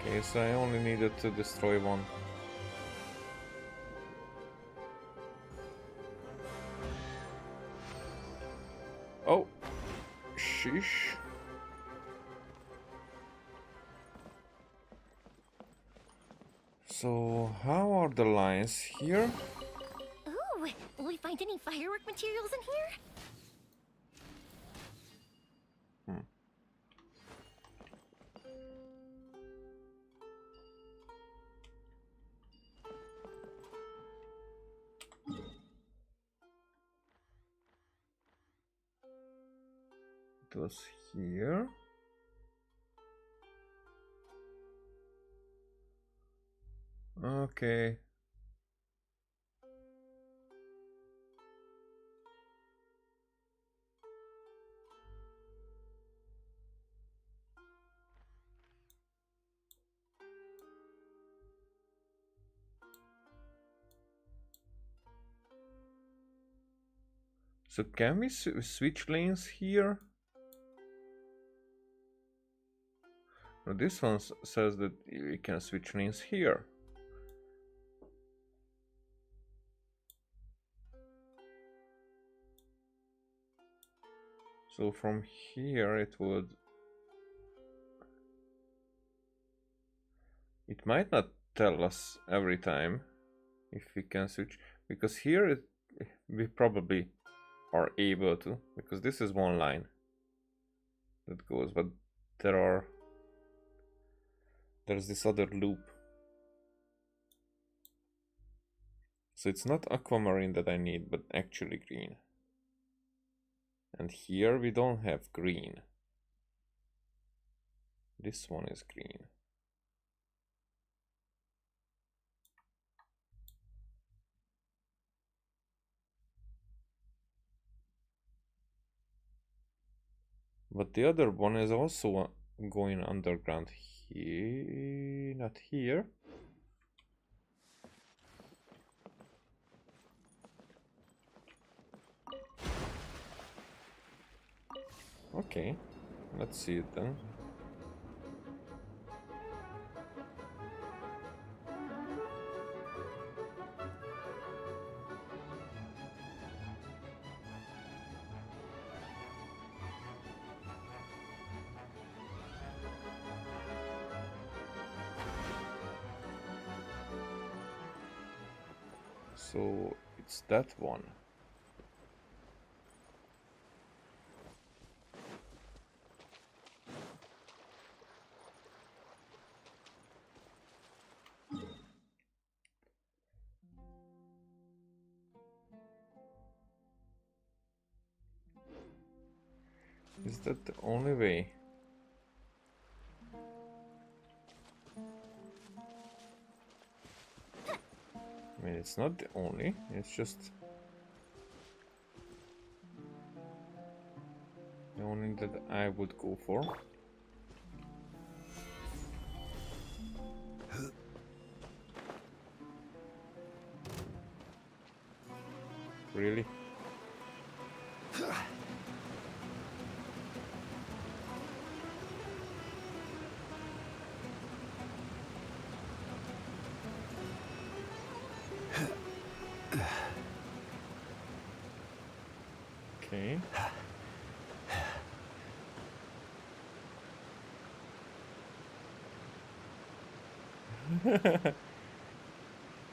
Okay, so I only needed to destroy one. Oh, sheesh. So how are the lines here? Ooh, will we find any firework materials in here? It was here. Okay. So can we switch lanes here? No, this one says that we can switch lanes here. So from here it would... It might not tell us every time if we can switch, because here we probably are able to, because this is one line that goes, but there's this other loop. So it's not aquamarine that I need, but actually green. And here we don't have green. This one is green. But the other one is also going underground here, not here. Okay, let's see it then. So it's that one. Is that the only way? I mean, it's not the only, it's just the only that I would go for. Really? Okay. It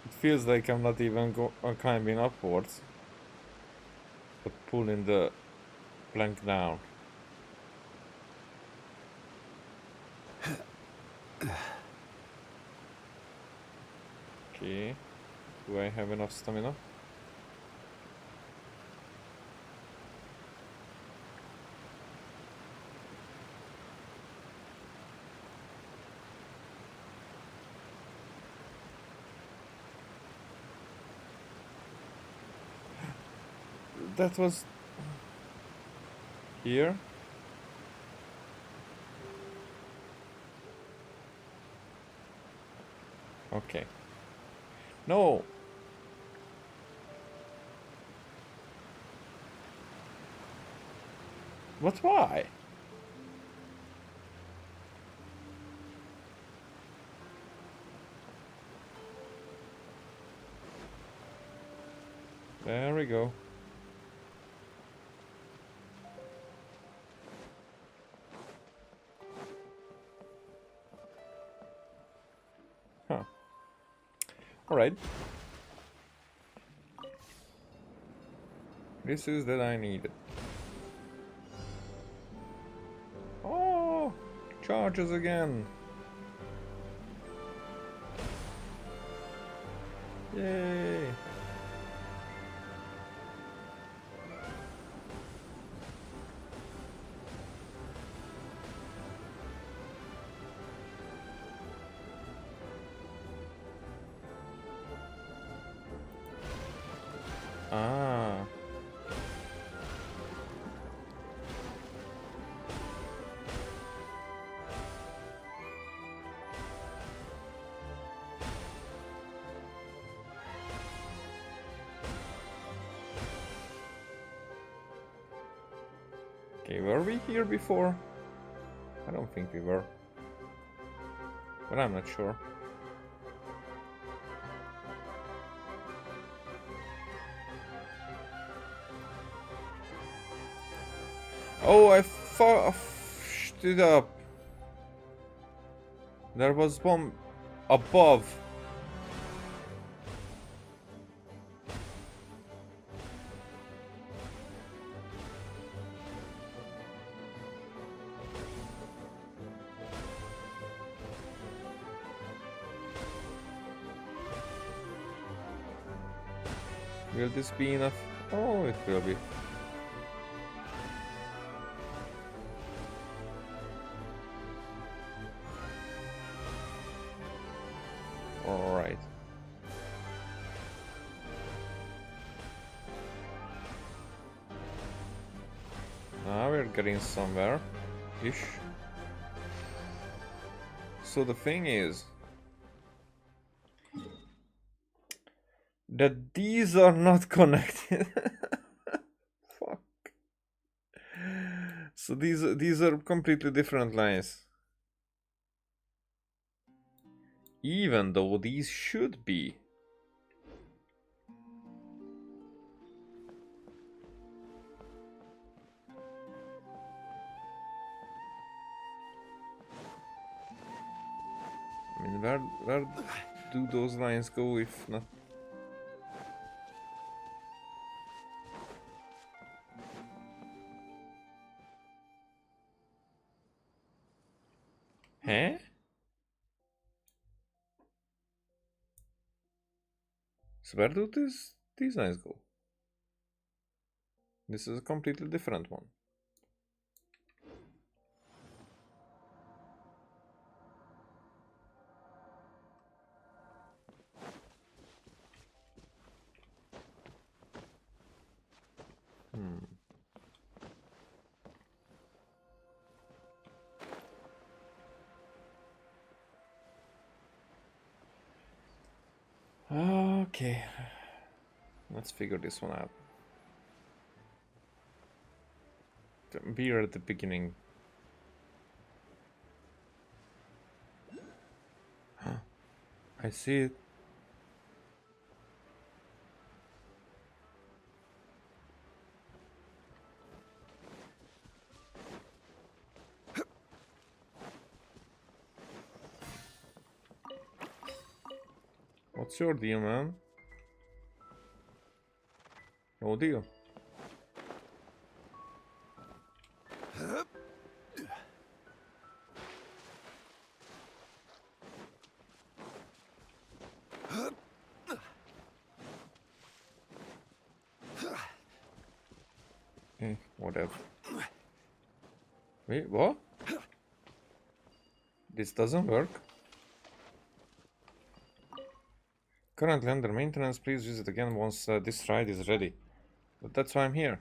feels like I'm not even climbing upwards, but pulling the plank down. Okay, do I have enough stamina? That was here. Okay. No. But why? There we go. Huh. All right. This is that I needed. Oh, charges again. Yay. Ah. Okay, were we here before? I don't think we were. But I'm not sure. Oh, I fucked it up. There was one above. Will this be enough? Oh, it will be. getting somewhere ish. So the thing is that these are not connected. Fuck. So these are completely different lines. Even though these should be. I mean, where do those lines go if not? Huh? So where do these lines go? This is a completely different one. Okay, let's figure this one out. We're at the beginning. I see it. What's your deal, man? No deal. Whatever. Wait, what? This doesn't work. Currently under maintenance. Please visit again once this ride is ready. But that's why I'm here.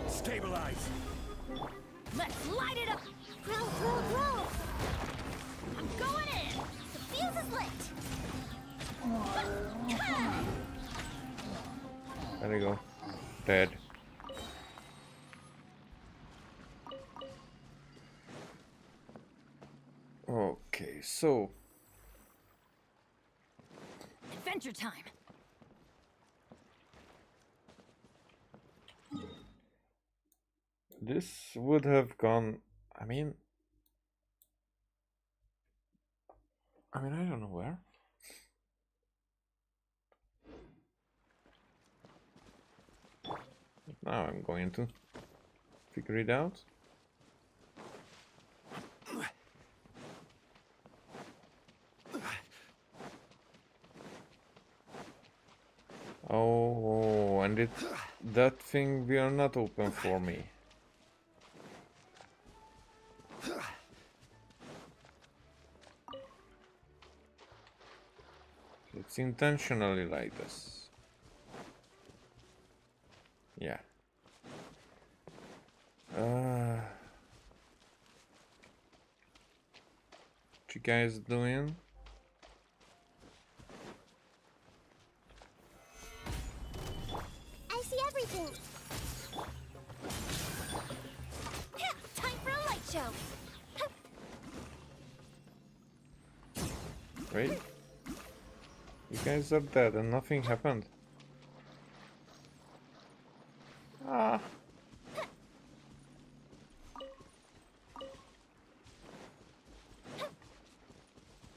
Stabilize. Let's light it up! Grow, grow, grow! I'm going in! The fuse is lit! There we go. Dead. Okay, so Adventure time. this would have gone. I mean, I don't know where. Now I'm going to figure it out. Oh, and that thing will not open for me. It's intentionally like this. Yeah. What you guys doing? I see everything! Time for a light show! Wait. You guys are dead and nothing happened. Ah.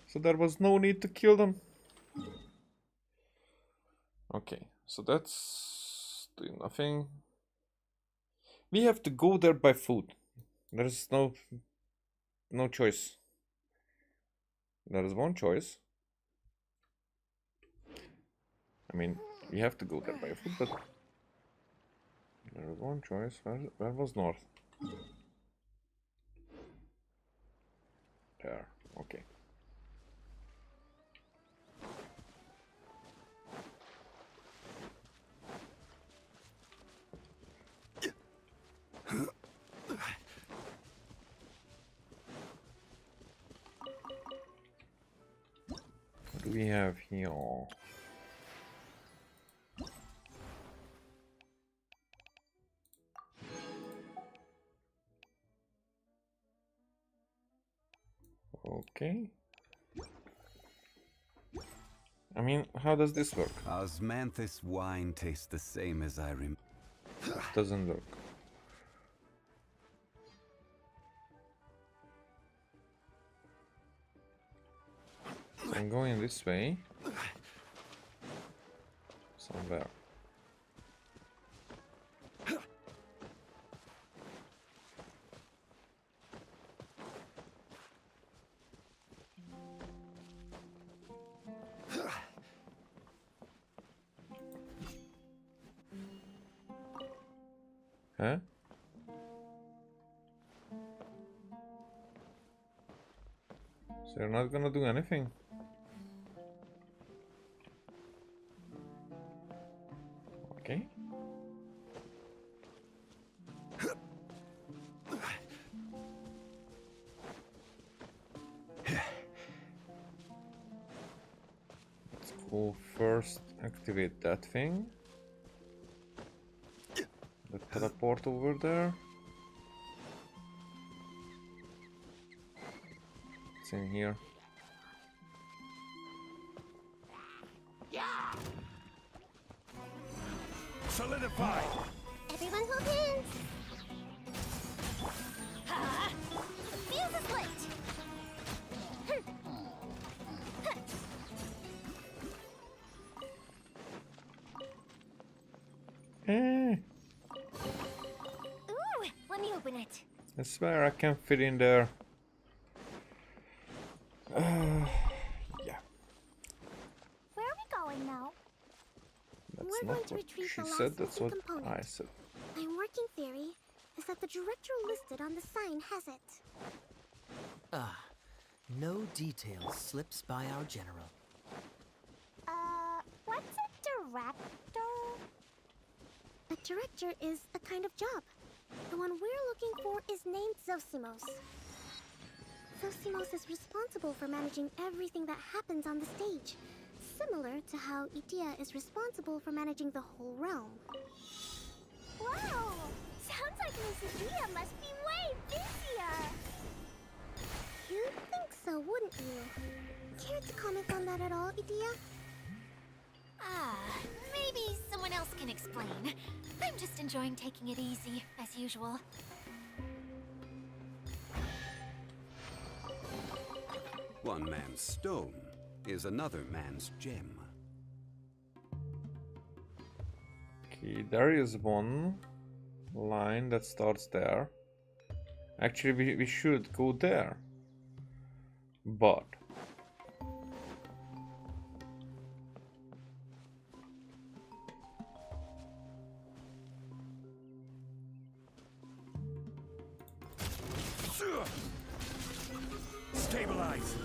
So there was no need to kill them. Okay, so that's doing nothing. We have to go there by foot. There's no choice. There is one choice. I mean, we have to go there by foot, but there is one choice. Where was north? There. Okay. do we have here? Okay. I mean, how does this work? Osmanthus wine tastes the same as I remember. Doesn't work. So I'm going this way. Somewhere. Huh? So you're not gonna do anything? Okay. Let's go first activate that thing. The teleport over there. It's in here. Solidify! Everyone hold hands. The fuse is lit. Eh, Ooh, let me open it. I swear I can fit in there. Yeah, Where are we going now? that's We're not going to what retrieve she the said, last that's missing what component. I said. My working theory is that the director listed on the sign has it. Ah, no detail slips by our general. What's a director? A director is a kind of job. The one we're looking for is named Zosimos. Zosimos is responsible for managing everything that happens on the stage, similar to how Idea is responsible for managing the whole realm. Wow! Sounds like Miss Idea must be way busier! You'd think so, wouldn't you? Care to comment on that at all, Idea? Maybe someone else can explain. I'm just enjoying taking it easy, as usual. One man's stone is another man's gem. Okay, there is one line that starts there. Actually, we should go there. But Stabilize!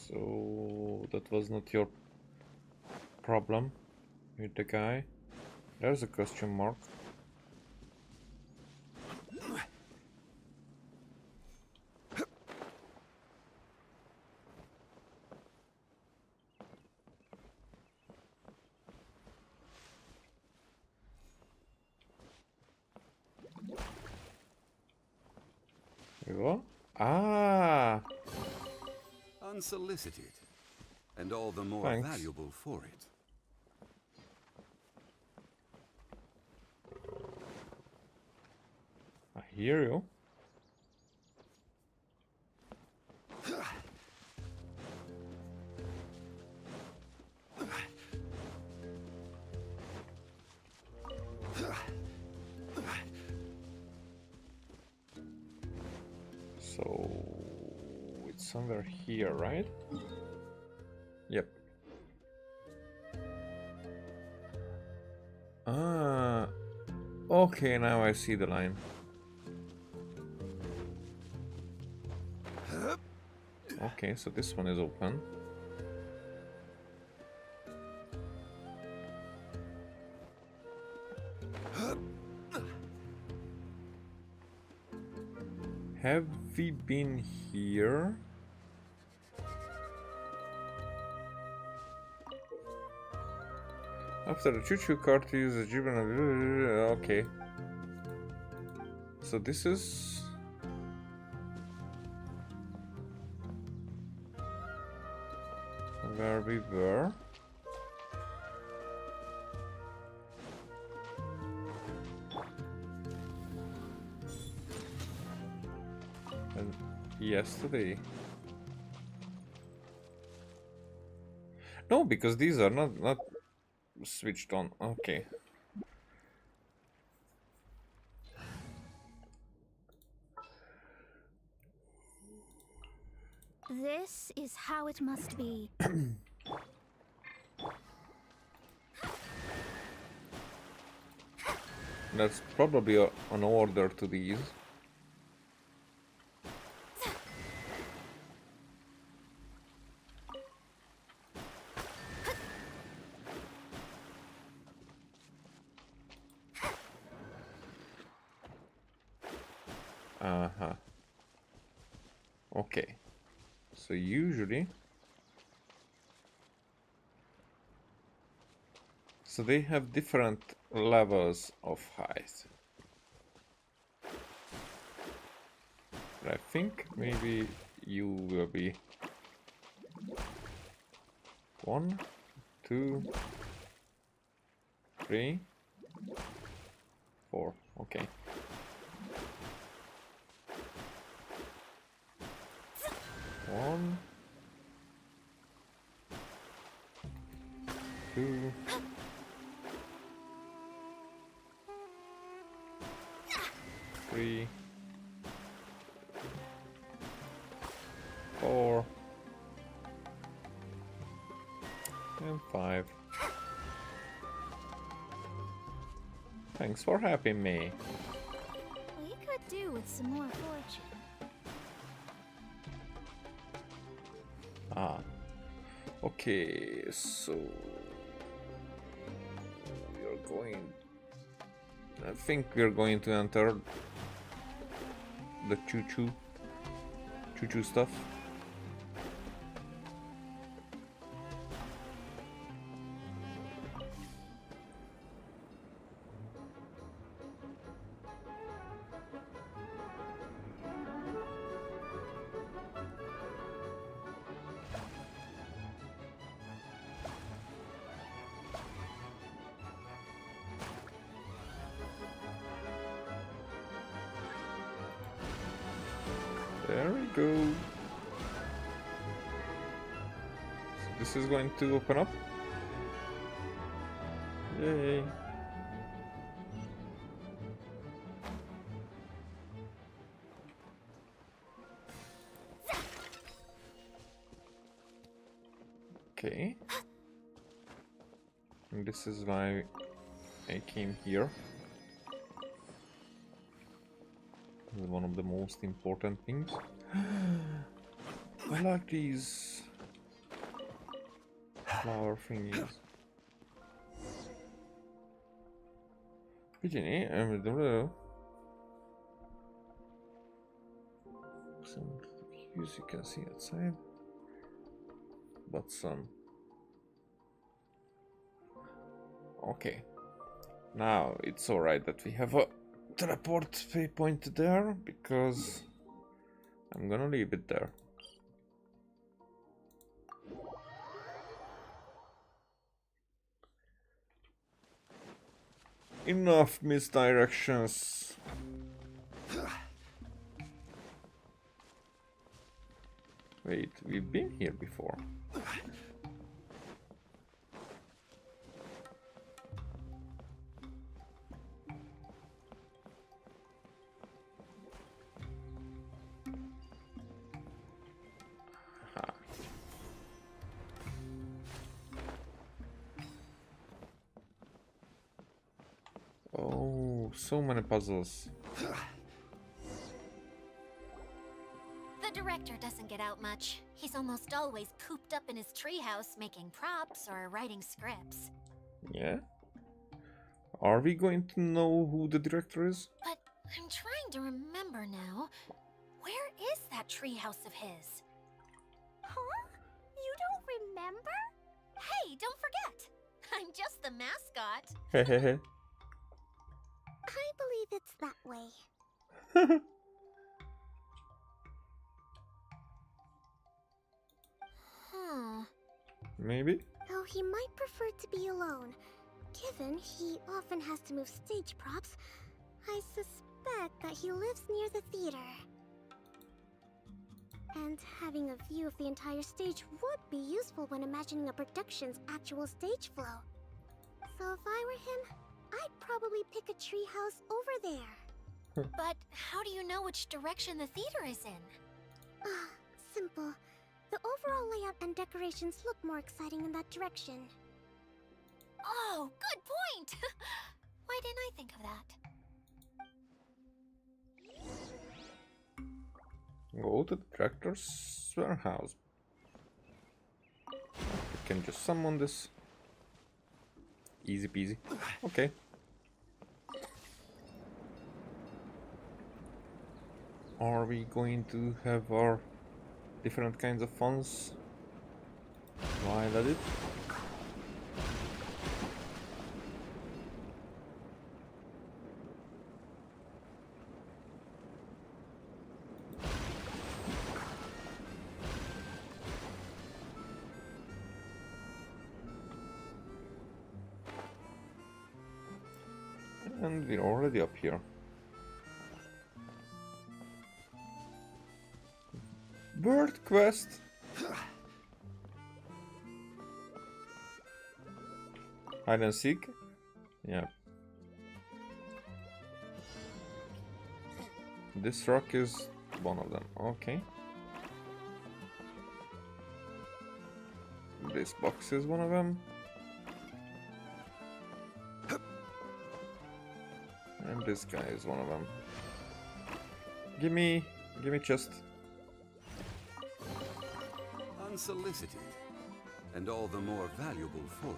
so that was not your problem with the guy. There's a question mark. There we go. Ah, Unsolicited, and all the more Thanks. valuable for it. I hear you. So it's somewhere here, right? Yep. Ah, okay, now I see the line. Okay, so this one is open. Have we been here? After the choo-choo cart, use a gibbon. Okay. So this is where we were. And yesterday. No, because these are not switched on. Okay. This is how it must be. That's probably an order to these. Uh-huh. Okay. So usually... So they have different levels of height. But I think maybe you will be 1, 2, 3, 4. Okay. One, 2, 3, 4, and 5. Thanks for helping me. We could do with some more fortune. Ah. Okay, so we're going... I think we're going to enter the choo-choo stuff. There we go. So this is going to open up. Yay. Okay. And this is why I came here. This is one of the most important things. I like these flower thingies. Pigeony, I'm the some views you can see outside, but some. Okay, now it's alright that we have a teleport waypoint there, because I'm gonna leave it there. Enough misdirections. Wait, we've been here before. Oh, so many puzzles. The director doesn't get out much. He's almost always cooped up in his treehouse making props or writing scripts. Yeah? Are we going to know who the director is? But I'm trying to remember now. Where is that treehouse of his? Huh? You don't remember? Hey, don't forget! I'm just the mascot. I believe it's that way. Hmm. Maybe? Though he might prefer to be alone. Given he often has to move stage props, I suspect that he lives near the theater. And having a view of the entire stage would be useful when imagining a production's actual stage flow. So if I were him, I'd probably pick a treehouse over there. But how do you know which direction the theater is in? Simple. The overall layout and decorations look more exciting in that direction. Oh, good point! Why didn't I think of that? Go to the tractor's warehouse. You can just summon this. Easy peasy. Okay. Are we going to have our different kinds of funds while at it? And we're already up here. Bird quest. Hide and seek. Yeah. This rock is one of them. Okay. This box is one of them. And this guy is one of them. Give me chest. Unsolicited, and all the more valuable for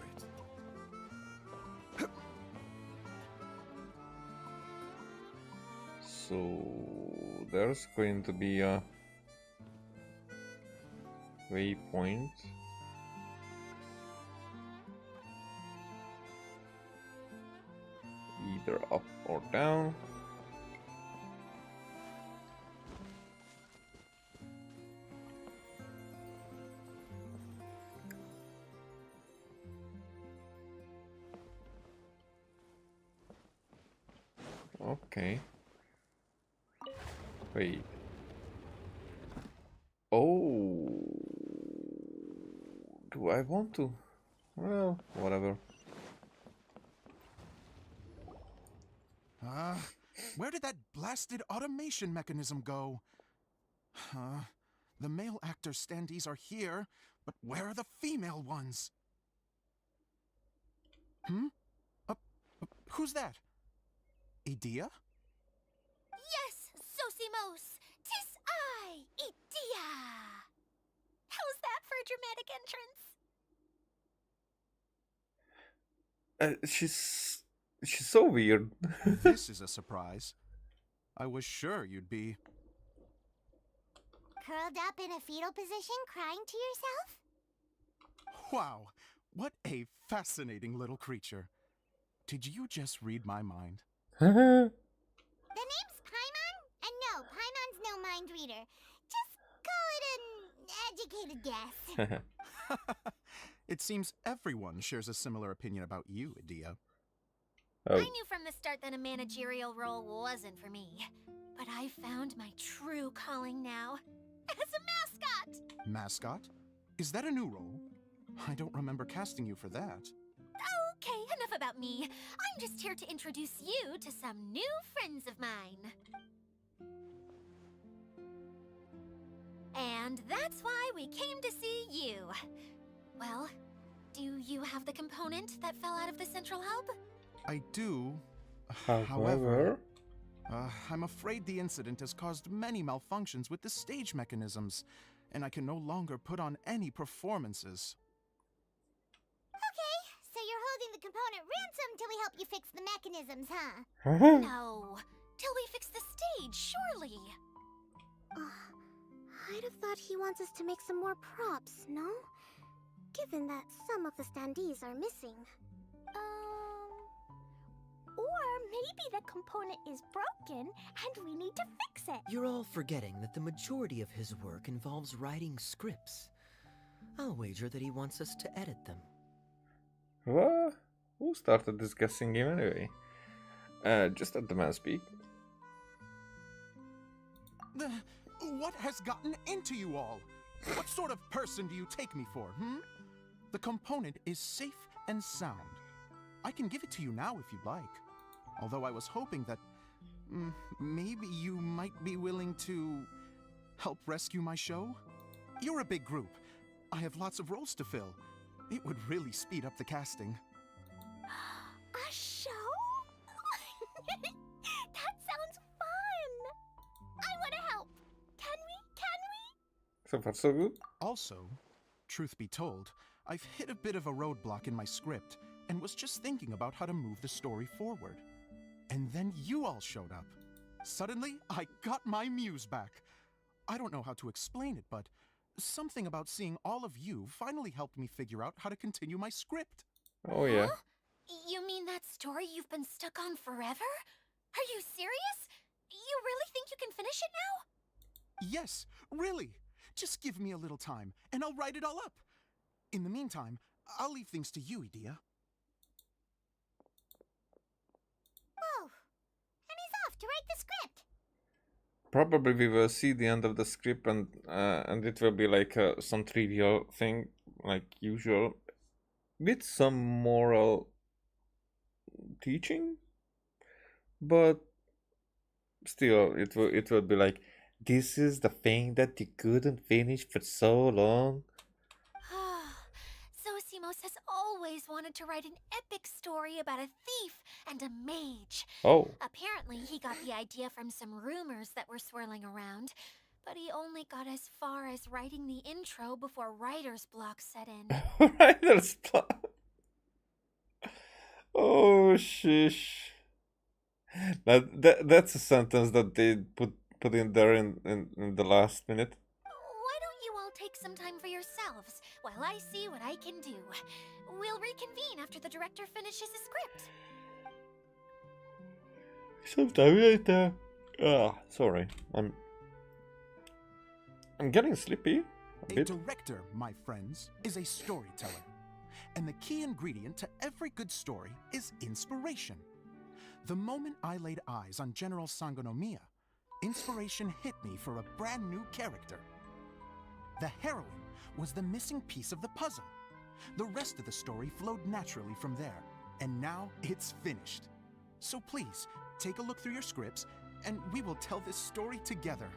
it. So there's going to be a waypoint. Either up or down. Okay. Wait. Oh. Do I want to? Well, whatever. Where did that blasted automation mechanism go? The male actor standees are here, but where are the female ones? Who's that? Idea? Yes, Sosimos! 'Tis I, Idea! How's that for a dramatic entrance? She's so weird. This is a surprise. I was sure you'd be... Curled up in a fetal position, crying to yourself? Wow, what a fascinating little creature. Did you just read my mind? The name's Paimon? And no, Paimon's no mind reader. Just call it an educated guess. It seems everyone shares a similar opinion about you, Idea. Oh. I knew from the start that a managerial role wasn't for me. But I found my true calling now. As a mascot! Mascot? Is that a new role? I don't remember casting you for that. Okay, enough about me. I'm just here to introduce you to some new friends of mine. And that's why we came to see you. Well, do you have the component that fell out of the central hub? I do. However, I'm afraid the incident has caused many malfunctions with the stage mechanisms, and I can no longer put on any performances. Okay, so you're holding the component ransom till we help you fix the mechanisms, huh? No, till we fix the stage, surely. I'd have thought he wants us to make some more props, no? Given that some of the standees are missing. Or maybe the component is broken and we need to fix it. You're all forgetting that the majority of his work involves writing scripts. I'll wager that he wants us to edit them. What? Who started this guessing game anyway? Just let the man speak. What has gotten into you all? What sort of person do you take me for, The component is safe and sound. I can give it to you now if you'd like. Although I was hoping that maybe you might be willing to help rescue my show? You're a big group. I have lots of roles to fill. It would really speed up the casting. A show? That sounds fun! I want to help! Can we? So far, so good. Also, truth be told, I've hit a bit of a roadblock in my script and was just thinking about how to move the story forward. And then you all showed up. Suddenly, I got my muse back. I don't know how to explain it, but something about seeing all of you finally helped me figure out how to continue my script. Oh yeah. Huh? You mean that story you've been stuck on forever? Are you serious? You really think you can finish it now? Yes, really. Just give me a little time, and I'll write it all up. In the meantime, I'll leave things to you, Edea. Oh, and he's off to write the script. Probably we will see the end of the script, and it will be like some trivial thing, like usual, with some moral teaching, but still, it will be like, this is the thing that you couldn't finish for so long. Zosimos has always wanted to write an epic story about a thief and a mage. Oh. Apparently, he got the idea from some rumors that were swirling around, but he only got as far as writing the intro before writer's block set in. Writer's block. Oh, shish. That's a sentence that they put in there in the last minute. Why don't you all take some time for yourselves while I see what I can do? We'll reconvene after the director finishes his script. Sometime later. Sorry. I'm getting sleepy a bit. Director, my friends, is a storyteller. And the key ingredient to every good story is inspiration. The moment I laid eyes on General Sangonomiya, inspiration hit me for a brand new character. The heroine was the missing piece of the puzzle. The rest of the story flowed naturally from there, and now it's finished. So please, take a look through your scripts, and we will tell this story together.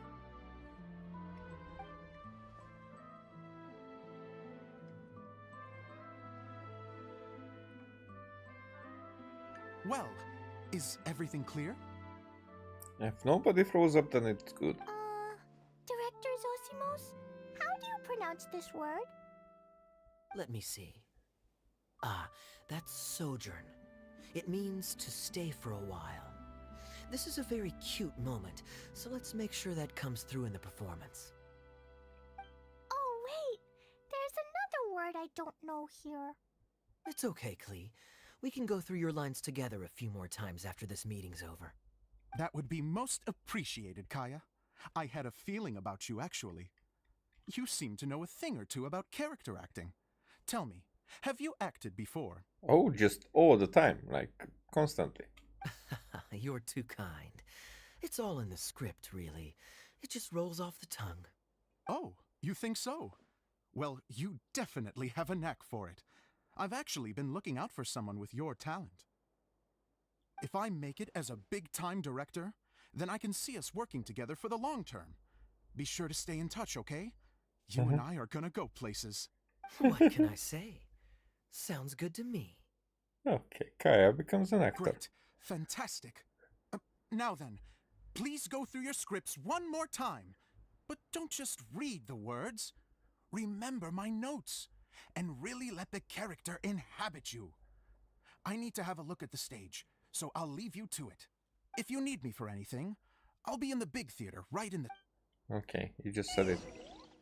Well, is everything clear? If nobody throws up, then it's good. Director Zosimos, how do you pronounce this word? Let me see. That's sojourn. It means to stay for a while. This is a very cute moment, so let's make sure that comes through in the performance. Oh, wait. There's another word I don't know here. It's okay, Klee. We can go through your lines together a few more times after this meeting's over. That would be most appreciated, Kaya. I had a feeling about you, actually. You seem to know a thing or two about character acting. Tell me, have you acted before? Oh, just all the time, like constantly. You're too kind. It's all in the script, really. It just rolls off the tongue. Oh, you think so? Well, you definitely have a knack for it. I've actually been looking out for someone with your talent. If I make it as a big-time director, then I can see us working together for the long term. Be sure to stay in touch, okay? You and I are gonna go places. What can I say? Sounds good to me. Okay, Kaya becomes an actor. Great. Fantastic. Now then, please go through your scripts one more time. But don't just read the words. Remember my notes. And really let the character inhabit you. I need to have a look at the stage, so I'll leave you to it. If you need me for anything, I'll be in the big theater right in the... Okay, you just said it.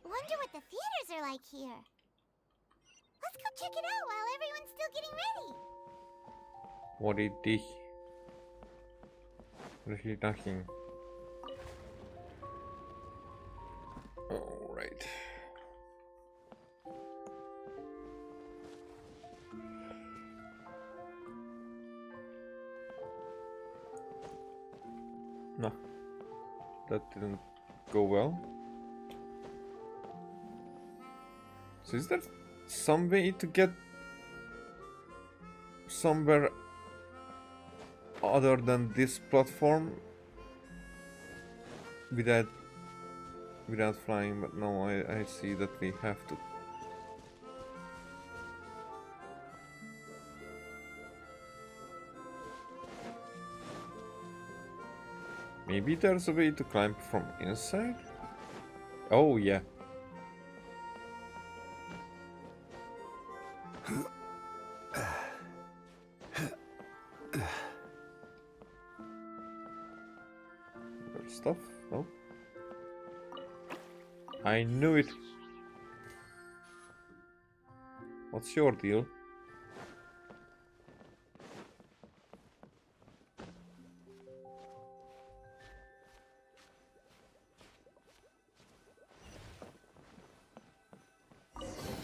Wonder what the theaters are like here. Let's go check it out while everyone's still getting ready. What is this? What is he talking? Alright. No, that didn't go well. So is there some way to get somewhere other than this platform without flying? But no, I see that we have to. Maybe there's a way to climb from inside? Oh yeah. Stuff? No. I knew it. What's your deal?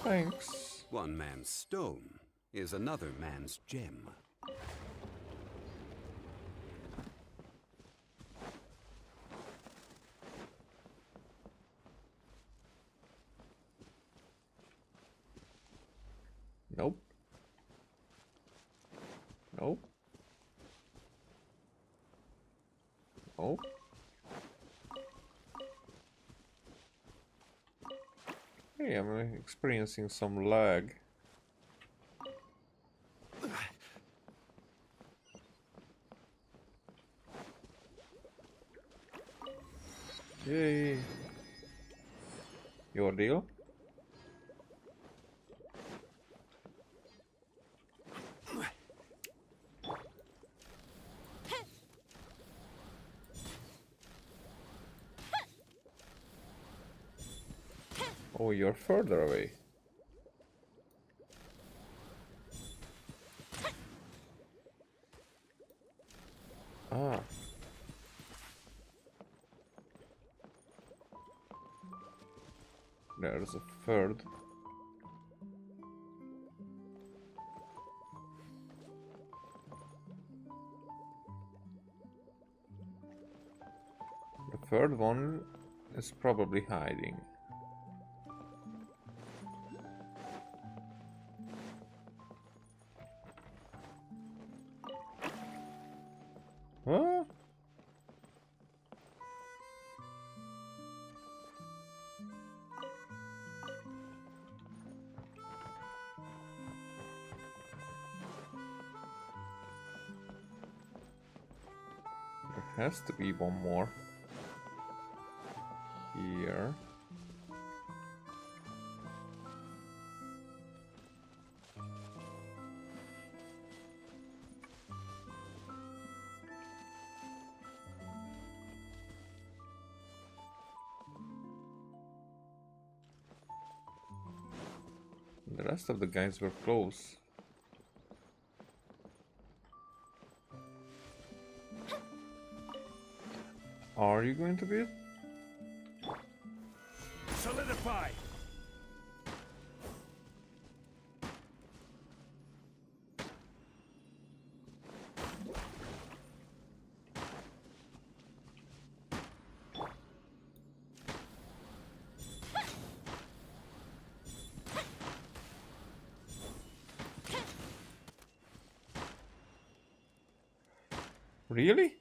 Thanks. One man's stone is another man's gem. Nope. Nope. Nope. Hey, I'm experiencing some lag. Yay. Your deal? Oh, you're further away. Ah. There's a third. The third one is probably hiding. Huh? There has to be one more. Here. The rest of the guys were close. Are you going to be it? Solidify! Really?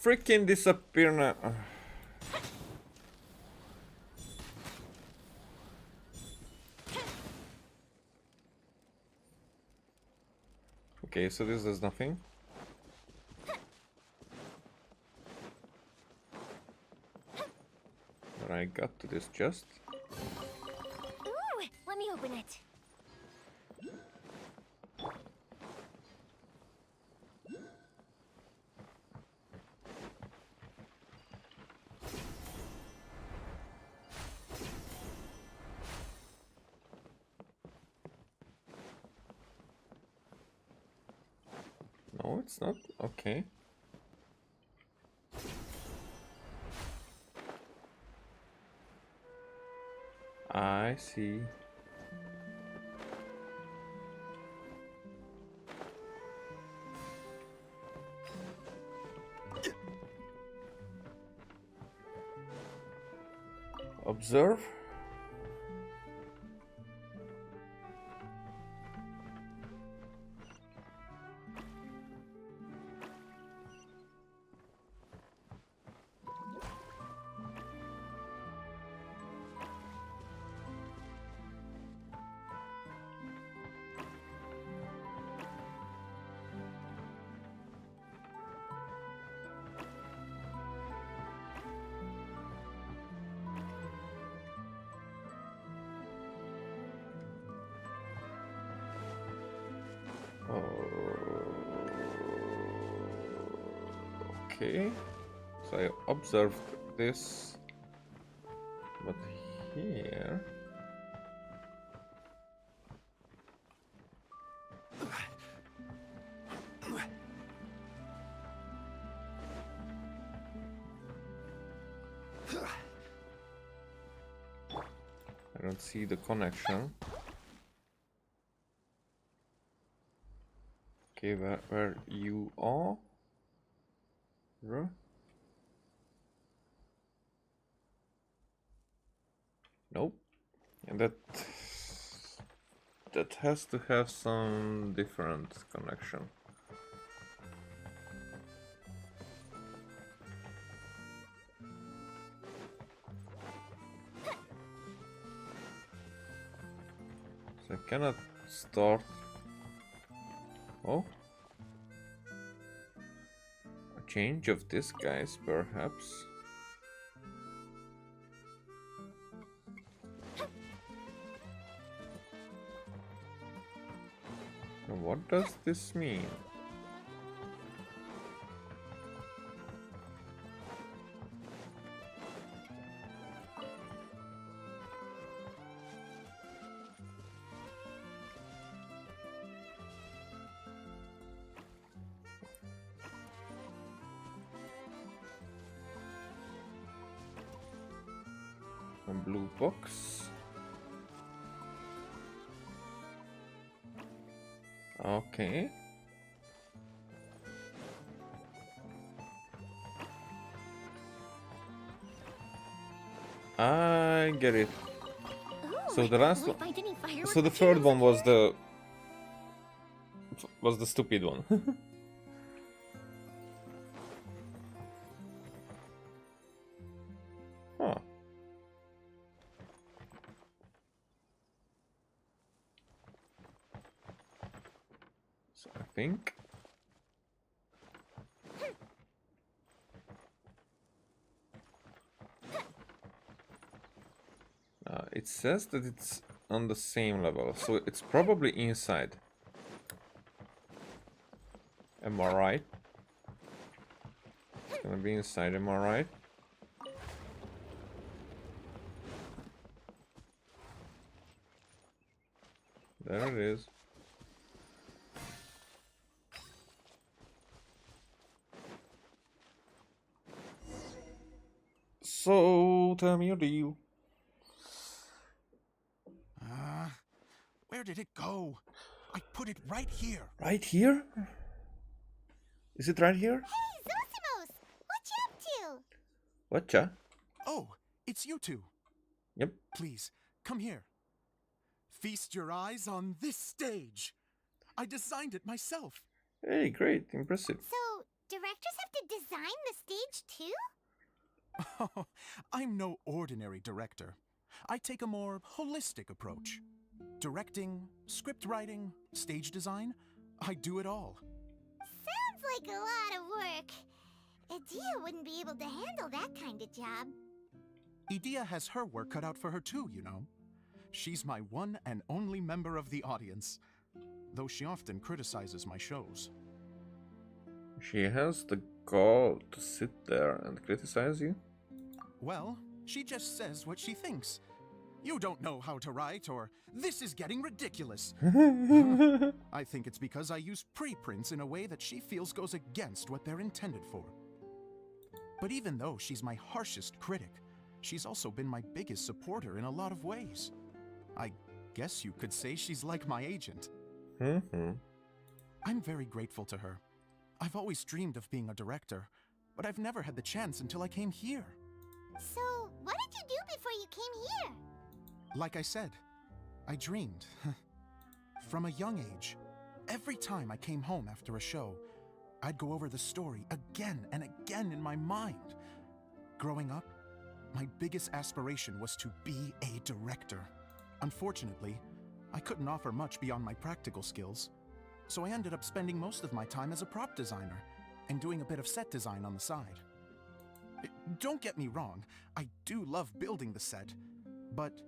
Freaking disappear now. Okay, so this does nothing. But I got to this chest. Ooh, let me open it. No, it's not. Okay. I see. Observe. Okay, so I observed this, but here... I don't see the connection. Okay, where you are? Nope. And that has to have some different connection. So I cannot start. Oh. A change of this guy's perhaps. What does this mean? A blue box. Okay. I get it. So the last one, so the third one was the stupid one. Huh. So I think it says that it's on the same level, so it's probably inside. Am I right? It's gonna be inside, am I right? There it is. So, tell me your deal. Where did it go? I put it right here. Right here? Is it right here? Hey, Zosimos! What you up to? Whatcha? Oh, it's you two. Yep. Please, come here. Feast your eyes on this stage. I designed it myself. Hey, great, impressive. So, directors have to design the stage too? Oh, I'm no ordinary director. I take a more holistic approach. Directing, script writing, stage design, I do it all. Sounds like a lot of work. Edea wouldn't be able to handle that kind of job. Edea has her work cut out for her too, you know. She's my one and only member of the audience, though she often criticizes my shows. She has the gall to sit there and criticize you? Well, she just says what she thinks. You don't know how to write, or this is getting ridiculous. I think it's because I use preprints in a way that she feels goes against what they're intended for. But even though she's my harshest critic, she's also been my biggest supporter in a lot of ways. I guess you could say she's like my agent. I'm very grateful to her. I've always dreamed of being a director, but I've never had the chance until I came here. So, what did you do before you came here? Like I said, I dreamed. From a young age, every time I came home after a show, I'd go over the story again and again in my mind. Growing up, my biggest aspiration was to be a director. Unfortunately, I couldn't offer much beyond my practical skills, so I ended up spending most of my time as a prop designer and doing a bit of set design on the side. Don't get me wrong, I do love building the set, but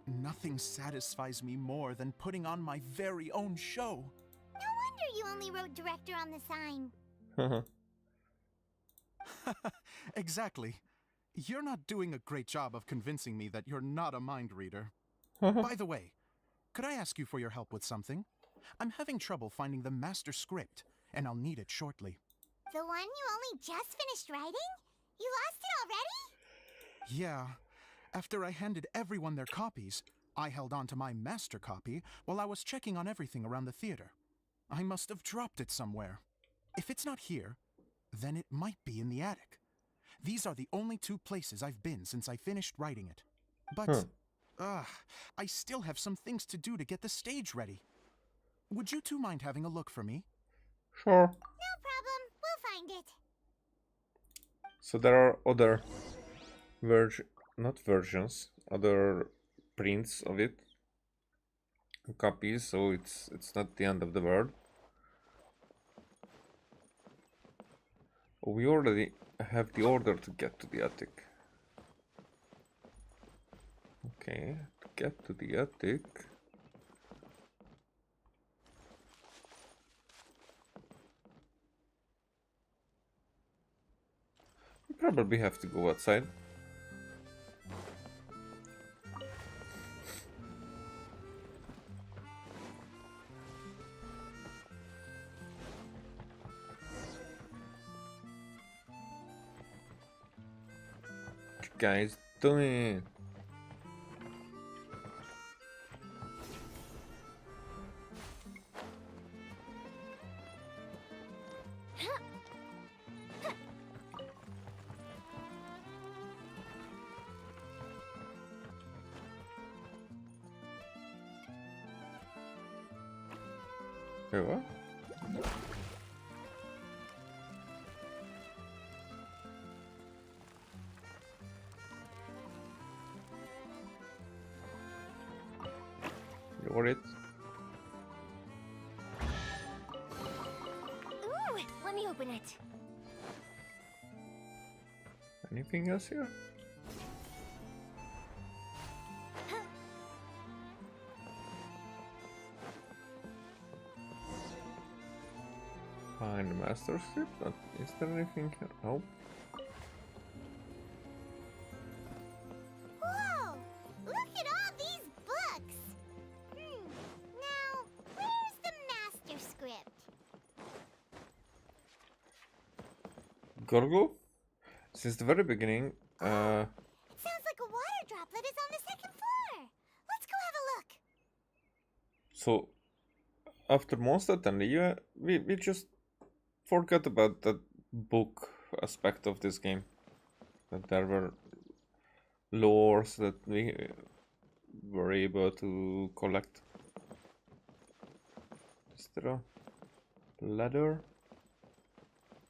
nothing satisfies me more than putting on my very own show. No wonder you only wrote director on the sign. Exactly. You're not doing a great job of convincing me that you're not a mind reader. By the way, could I ask you for your help with something? I'm having trouble finding the master script, and I'll need it shortly. The one you only just finished writing? You lost it already? Yeah. After I handed everyone their copies, I held on to my master copy while I was checking on everything around the theater. I must have dropped it somewhere. If it's not here, then it might be in the attic. These are the only two places I've been since I finished writing it. But, I still have some things to do to get the stage ready. Would you two mind having a look for me? Sure. No problem. We'll find it. So there are other other prints of it, copies, so it's not the end of the world. We already have the order to get to the attic. Okay, to get to the attic. We probably have to go outside. What you guys doing? Wait, what? You're it. Ooh, let me open it. Anything else here? Find the master script, but is there anything here? No. Whoa! Look at all these books! Now, where's the master script? Gorgo? Since the very beginning, It sounds like a water droplet is on the second floor. Let's go have a look. so after Monster Thunder, we just forgot about that book aspect of this game. That there were lores that we were able to collect. Is there a ladder?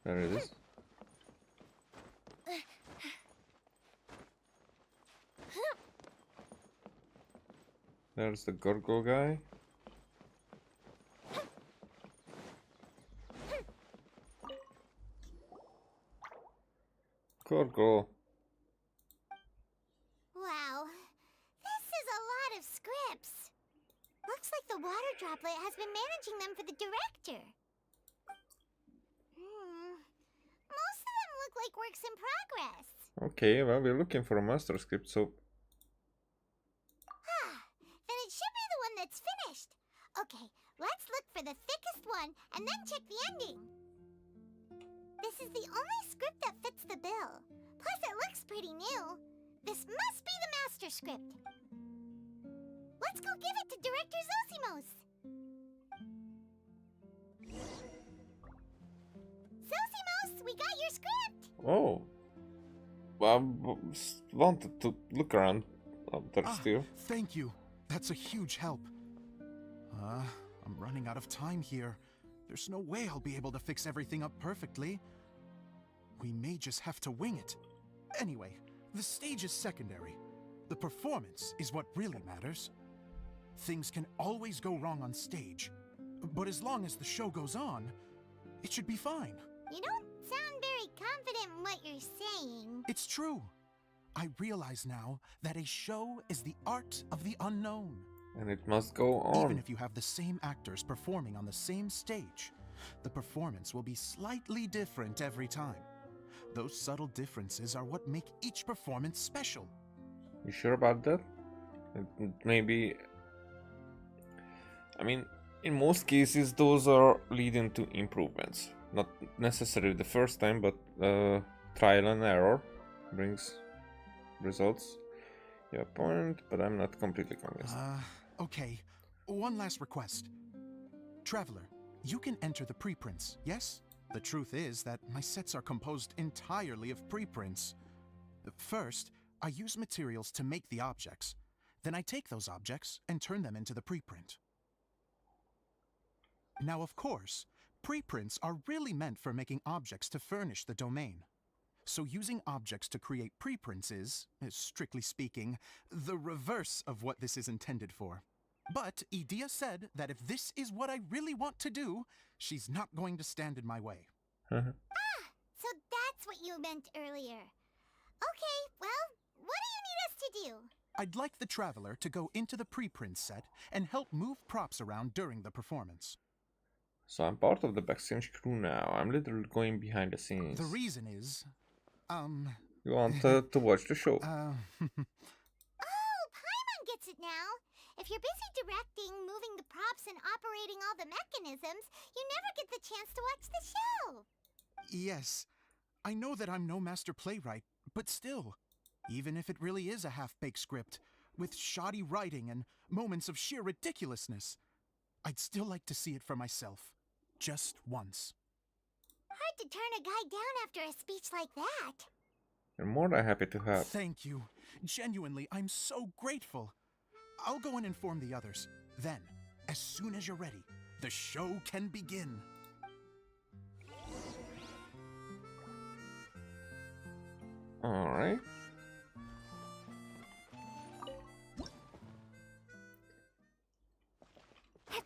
There it is. There's the Gorgo guy. Gorgo. Wow, this is a lot of scripts. Looks like the water droplet has been managing them for the director. Most of them look like works in progress. Okay, well, we're looking for a master script, so and then check the ending. This is the only script that fits the bill. Plus, it looks pretty new. This must be the master script. Let's go give it to Director Zosimos. Zosimos, we got your script! Oh. Well, wanted to look around up there still. Thank you. That's a huge help. I'm running out of time here. There's no way I'll be able to fix everything up perfectly. We may just have to wing it. Anyway, the stage is secondary. The performance is what really matters. Things can always go wrong on stage, but as long as the show goes on, it should be fine. You don't sound very confident in what you're saying. It's true. I realize now that a show is the art of the unknown. And it must go on. Even if you have the same actors performing on the same stage, the performance will be slightly different every time. Those subtle differences are what make each performance special. You sure about that? Maybe... I mean, in most cases those are leading to improvements. Not necessarily the first time, but trial and error brings results. Your point, but I'm not completely convinced. Okay. One last request. Traveler, you can enter the preprints, yes? The truth is that my sets are composed entirely of preprints. First, I use materials to make the objects. Then I take those objects and turn them into the preprint. Now, of course, preprints are really meant for making objects to furnish the domain. So using objects to create preprints is, strictly speaking, the reverse of what this is intended for. But Edea said that if this is what I really want to do, she's not going to stand in my way. So that's what you meant earlier. Okay, well, what do you need us to do? I'd like the Traveler to go into the preprint set and help move props around during the performance. So I'm part of the backstage crew now. I'm literally going behind the scenes. The reason is, You want to watch the show? Oh, Paimon gets it now. If you're busy directing, moving the props, and operating all the mechanisms, you never get the chance to watch the show. Yes, I know that I'm no master playwright, but still, even if it really is a half-baked script, with shoddy writing and moments of sheer ridiculousness, I'd still like to see it for myself, just once. Hard to turn a guy down after a speech like that. You're more than happy to help. Thank you. Genuinely, I'm so grateful. I'll go and inform the others. Then, as soon as you're ready, the show can begin. Alright.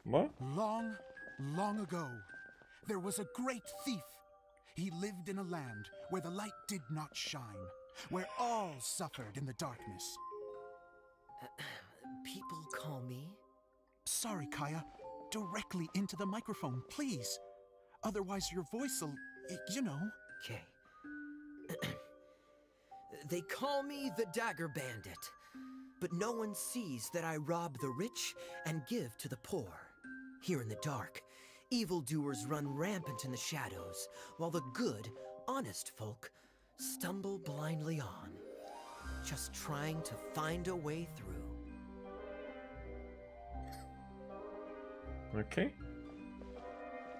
What? Long, long ago, there was a great thief. He lived in a land where the light did not shine, where all suffered in the darkness. People call me? Sorry, Kaya. Directly into the microphone, please. Otherwise your voice'll, you know. Okay. They call me the Dagger Bandit, but no one sees that I rob the rich and give to the poor. Here in the dark, evildoers run rampant in the shadows, while the good, honest folk stumble blindly on, just trying to find a way through. Okay.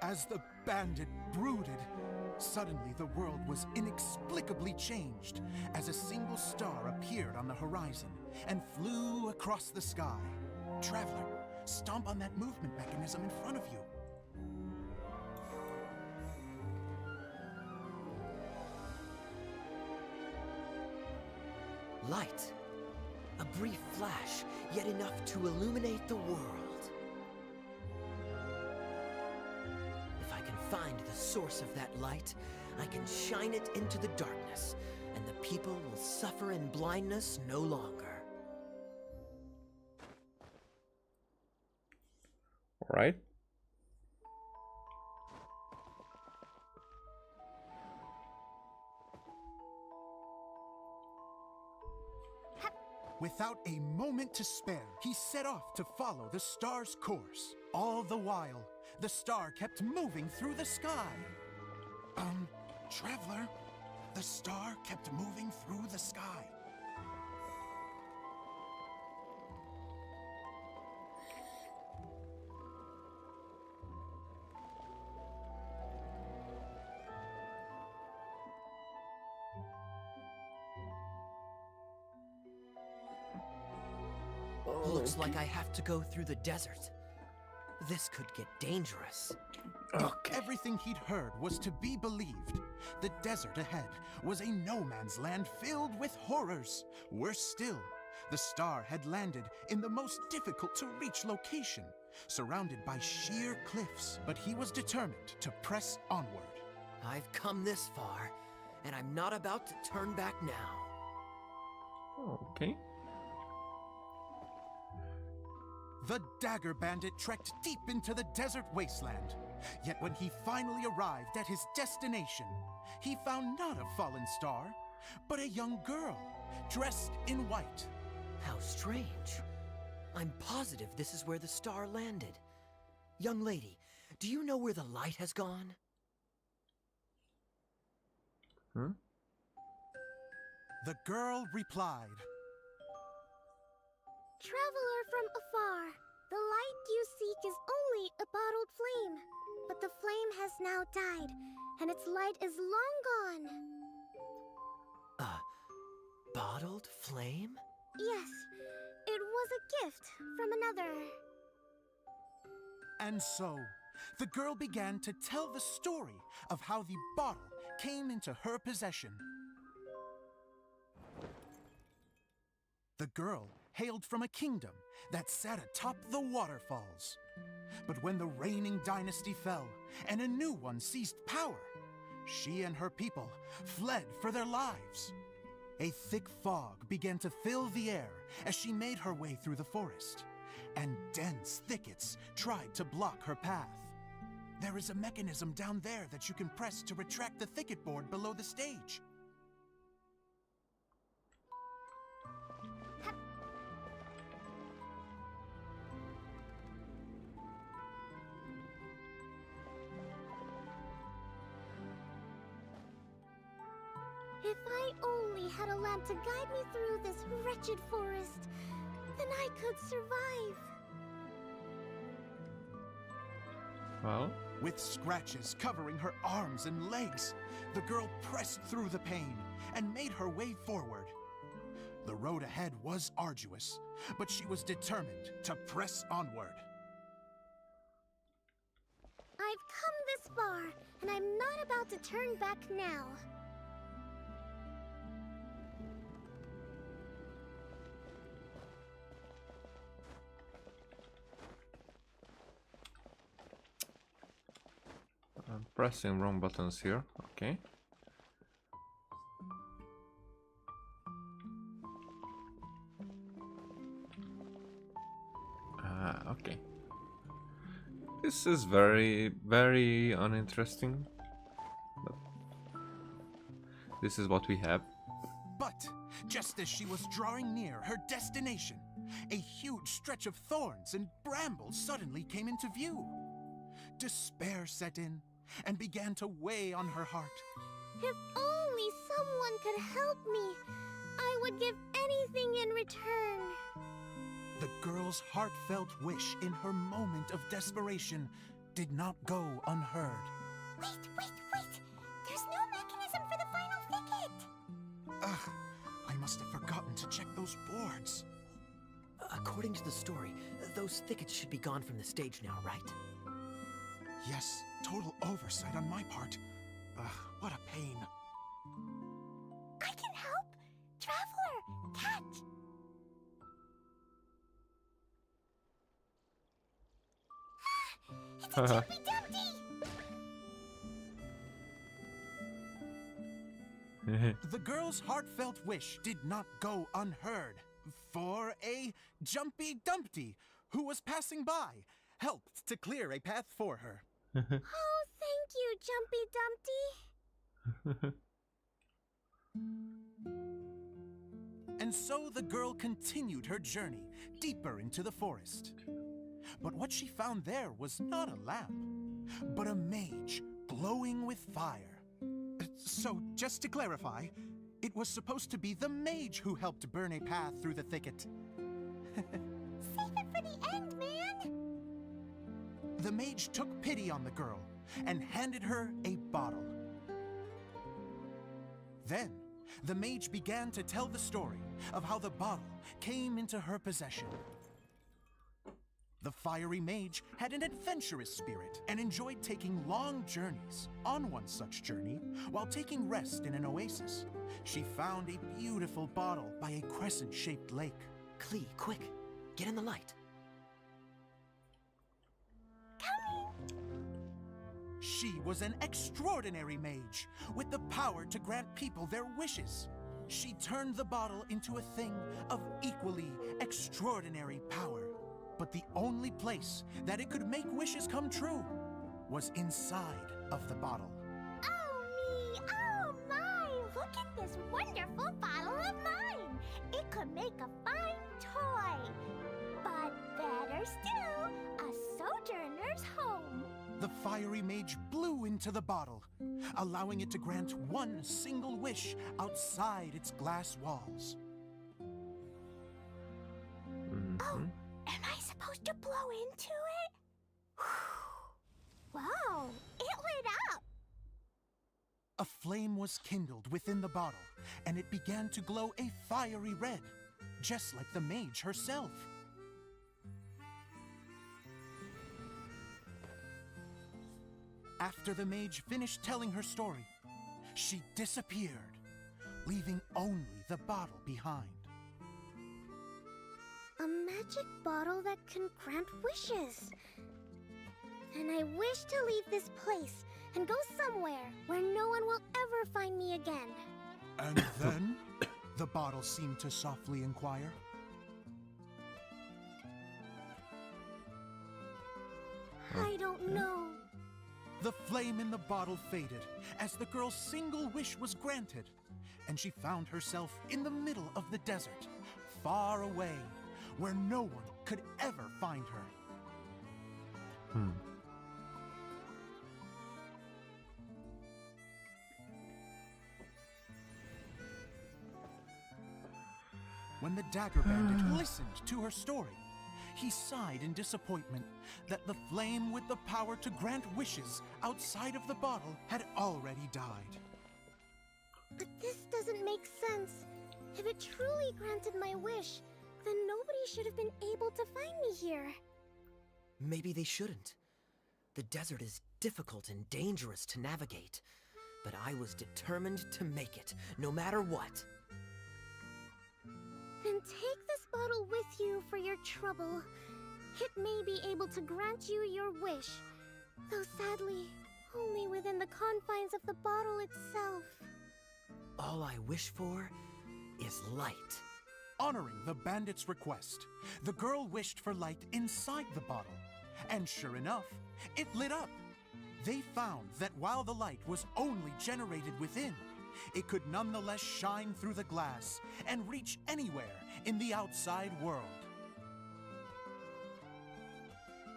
As the bandit brooded, suddenly the world was inexplicably changed as a single star appeared on the horizon and flew across the sky. Traveler, stomp on that movement mechanism in front of you. Light. A brief flash, yet enough to illuminate the world. If I can find the source of that light, I can shine it into the darkness, and the people will suffer in blindness no longer. Alright. Without a moment to spare, he set off to follow the star's course. All the while, the star kept moving through the sky. Traveler, the star kept moving through the sky. Looks like I have to go through the desert. This could get dangerous. Okay. Everything he'd heard was to be believed. The desert ahead was a no-man's land filled with horrors. Worse still, the star had landed in the most difficult-to-reach location, surrounded by sheer cliffs. But he was determined to press onward. I've come this far, and I'm not about to turn back now. Okay. The Dagger Bandit trekked deep into the desert wasteland. Yet when he finally arrived at his destination, he found not a fallen star, but a young girl, dressed in white. How strange. I'm positive this is where the star landed. Young lady, do you know where the light has gone? The girl replied, Traveler from afar, the light you seek is only a bottled flame. But the flame has now died, and its light is long gone. Bottled flame? Yes, it was a gift from another. And so, the girl began to tell the story of how the bottle came into her possession. The girl hailed from a kingdom that sat atop the waterfalls. But when the reigning dynasty fell and a new one seized power, she and her people fled for their lives. A thick fog began to fill the air as she made her way through the forest, and dense thickets tried to block her path. There is a mechanism down there that you can press to retract the thicket board below the stage. If I only had a lamp to guide me through this wretched forest, then I could survive. Well, with scratches covering her arms and legs, the girl pressed through the pain and made her way forward. The road ahead was arduous, but she was determined to press onward. I've come this far, and I'm not about to turn back now. I'm pressing wrong buttons here. Okay. Okay. This is very, very uninteresting. But this is what we have. But just as she was drawing near her destination, a huge stretch of thorns and brambles suddenly came into view. Despair set in and began to weigh on her heart. If only someone could help me, I would give anything in return. The girl's heartfelt wish in her moment of desperation did not go unheard. Wait! There's no mechanism for the final thicket! Ugh, I must have forgotten to check those boards. According to the story, those thickets should be gone from the stage now, right? Yes, total oversight on my part. Ugh, what a pain. I can help! Traveler, catch! It's a Jumpy Dumpty! The girl's heartfelt wish did not go unheard, for a Jumpy Dumpty, who was passing by, helped to clear a path for her. Oh, thank you, Jumpy Dumpty! And so the girl continued her journey deeper into the forest. But what she found there was not a lamp, but a mage glowing with fire. So, just to clarify, it was supposed to be the mage who helped burn a path through the thicket. Save it for the end, man! The mage took pity on the girl and handed her a bottle. Then, the mage began to tell the story of how the bottle came into her possession. The fiery mage had an adventurous spirit and enjoyed taking long journeys. On one such journey, while taking rest in an oasis, she found a beautiful bottle by a crescent-shaped lake. Klee, quick, get in the light. She was an extraordinary mage, with the power to grant people their wishes. She turned the bottle into a thing of equally extraordinary power. But the only place that it could make wishes come true was inside of the bottle. Oh me, oh my! Look at this wonderful bottle of mine! It could make a fine toy! But better still, a sojourner's home! The fiery mage blew into the bottle, allowing it to grant one single wish outside its glass walls. Oh, am I supposed to blow into it? Whoa, it lit up! A flame was kindled within the bottle, and it began to glow a fiery red, just like the mage herself. After the mage finished telling her story, she disappeared, leaving only the bottle behind. A magic bottle that can grant wishes. And I wish to leave this place and go somewhere where no one will ever find me again. And then, the bottle seemed to softly inquire. I don't know. The flame in the bottle faded as the girl's single wish was granted, and she found herself in the middle of the desert, far away, where no one could ever find her. When the Dagger Bandit listened to her story, he sighed in disappointment that the flame with the power to grant wishes outside of the bottle had already died. But this doesn't make sense. If it truly granted my wish, then nobody should have been able to find me here. Maybe they shouldn't. The desert is difficult and dangerous to navigate, but I was determined to make it, no matter what. Then take this bottle with you for your trouble. It may be able to grant you your wish, though sadly, only within the confines of the bottle itself. All I wish for is light. Honoring the bandit's request, the girl wished for light inside the bottle, and sure enough, it lit up. They found that while the light was only generated within, it could nonetheless shine through the glass and reach anywhere in the outside world.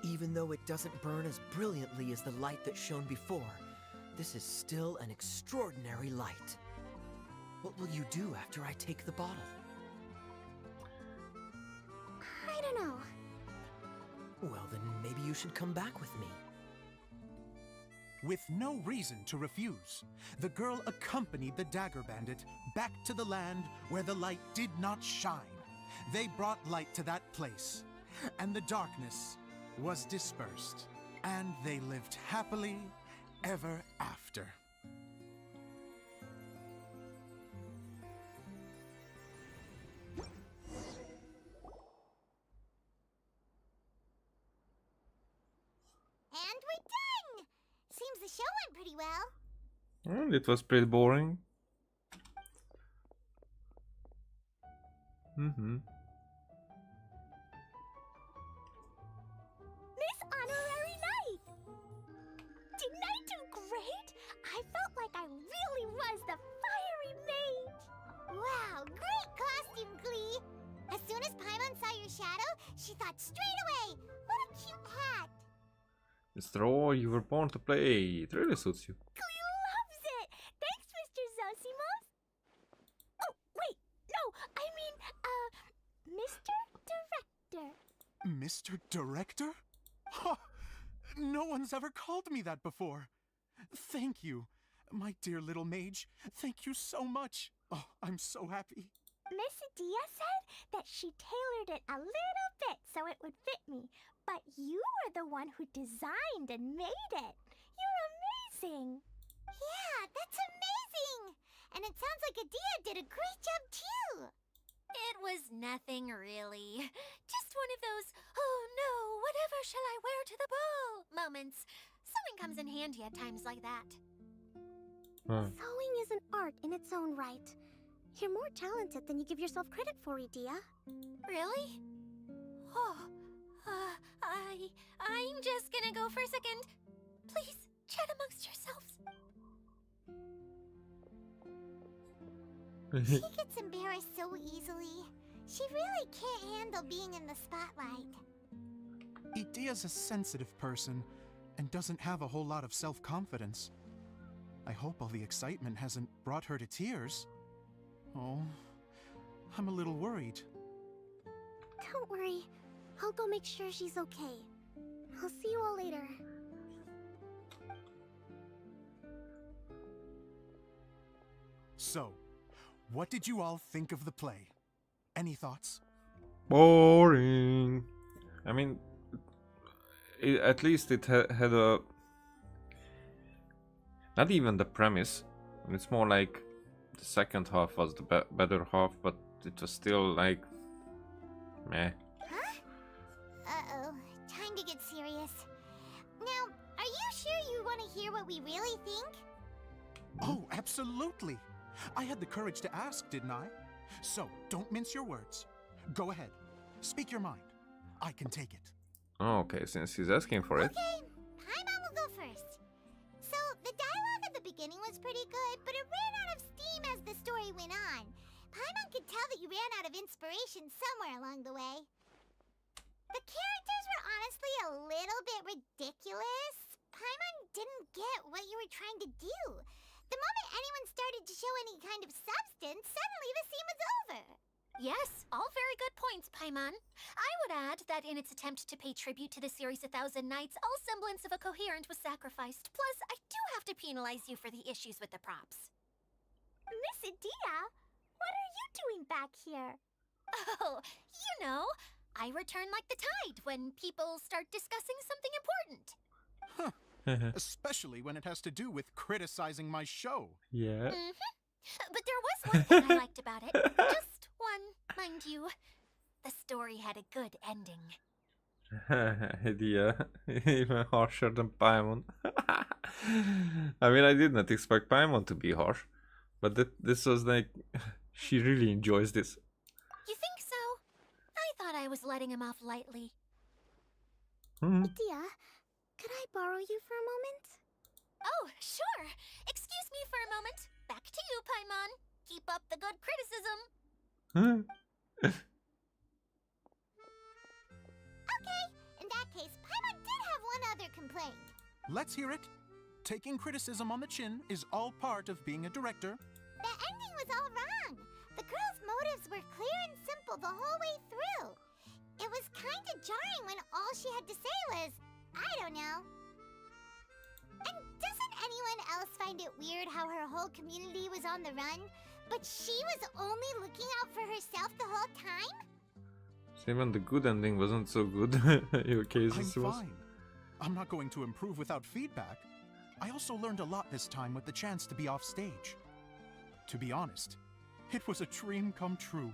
Even though it doesn't burn as brilliantly as the light that shone before, this is still an extraordinary light. What will you do after I take the bottle? I don't know. Well, then maybe you should come back with me. With no reason to refuse, the girl accompanied the Dagger Bandit back to the land where the light did not shine. They brought light to that place, and the darkness was dispersed, and they lived happily ever after. And we're done! Seems the show went pretty well. Well, it was pretty boring. Miss Honorary Knight! Didn't I do great? I felt like I really was the fiery mage! Wow, great costume, Glee! As soon as Paimon saw your shadow, she thought straight away, what a cute It's the role you were born to play. It really suits you. Cleo loves it! Thanks, Mr. Zosimos! Oh, wait! No! I mean, Mr. Director. Mr. Director? Ha! No one's ever called me that before. Thank you. My dear little mage, thank you so much. Oh, I'm so happy. Miss Dia said that she tailored it a little bit so it would fit me, but you were the one who designed and made it. You're amazing. Yeah, that's amazing. And it sounds like Adia did a great job too. It was nothing really. Just one of those, oh no, whatever shall I wear to the ball moments. Sewing comes in handy at times like that. Sewing is an art in its own right. You're more talented than you give yourself credit for, Idia. Really? Oh, I'm just gonna go for a second. Please, chat amongst yourselves. She gets embarrassed so easily. She really can't handle being in the spotlight. Idia's a sensitive person and doesn't have a whole lot of self-confidence. I hope all the excitement hasn't brought her to tears. Oh, I'm a little worried. Don't worry. I'll go make sure she's okay. I'll see you all later. So, what did you all think of the play? Any thoughts? Boring. I mean, at least it had a... Not even the premise. It's more like the second half was the better half, but it was still like... meh. Huh? Uh-oh. Time to get serious. Now, are you sure you want to hear what we really think? Oh, absolutely. I had the courage to ask, didn't I? So, don't mince your words. Go ahead. Speak your mind. I can take it. Oh, okay, since he's asking for it. Okay, Paimon will go first. So, the dialogue at the beginning was pretty good, but it ran out of steam as the story went on. Paimon could tell that you ran out of inspiration somewhere along the way. The characters were honestly a little bit ridiculous. Paimon didn't get what you were trying to do. The moment anyone started to show any kind of substance, suddenly the scene was over. Yes, all very good points, Paimon. I would add that in its attempt to pay tribute to the series 1,000 Nights, all semblance of a coherent was sacrificed. Plus, I do have to penalize you for the issues with the props. Miss Adia, what are you doing back here? Oh, you know, I return like the tide when people start discussing something important. Huh. Especially when it has to do with criticizing my show. Yeah. But there was one thing I liked about it. Just one, mind you. The story had a good ending. Yeah, even harsher than Paimon. I mean, I did not expect Paimon to be harsh, but this was like, she really enjoys this. You think so? I thought I was letting him off lightly. Adia, could I borrow you for a moment? Oh, sure. Excuse me for a moment. Back to you, Paimon. Keep up the good criticism. Okay, in that case, Paimon did have one other complaint. Let's hear it. Taking criticism on the chin is all part of being a director. The ending was all wrong. The girl's motives were clear and simple the whole way through. It was kind of jarring when all she had to say was, I don't know. And doesn't anyone else find it weird how her whole community was on the run, but she was only looking out for herself the whole time? Even the good ending wasn't so good. Your case I'm was. fine. I'm not going to improve without feedback. I also learned a lot this time with the chance to be off stage. To be honest, it was a dream come true.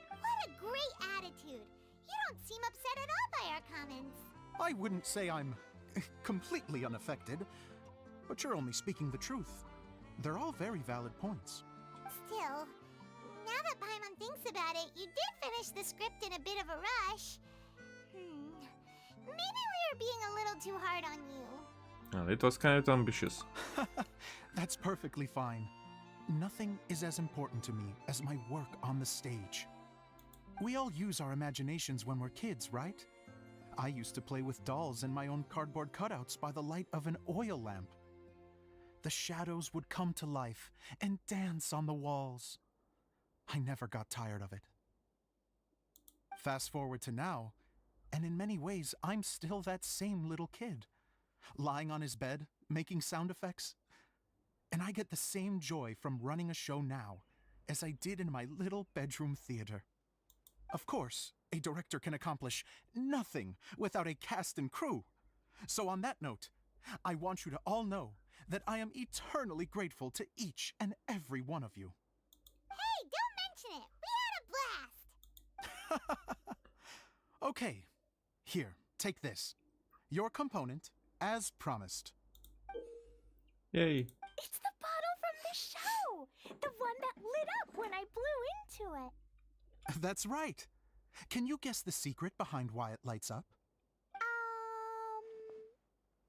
What a great attitude. You don't seem upset at all by our comments. I wouldn't say I'm completely unaffected, but you're only speaking the truth. They're all very valid points. Still, now that Paimon thinks about it, you did finish the script in a bit of a rush. Maybe we were being a little too hard on you. Well, it was kind of ambitious. That's perfectly fine. Nothing is as important to me as my work on the stage. We all use our imaginations when we're kids, right? I used to play with dolls and my own cardboard cutouts by the light of an oil lamp. The shadows would come to life and dance on the walls. I never got tired of it. Fast forward to now, and in many ways, I'm still that same little kid, lying on his bed, making sound effects. And I get the same joy from running a show now as I did in my little bedroom theater. Of course, a director can accomplish nothing without a cast and crew. So on that note, I want you to all know that I am eternally grateful to each and every one of you. Hey, don't mention it! We had a blast! Okay, here, take this. Your component, as promised. Yay. It's the bottle from the show! The one that lit up when I blew into it. That's right. Can you guess the secret behind why it lights up?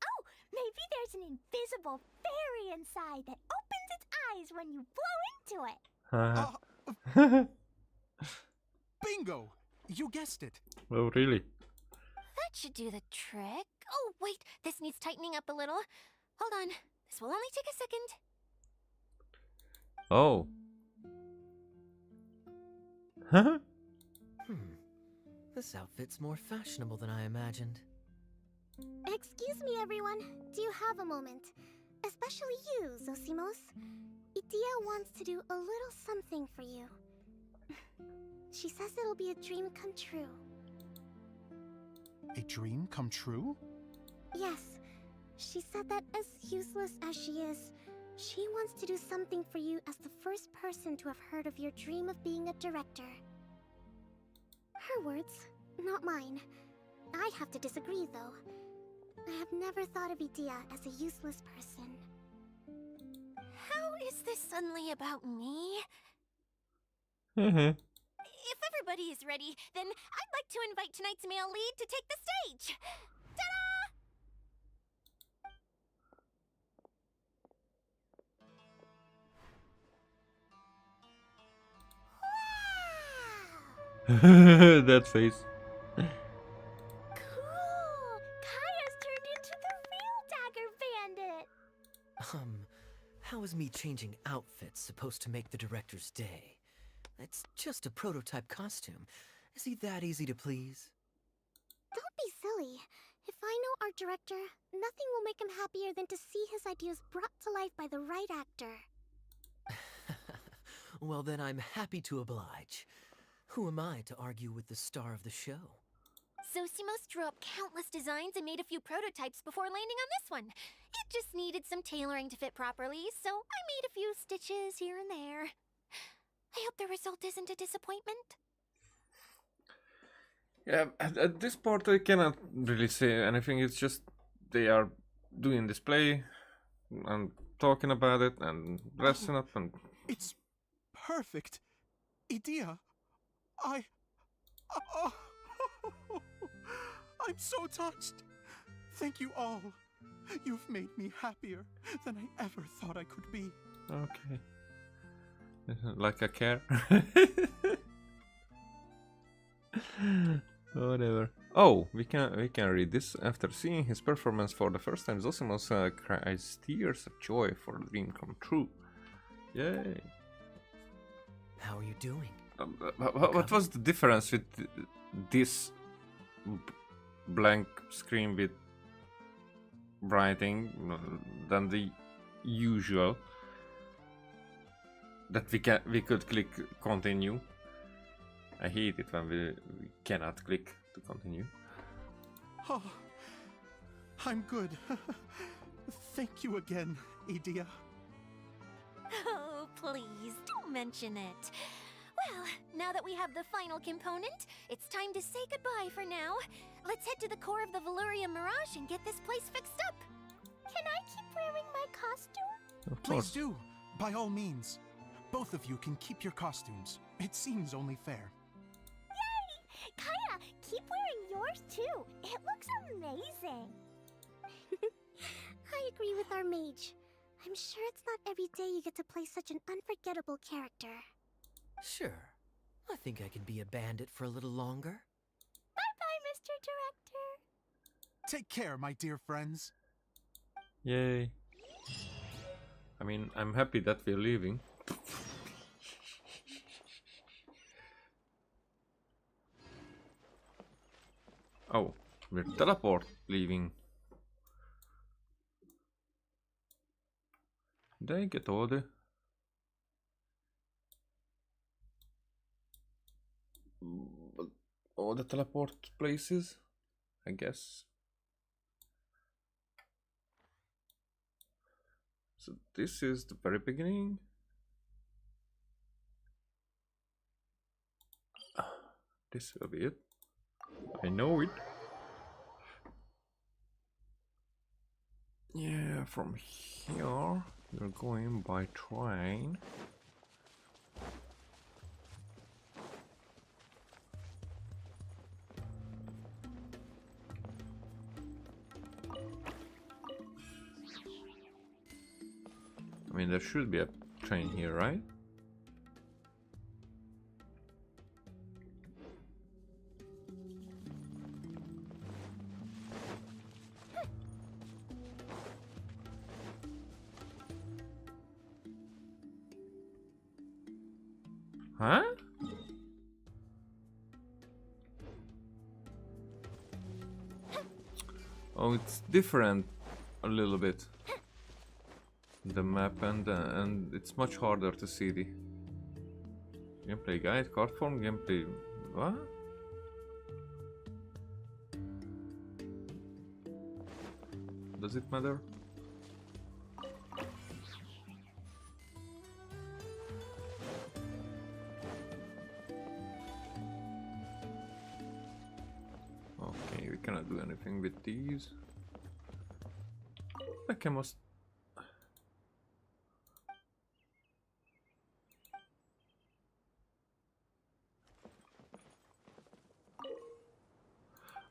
Oh, maybe there's an invisible fairy inside that opens its eyes when you blow into it. Bingo! You guessed it. Oh, really? That should do the trick. Oh, wait, this needs tightening up a little. Hold on, this will only take a second. Oh. This outfit's more fashionable than I imagined. Excuse me, everyone. Do you have a moment? Especially you, Zosimos. Idea wants to do a little something for you. She says it'll be a dream come true. A dream come true? Yes. She said that as useless as she is, she wants to do something for you as the first person to have heard of your dream of being a director. Her words, not mine. I'd have to disagree, though. I have never thought of Idea as a useless person. How is this suddenly about me? Mm-hmm. If everybody is ready, then I'd like to invite tonight's male lead to take the stage. That face. Cool! Kaya's turned into the real Dagger Bandit! How is me changing outfits supposed to make the director's day? It's just a prototype costume. Is he that easy to please? Don't be silly. If I know our director, nothing will make him happier than to see his ideas brought to life by the right actor. Well, then I'm happy to oblige. Who am I to argue with the star of the show? Zosimos drew up countless designs and made a few prototypes before landing on this one. It just needed some tailoring to fit properly, so I made a few stitches here and there. I hope the result isn't a disappointment. Yeah, at this part I cannot really say anything. It's just they are doing display and talking about it and dressing up and... It's perfect. Idea, I'm so touched. Thank you all. You've made me happier than I ever thought I could be. Okay. Like I care. Whatever. Oh, we can read this. After seeing his performance for the first time, Zosimos cries tears of joy for a dream come true. Yay! How are you doing? What was the difference with this blank screen with writing than the usual? That we could click continue. I hate it when we cannot click to continue. Oh, I'm good. Thank you again, Idea. Oh, please, don't mention it. Well, now that we have the final component, it's time to say goodbye for now. Let's head to the core of the Valuria Mirage and get this place fixed up. Can I keep wearing my costume? Of Please course. do, by all means. Both of you can keep your costumes. It seems only fair. Yay! Kaya, keep wearing yours too. It looks amazing. I agree with our mage. I'm sure it's not every day you get to play such an unforgettable character. Sure. I think I can be a bandit for a little longer. Bye-bye, Mr. Director. Take care, my dear friends. Yay. I mean, I'm happy that we're leaving. Oh, we're teleport leaving. Did I get all the teleport places? I guess. So this is the very beginning. This will be it. I know it. Yeah, from here we're going by train. I mean, there should be a train here, right? Huh? Oh, it's different a little bit. The map and it's much harder to see the gameplay guide, card form, gameplay. What? Does it matter? Okay, we cannot do anything with these. Like I must.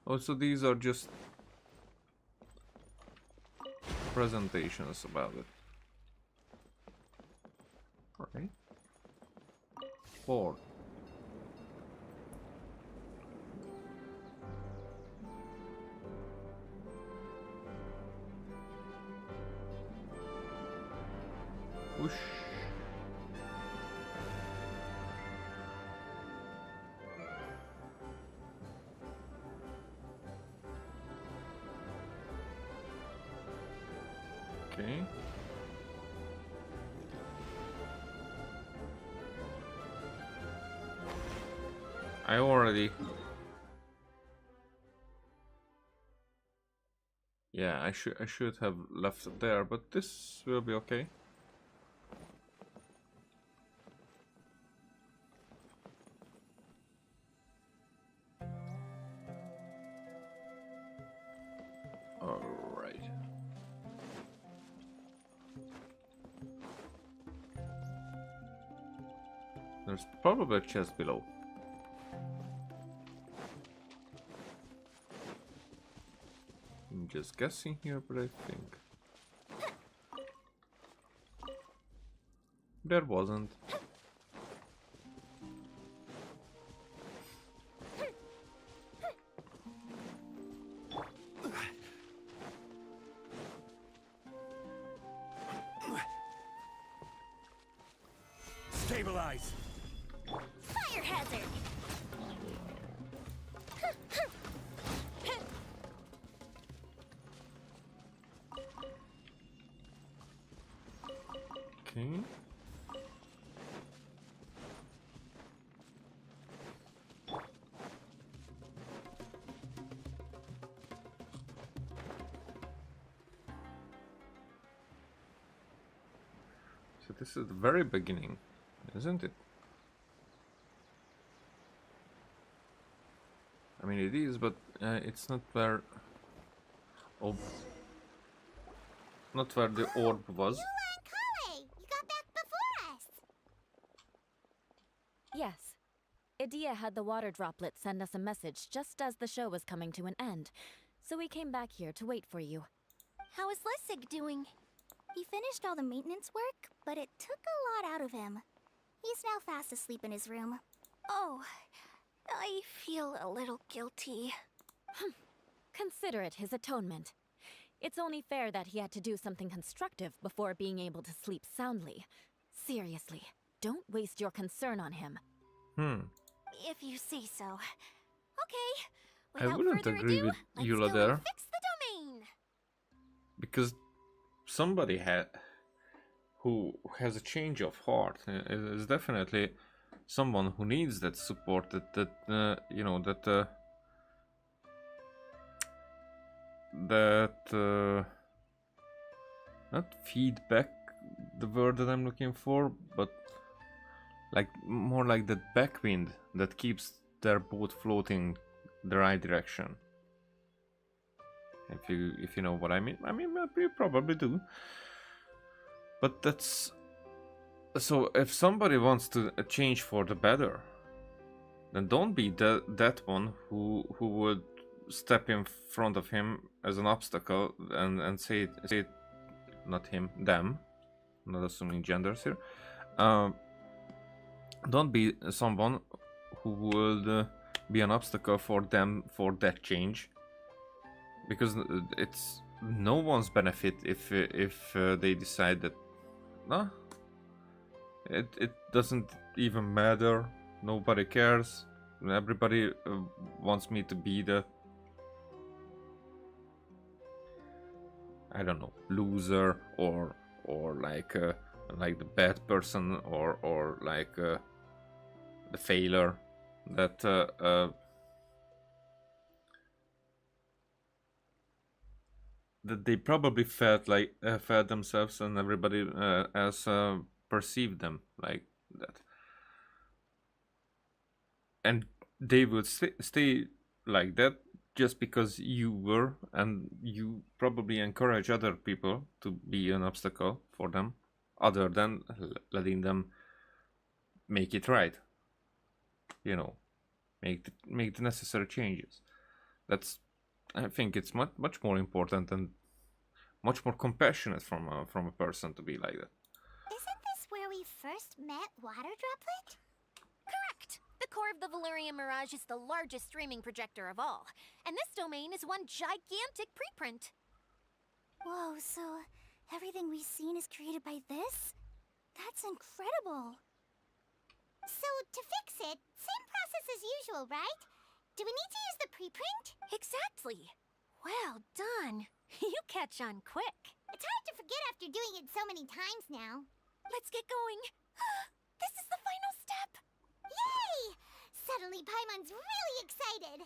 Also, these are just presentations about it. Alright. Board. Whoosh. Okay. I already... Yeah, I should have left it there, but this will be okay. Alright. There's probably a chest below. I'm just guessing here, but I think there wasn't. Stabilize! Fire hazard! Okay. So this is the very beginning, isn't it? I mean, it is, but it's not where... Oh, not where the orb was. You got back before us! Yes. Idia had the water droplet send us a message just as the show was coming to an end, so we came back here to wait for you. How is Lissig doing? He finished all the maintenance work, but it took a lot out of him. He's now fast asleep in his room. Oh, I feel a little guilty. Consider it his atonement. It's only fair that he had to do something constructive before being able to sleep soundly. Seriously, don't waste your concern on him. If you say so. Okay. I Without wouldn't further agree ado, with let's Eula go there. and fix the domain. Because somebody who has a change of heart is definitely someone who needs that support, you know, not feedback, the word that I'm looking for, but like more like that backwind that keeps their boat floating the right direction. If you know what I mean, you probably do. But that's so. If somebody wants to change for the better, then don't be that one who would step in front of him as an obstacle and say it, not him, them. I'm not assuming genders here. Don't be someone who would be an obstacle for them for that change, because it's no one's benefit if they decide that no, it doesn't even matter, nobody cares, everybody wants me to be the, I don't know, loser or like the bad person or like the failure that that they probably felt themselves, and everybody else perceived them like that, and they would stay like that just because you were, and you probably encourage other people to be an obstacle for them, other than letting them make it right, you know, make the necessary changes. That's, I think it's much more important and much more compassionate from a person to be like that. Isn't this where we first met Water Droplet? Correct. The core of the Valerian Mirage is the largest streaming projector of all, and this domain is one gigantic preprint. Whoa, so everything we've seen is created by this? That's incredible. So, to fix it, same process as usual, right? Do we need to use the preprint? Exactly. Well done. You catch on quick. It's hard to forget after doing it so many times now. Let's get going. This is the final step. Yay! Suddenly Paimon's really excited.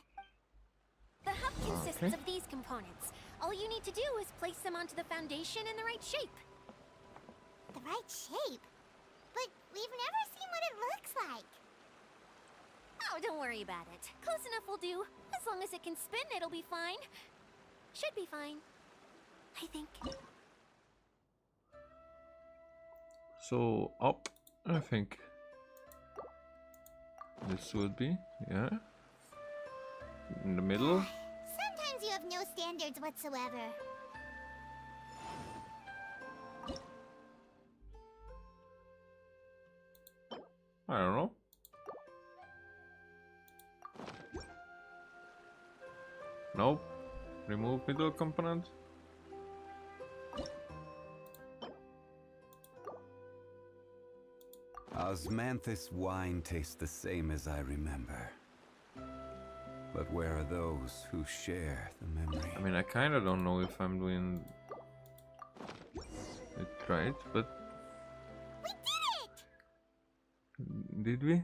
The hub consists Okay. of these components. All you need to do is place them onto the foundation in the right shape. The right shape? But we've never seen what it looks like. Oh, don't worry about it. Close enough will do. As long as it can spin, it'll be fine. Should be fine. I think. So up, I think this would be, yeah, in the middle. Sometimes you have no standards whatsoever. I don't know. Nope. Remove middle component. Osmanthus wine tastes the same as I remember. But where are those who share the memory? I mean, I kind of don't know if I'm doing it right, but We did it! did we?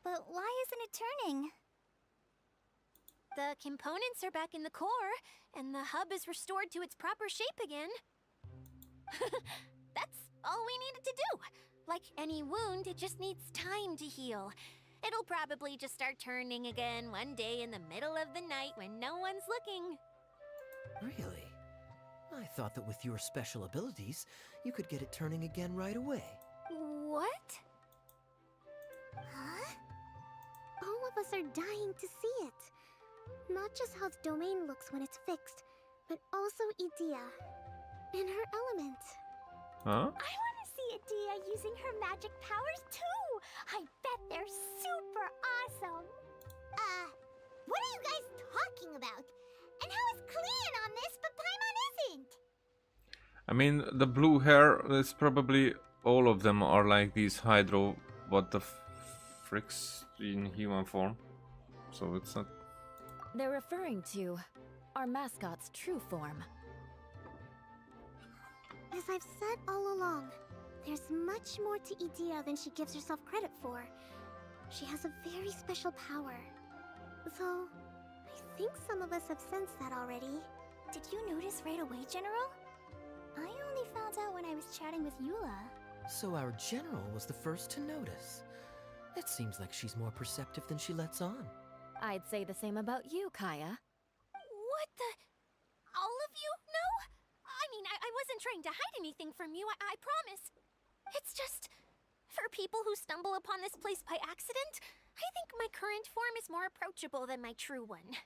But why isn't it turning? The components are back in the core, and the hub is restored to its proper shape again. That's all we needed to do. Like any wound, it just needs time to heal. It'll probably just start turning again one day in the middle of the night when no one's looking. Really? I thought that with your special abilities, you could get it turning again right away. What? Huh? All of us are dying to see it. Not just how the domain looks when it's fixed, but also Idea. And her element. Huh? I want to see Idea using her magic powers too! I bet they're super awesome! What are you guys talking about? And how is Clean on this, but Paimon isn't? I mean, the blue hair is probably all of them are like these Hydro, what the fricks in human form. So it's not. They're referring to our mascot's true form. As I've said all along, there's much more to Idea than she gives herself credit for. She has a very special power. Though, I think some of us have sensed that already. Did you notice right away, General? I only found out when I was chatting with Eula. So our general was the first to notice. It seems like she's more perceptive than she lets on. I'd say the same about you, Kaya. What the? All of you? No? I mean, I wasn't trying to hide anything from you, I promise. It's just, for people who stumble upon this place by accident, I think my current form is more approachable than my true one.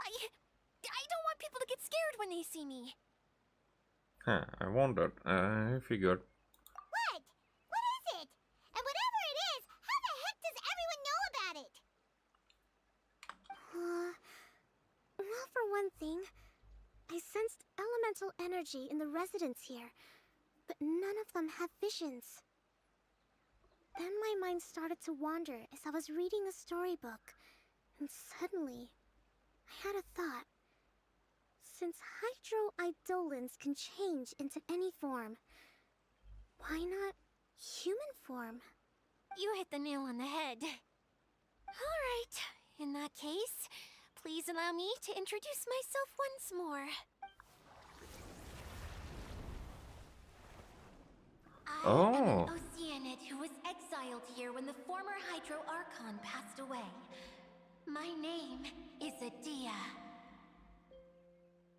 I don't want people to get scared when they see me. Huh, I wondered. I figured. What? What is it? And whatever it is, how the heck does everyone know about it? Well, for one thing, I sensed elemental energy in the residents here, but none of them have visions. Then my mind started to wander as I was reading a storybook, and suddenly, I had a thought. Since Hydro-Eidolons can change into any form, why not human form? You hit the nail on the head. Alright, in that case, please allow me to introduce myself once more. I am an Oceanid who was exiled here when the former Hydro Archon passed away. My name is Adia.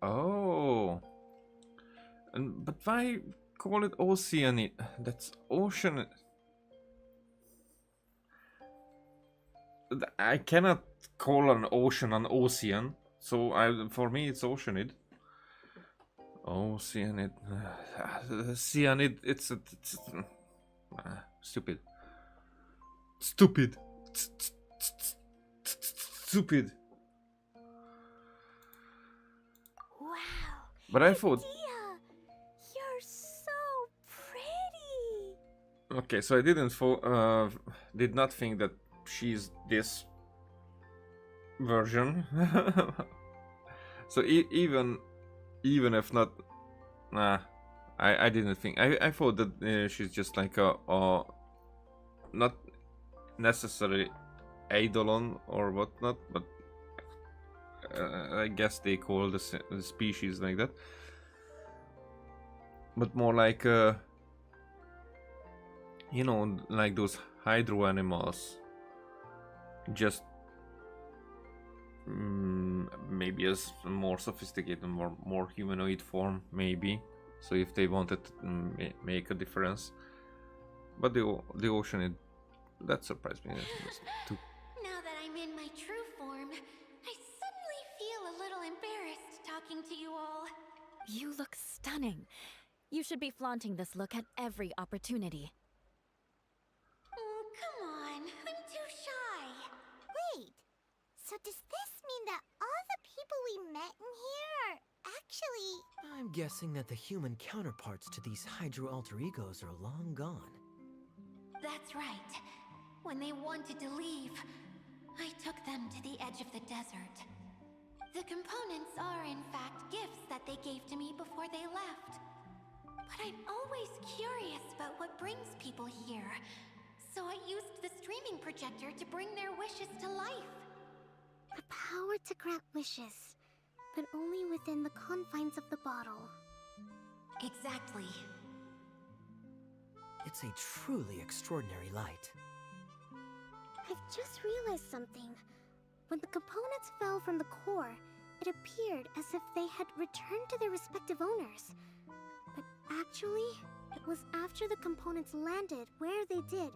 Oh. But why call it Oceanid? That's ocean. I cannot call an ocean an ocean, so for me it's Oceanid. Oceanid. Cyanid, it's stupid. Stupid. Stupid. Wow. But I thought. Adia, you're so pretty. Okay, so I did not think that she's this version. So even if not, nah, I didn't think. I thought that she's just like a not necessarily eidolon or whatnot, but I guess they call the species like that. But more like you know, like those hydro animals, just maybe as more sophisticated, more humanoid form, maybe. So if they wanted to make a difference, but the ocean, that surprised me too. Now that I'm in my true form, I suddenly feel a little embarrassed talking to you all. You look stunning. You should be flaunting this look at every opportunity. Oh, come on, I'm too shy. Wait, so does this mean that all the people we met in here are actually... I'm guessing that the human counterparts to these Hydro alter egos are long gone. That's right. When they wanted to leave, I took them to the edge of the desert. The components are, in fact, gifts that they gave to me before they left. But I'm always curious about what brings people here, so I used the streaming projector to bring their wishes to life. The power to grant wishes, but only within the confines of the bottle. Exactly. It's a truly extraordinary light. I've just realized something. When the components fell from the core, it appeared as if they had returned to their respective owners. But actually, it was after the components landed where they did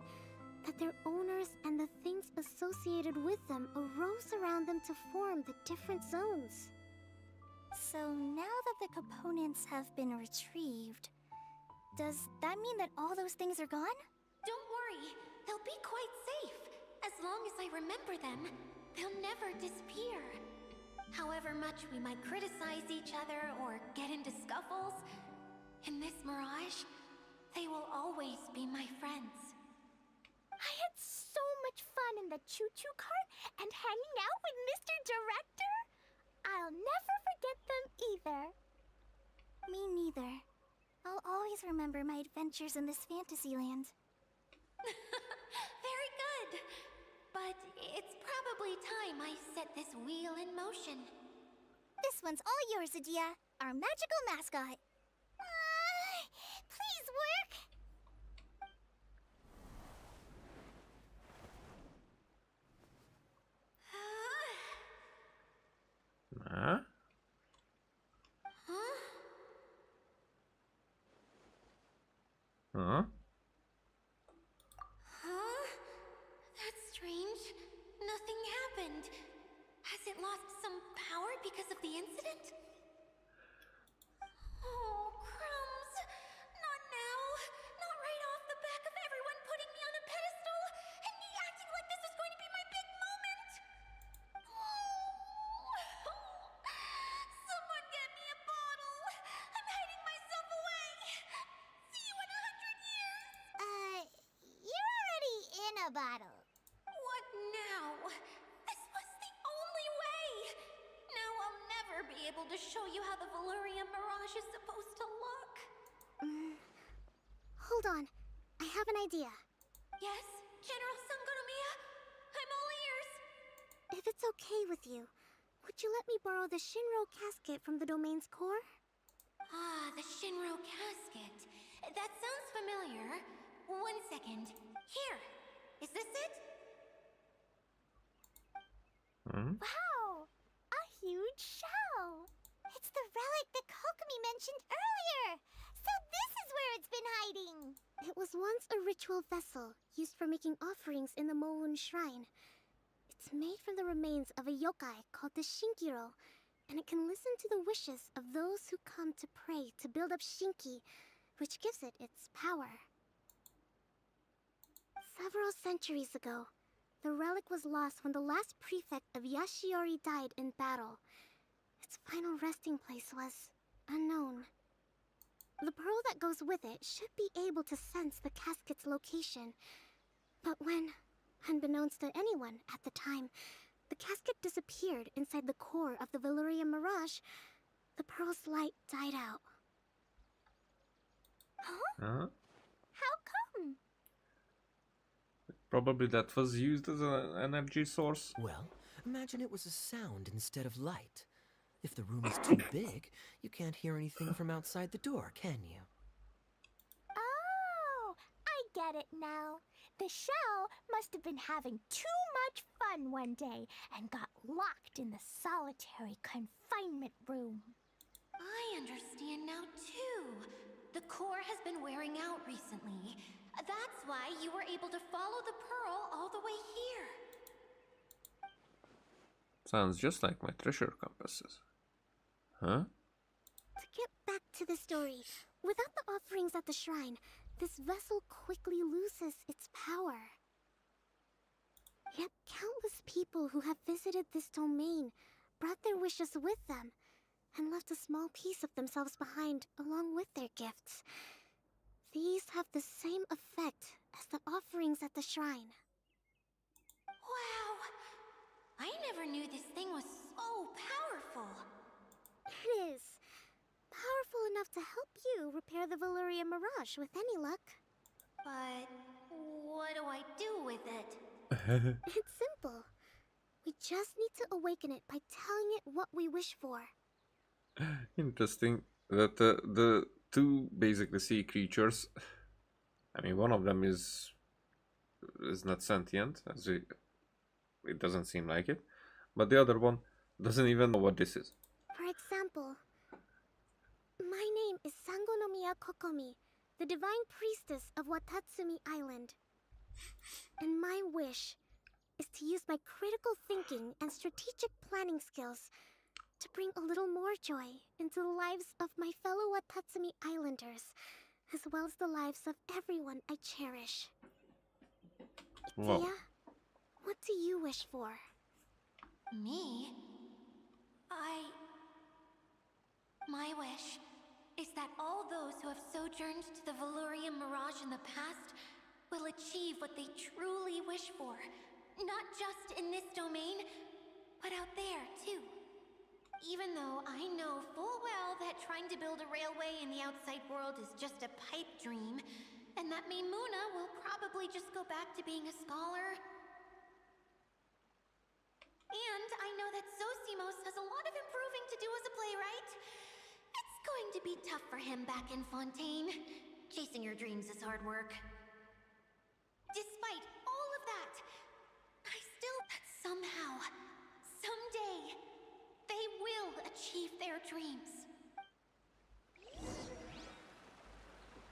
that their owners and the things associated with them arose around them to form the different zones. So now that the components have been retrieved, does that mean that all those things are gone? Don't worry, they'll be quite safe, as long as I remember them. They'll never disappear. However much we might criticize each other or get into scuffles, in this mirage, they will always be my friends. I had so much fun in the choo-choo cart and hanging out with Mr. Director. I'll never forget them either. Me neither. I'll always remember my adventures in this fantasy land. Very good. But it's probably time I set this wheel in motion. This one's all yours, Adia, our magical mascot. Please work. Huh? Huh? Huh? Huh? That's strange. Nothing happened. Has it lost some power because of the incident? Oh, crumbs. Not now. Not right off the back of everyone putting me on a pedestal and me acting like this was going to be my big moment. Someone get me a bottle. I'm hiding myself away. See you in 100 years. You're already in a bottle. What now? This was the only way! Now I'll never be able to show you how the Valyria Mirage is supposed to look. Hold on. I have an idea. Yes, General Sangonomiya? I'm all ears. If it's okay with you, would you let me borrow the Shinro casket from the domain's core? Ah, the Shinro casket. That sounds familiar. 1 second. Here. Is this it? Wow! A huge shell! It's the relic that Kokomi mentioned earlier! So this is where it's been hiding! It was once a ritual vessel used for making offerings in the Moun Shrine. It's made from the remains of a yokai called the Shinkiro, and it can listen to the wishes of those who come to pray to build up Shinki, which gives it its power. Several centuries ago, the relic was lost when the last prefect of Yashiori died in battle. Its final resting place was unknown. The pearl that goes with it should be able to sense the casket's location. But when, unbeknownst to anyone at the time, the casket disappeared inside the core of the Valyria Mirage, the pearl's light died out. Huh? How come? Probably that was used as an energy source. Well, imagine it was a sound instead of light. If the room is too big, you can't hear anything from outside the door, can you? Oh, I get it now. The shell must have been having too much fun one day and got locked in the solitary confinement room. I understand now, too. The core has been wearing out recently. That's why you were able to follow the pearl all the way here. Sounds just like my treasure compasses. Huh? To get back to the story, without the offerings at the shrine, this vessel quickly loses its power. Yet countless people who have visited this domain brought their wishes with them and left a small piece of themselves behind along with their gifts. These have the same effect as the offerings at the shrine. Wow! I never knew this thing was so powerful. It is. Powerful enough to help you repair the Valyria Mirage with any luck. But what do I do with it? It's simple. We just need to awaken it by telling it what we wish for. Interesting that the two basically sea creatures, I mean, one of them is not sentient, as it doesn't seem like it, but the other one doesn't even know what this is. For example, my name is Sangonomiya Kokomi, the divine priestess of Watatsumi Island. And my wish is to use my critical thinking and strategic planning skills to bring a little more joy into the lives of my fellow Watatsumi Islanders, as well as the lives of everyone I cherish. Wow. Itia, what do you wish for? Me? My wish is that all those who have sojourned to the Valurian Mirage in the past will achieve what they truly wish for. Not just in this domain, but out there, too. Even though I know full well that trying to build a railway in the outside world is just a pipe dream, and that Maimuna will probably just go back to being a scholar. And I know that Zosimos has a lot of improving to do as a playwright. It's going to be tough for him back in Fontaine. Chasing your dreams is hard work. Despite all of that, I still that somehow, someday, they will achieve their dreams.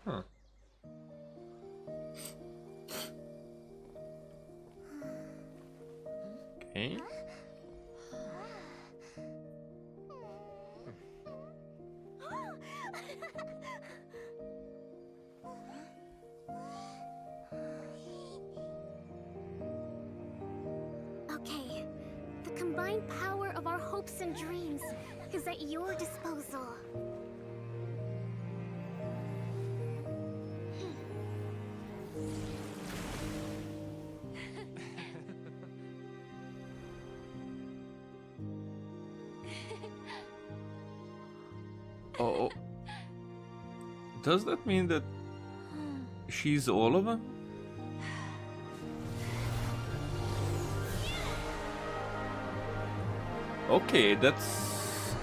Huh. Okay. Okay, the combined power of our hopes and dreams is at your disposal. Oh. Does that mean that she's all of them? Okay, that's...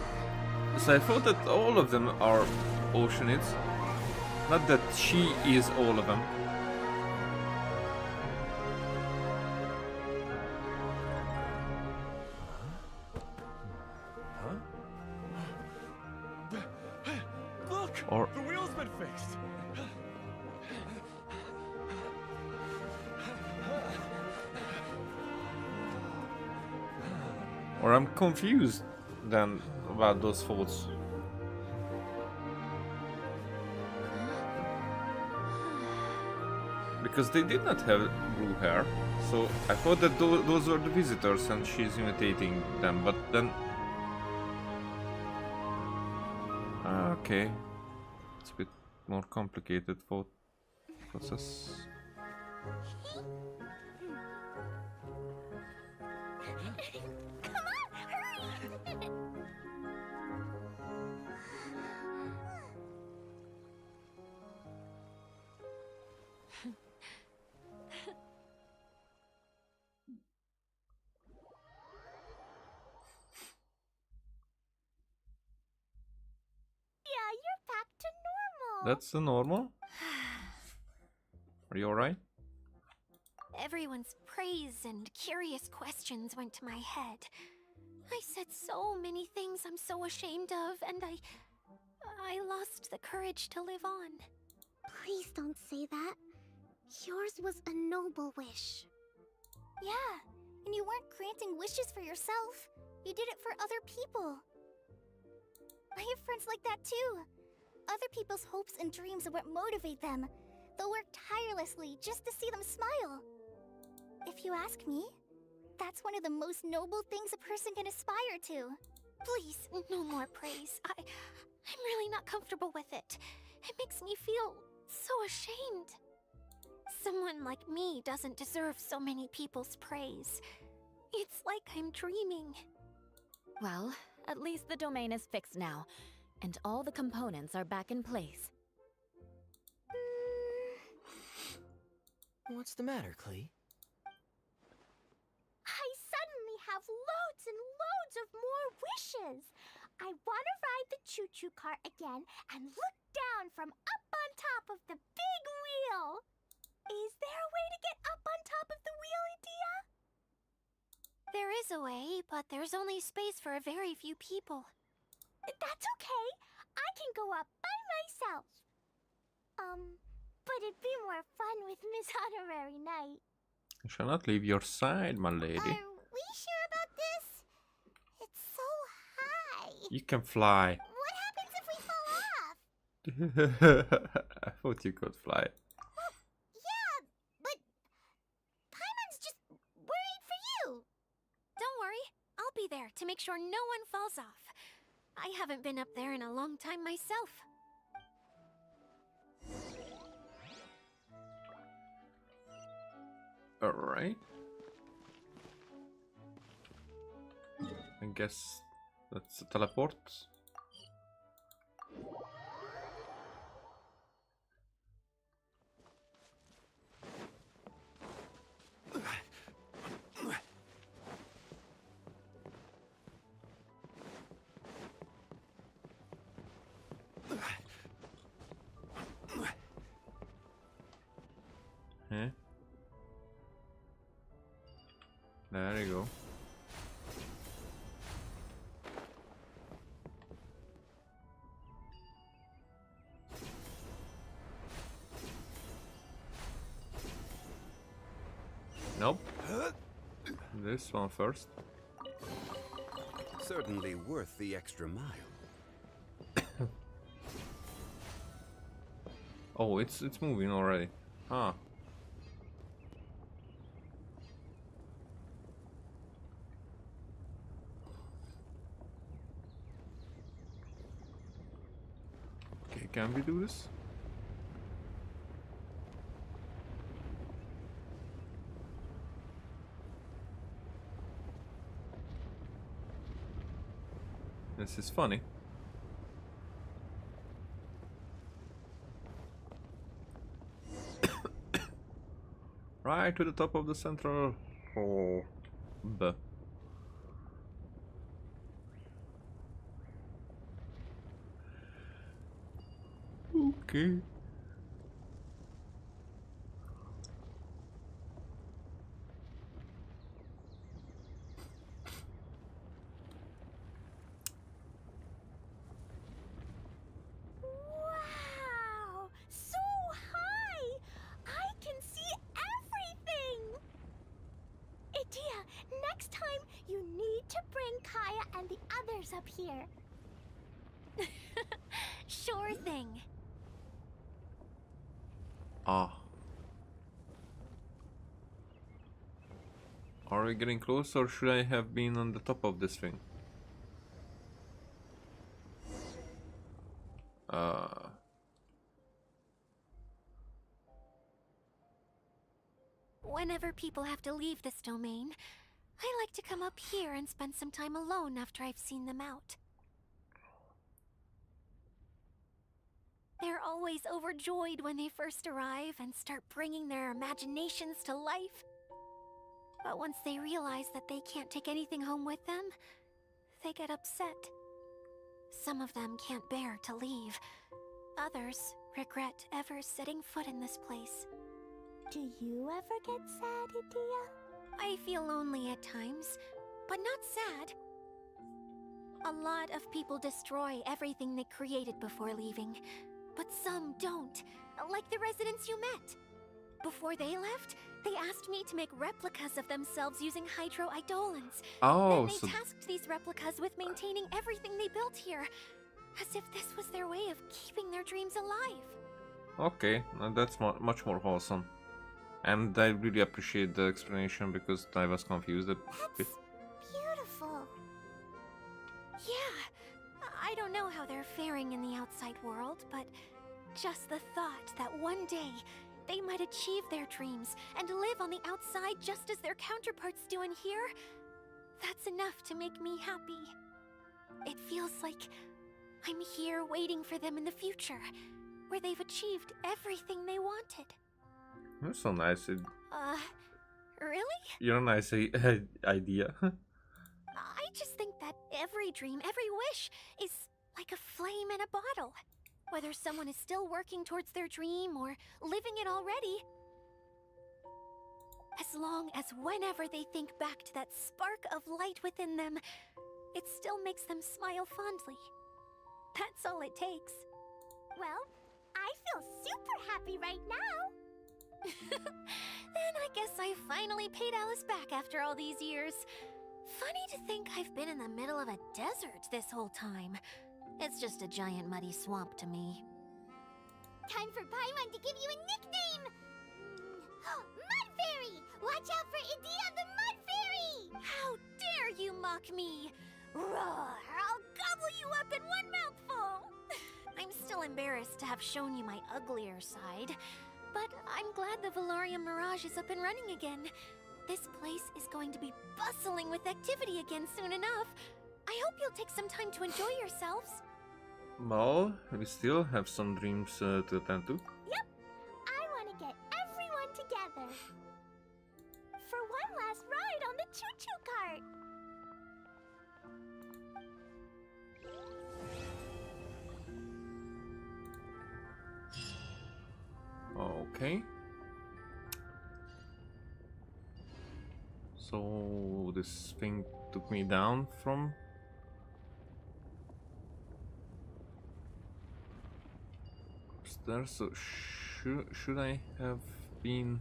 So I thought that all of them are Oceanids. Not that she is all of them. Look! Or... The wheel's been fixed! Or I'm confused then about those thoughts. Because they did not have blue hair, so I thought that those were the visitors and she's imitating them, but then... Okay. It's a bit more complicated thought process. Come on, hurry! Yeah, you're back to normal. That's the normal? Are you alright? Everyone's praise and curious questions went to my head. I said so many things I'm so ashamed of, and I lost the courage to live on. Please don't say that. Yours was a noble wish. Yeah, and you weren't granting wishes for yourself. You did it for other people. I have friends like that too. Other people's hopes and dreams are what motivate them. They'll work tirelessly just to see them smile. If you ask me, that's one of the most noble things a person can aspire to. Please, no more praise. I'm really not comfortable with it. It makes me feel so ashamed. Someone like me doesn't deserve so many people's praise. It's like I'm dreaming. Well, at least the domain is fixed now, and all the components are back in place. What's the matter, Klee? I suddenly have loads and loads of more wishes. I want to ride the choo-choo cart again and look down from up on top of the big wheel. Is there a way to get up on top of the wheel, Idia? There is a way, but there's only space for a very few people. That's okay. I can go up by myself. But it'd be more fun with Miss Honorary Knight. I shall not leave your side, my lady. Are we sure about this? It's so high. You can fly. What happens if we fall off? I thought you could fly. Well, yeah, but Paimon's just worried for you. Don't worry, I'll I haven't been up there in a long time myself. Alright. I guess that's a teleport. Huh? There you go. Nope. This one first. Certainly worth the extra mile. Oh, it's moving already. Huh. Okay, can we do this? This is funny. Right to the top of the central hall. Okay. Wow! So high! I can see everything! Idia, next time you need to bring Kaya and the others up here. Sure thing. Ah. Are we getting close, or should I have been on the top of this thing? Whenever people have to leave this domain, I like to come up here and spend some time alone after I've seen them out. They're always overjoyed when they first arrive and start bringing their imaginations to life. But once they realize that they can't take anything home with them, they get upset. Some of them can't bear to leave. Others regret ever setting foot in this place. Do you ever get sad, Idia? I feel lonely at times, but not sad. A lot of people destroy everything they created before leaving, but some don't, like the residents you met. Before they left, they asked me to make replicas of themselves using hydro-eidolons. Oh, then they so tasked these replicas with maintaining everything they built here, as if this was their way of keeping their dreams alive. okay, that's much more wholesome. And I really appreciate the explanation because I was confused a bit. Beautiful. Yeah, I don't know how they're faring in the outside world, but just the thought that one day they might achieve their dreams and live on the outside just as their counterparts do in here, that's enough to make me happy. It feels like I'm here waiting for them in the future, where they've achieved everything they wanted. That's so nice. Really? You're a nice idea. I just think that every dream, every wish, is like a flame in a bottle. Whether someone is still working towards their dream or living it already, as long as whenever they think back to that spark of light within them, it still makes them smile fondly. That's all it takes. Well, I feel super happy right now. Then I guess I finally paid Alice back after all these years. Funny to think I've been in the middle of a desert this whole time. It's just a giant muddy swamp to me. Time for Paimon to give you a nickname! Mud Fairy! Watch out for Idia the Mud Fairy! How dare you mock me! Roar! I'll gobble you up in have shown you my uglier side. But I'm glad the Valarium Mirage is up and running again. This place is going to be bustling with activity again soon enough. I hope you'll take some time to enjoy yourselves. Well, we still have some dreams to attend to. Yep, I want to get everyone together. For one last ride on the choo-choo cart. Okay. So this thing took me down from upstairs. So should I have been?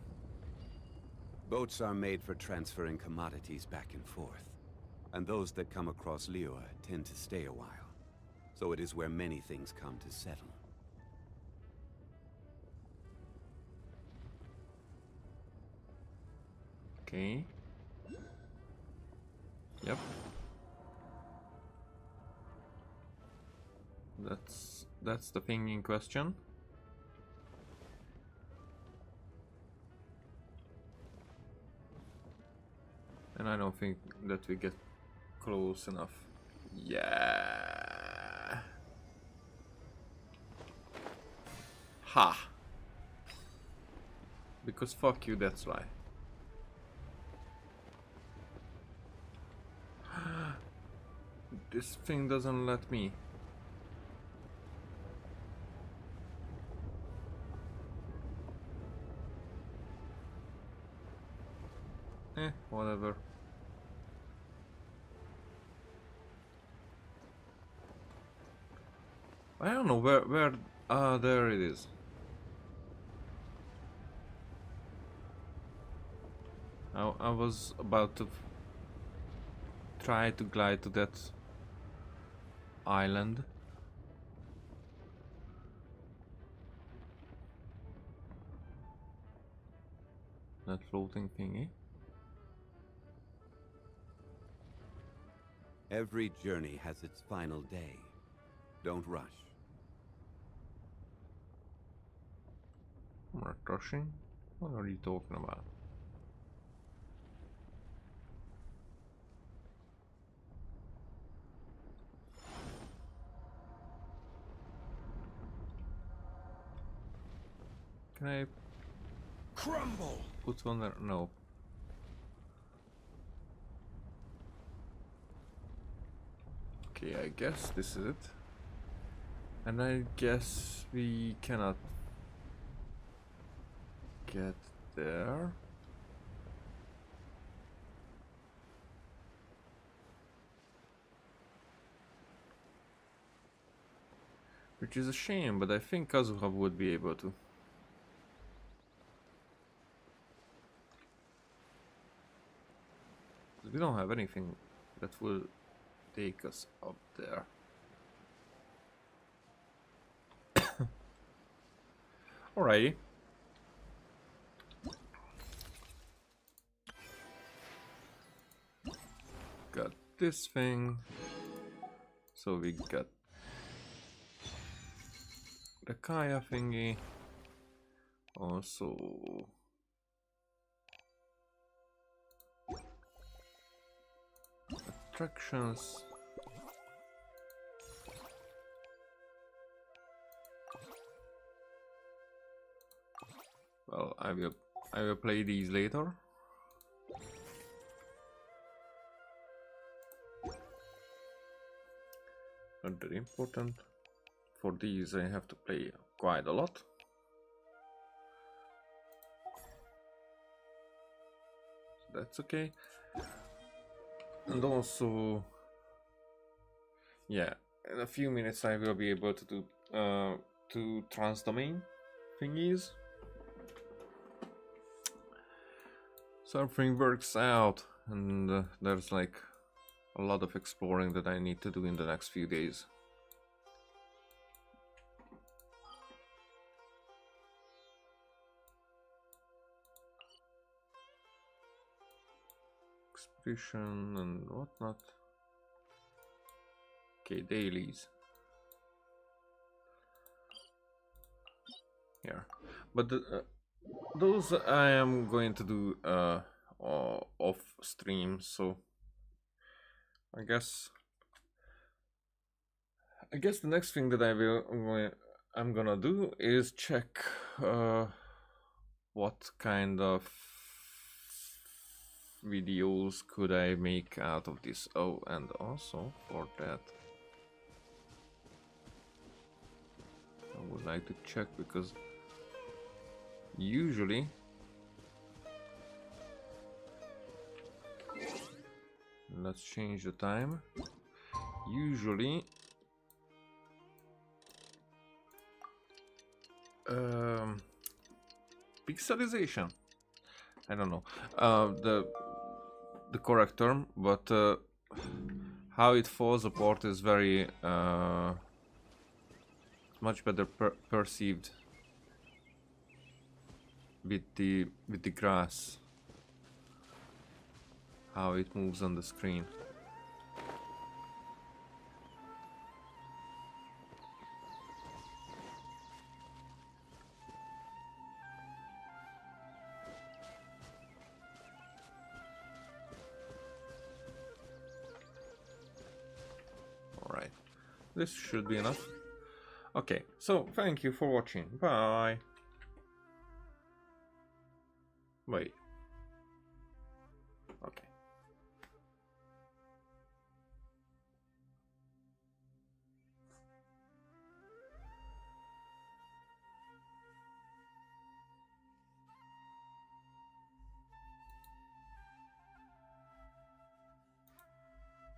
Boats are made for transferring commodities back and forth, and those that come across Liyue tend to stay a while. So it is where many things come to settle. Okay. Yep. That's the thing in question. And I don't think that we get close enough. Yeah. Ha. Because fuck you, that's why. This thing doesn't let me. Whatever. I don't know where there it is. I was about to try to glide to that island. That floating thingy. Every journey has its final day. Don't rush. I'm not rushing. What are you talking about? Can I Crumble! put one there? No. Okay, I guess this is it. And I guess we cannot get there. Which is a shame, but I think Kazuha would be able to. We don't have anything that will take us up there. Alrighty. Got this thing. So we got the Kaya thingy. Also attractions. Well, I will play these later. Not very important. For these I have to play quite a lot. So that's okay. And also, yeah, in a few minutes I will be able to do two trans-domain thingies. So everything works out, and there's like a lot of exploring that I need to do in the next few days. Expedition and whatnot. Okay, dailies. here. But those I am going to do off stream, so I guess the next thing that I'm gonna do is check what kind of videos could I make out of this. Oh, and also for that I would like to check, because usually let's change the time. Usually pixelization, I don't know the correct term, but how it falls apart is very much better perceived with the grass, how it moves on the screen. Alright, this should be enough. Okay, so thank you for watching. Bye. Wait.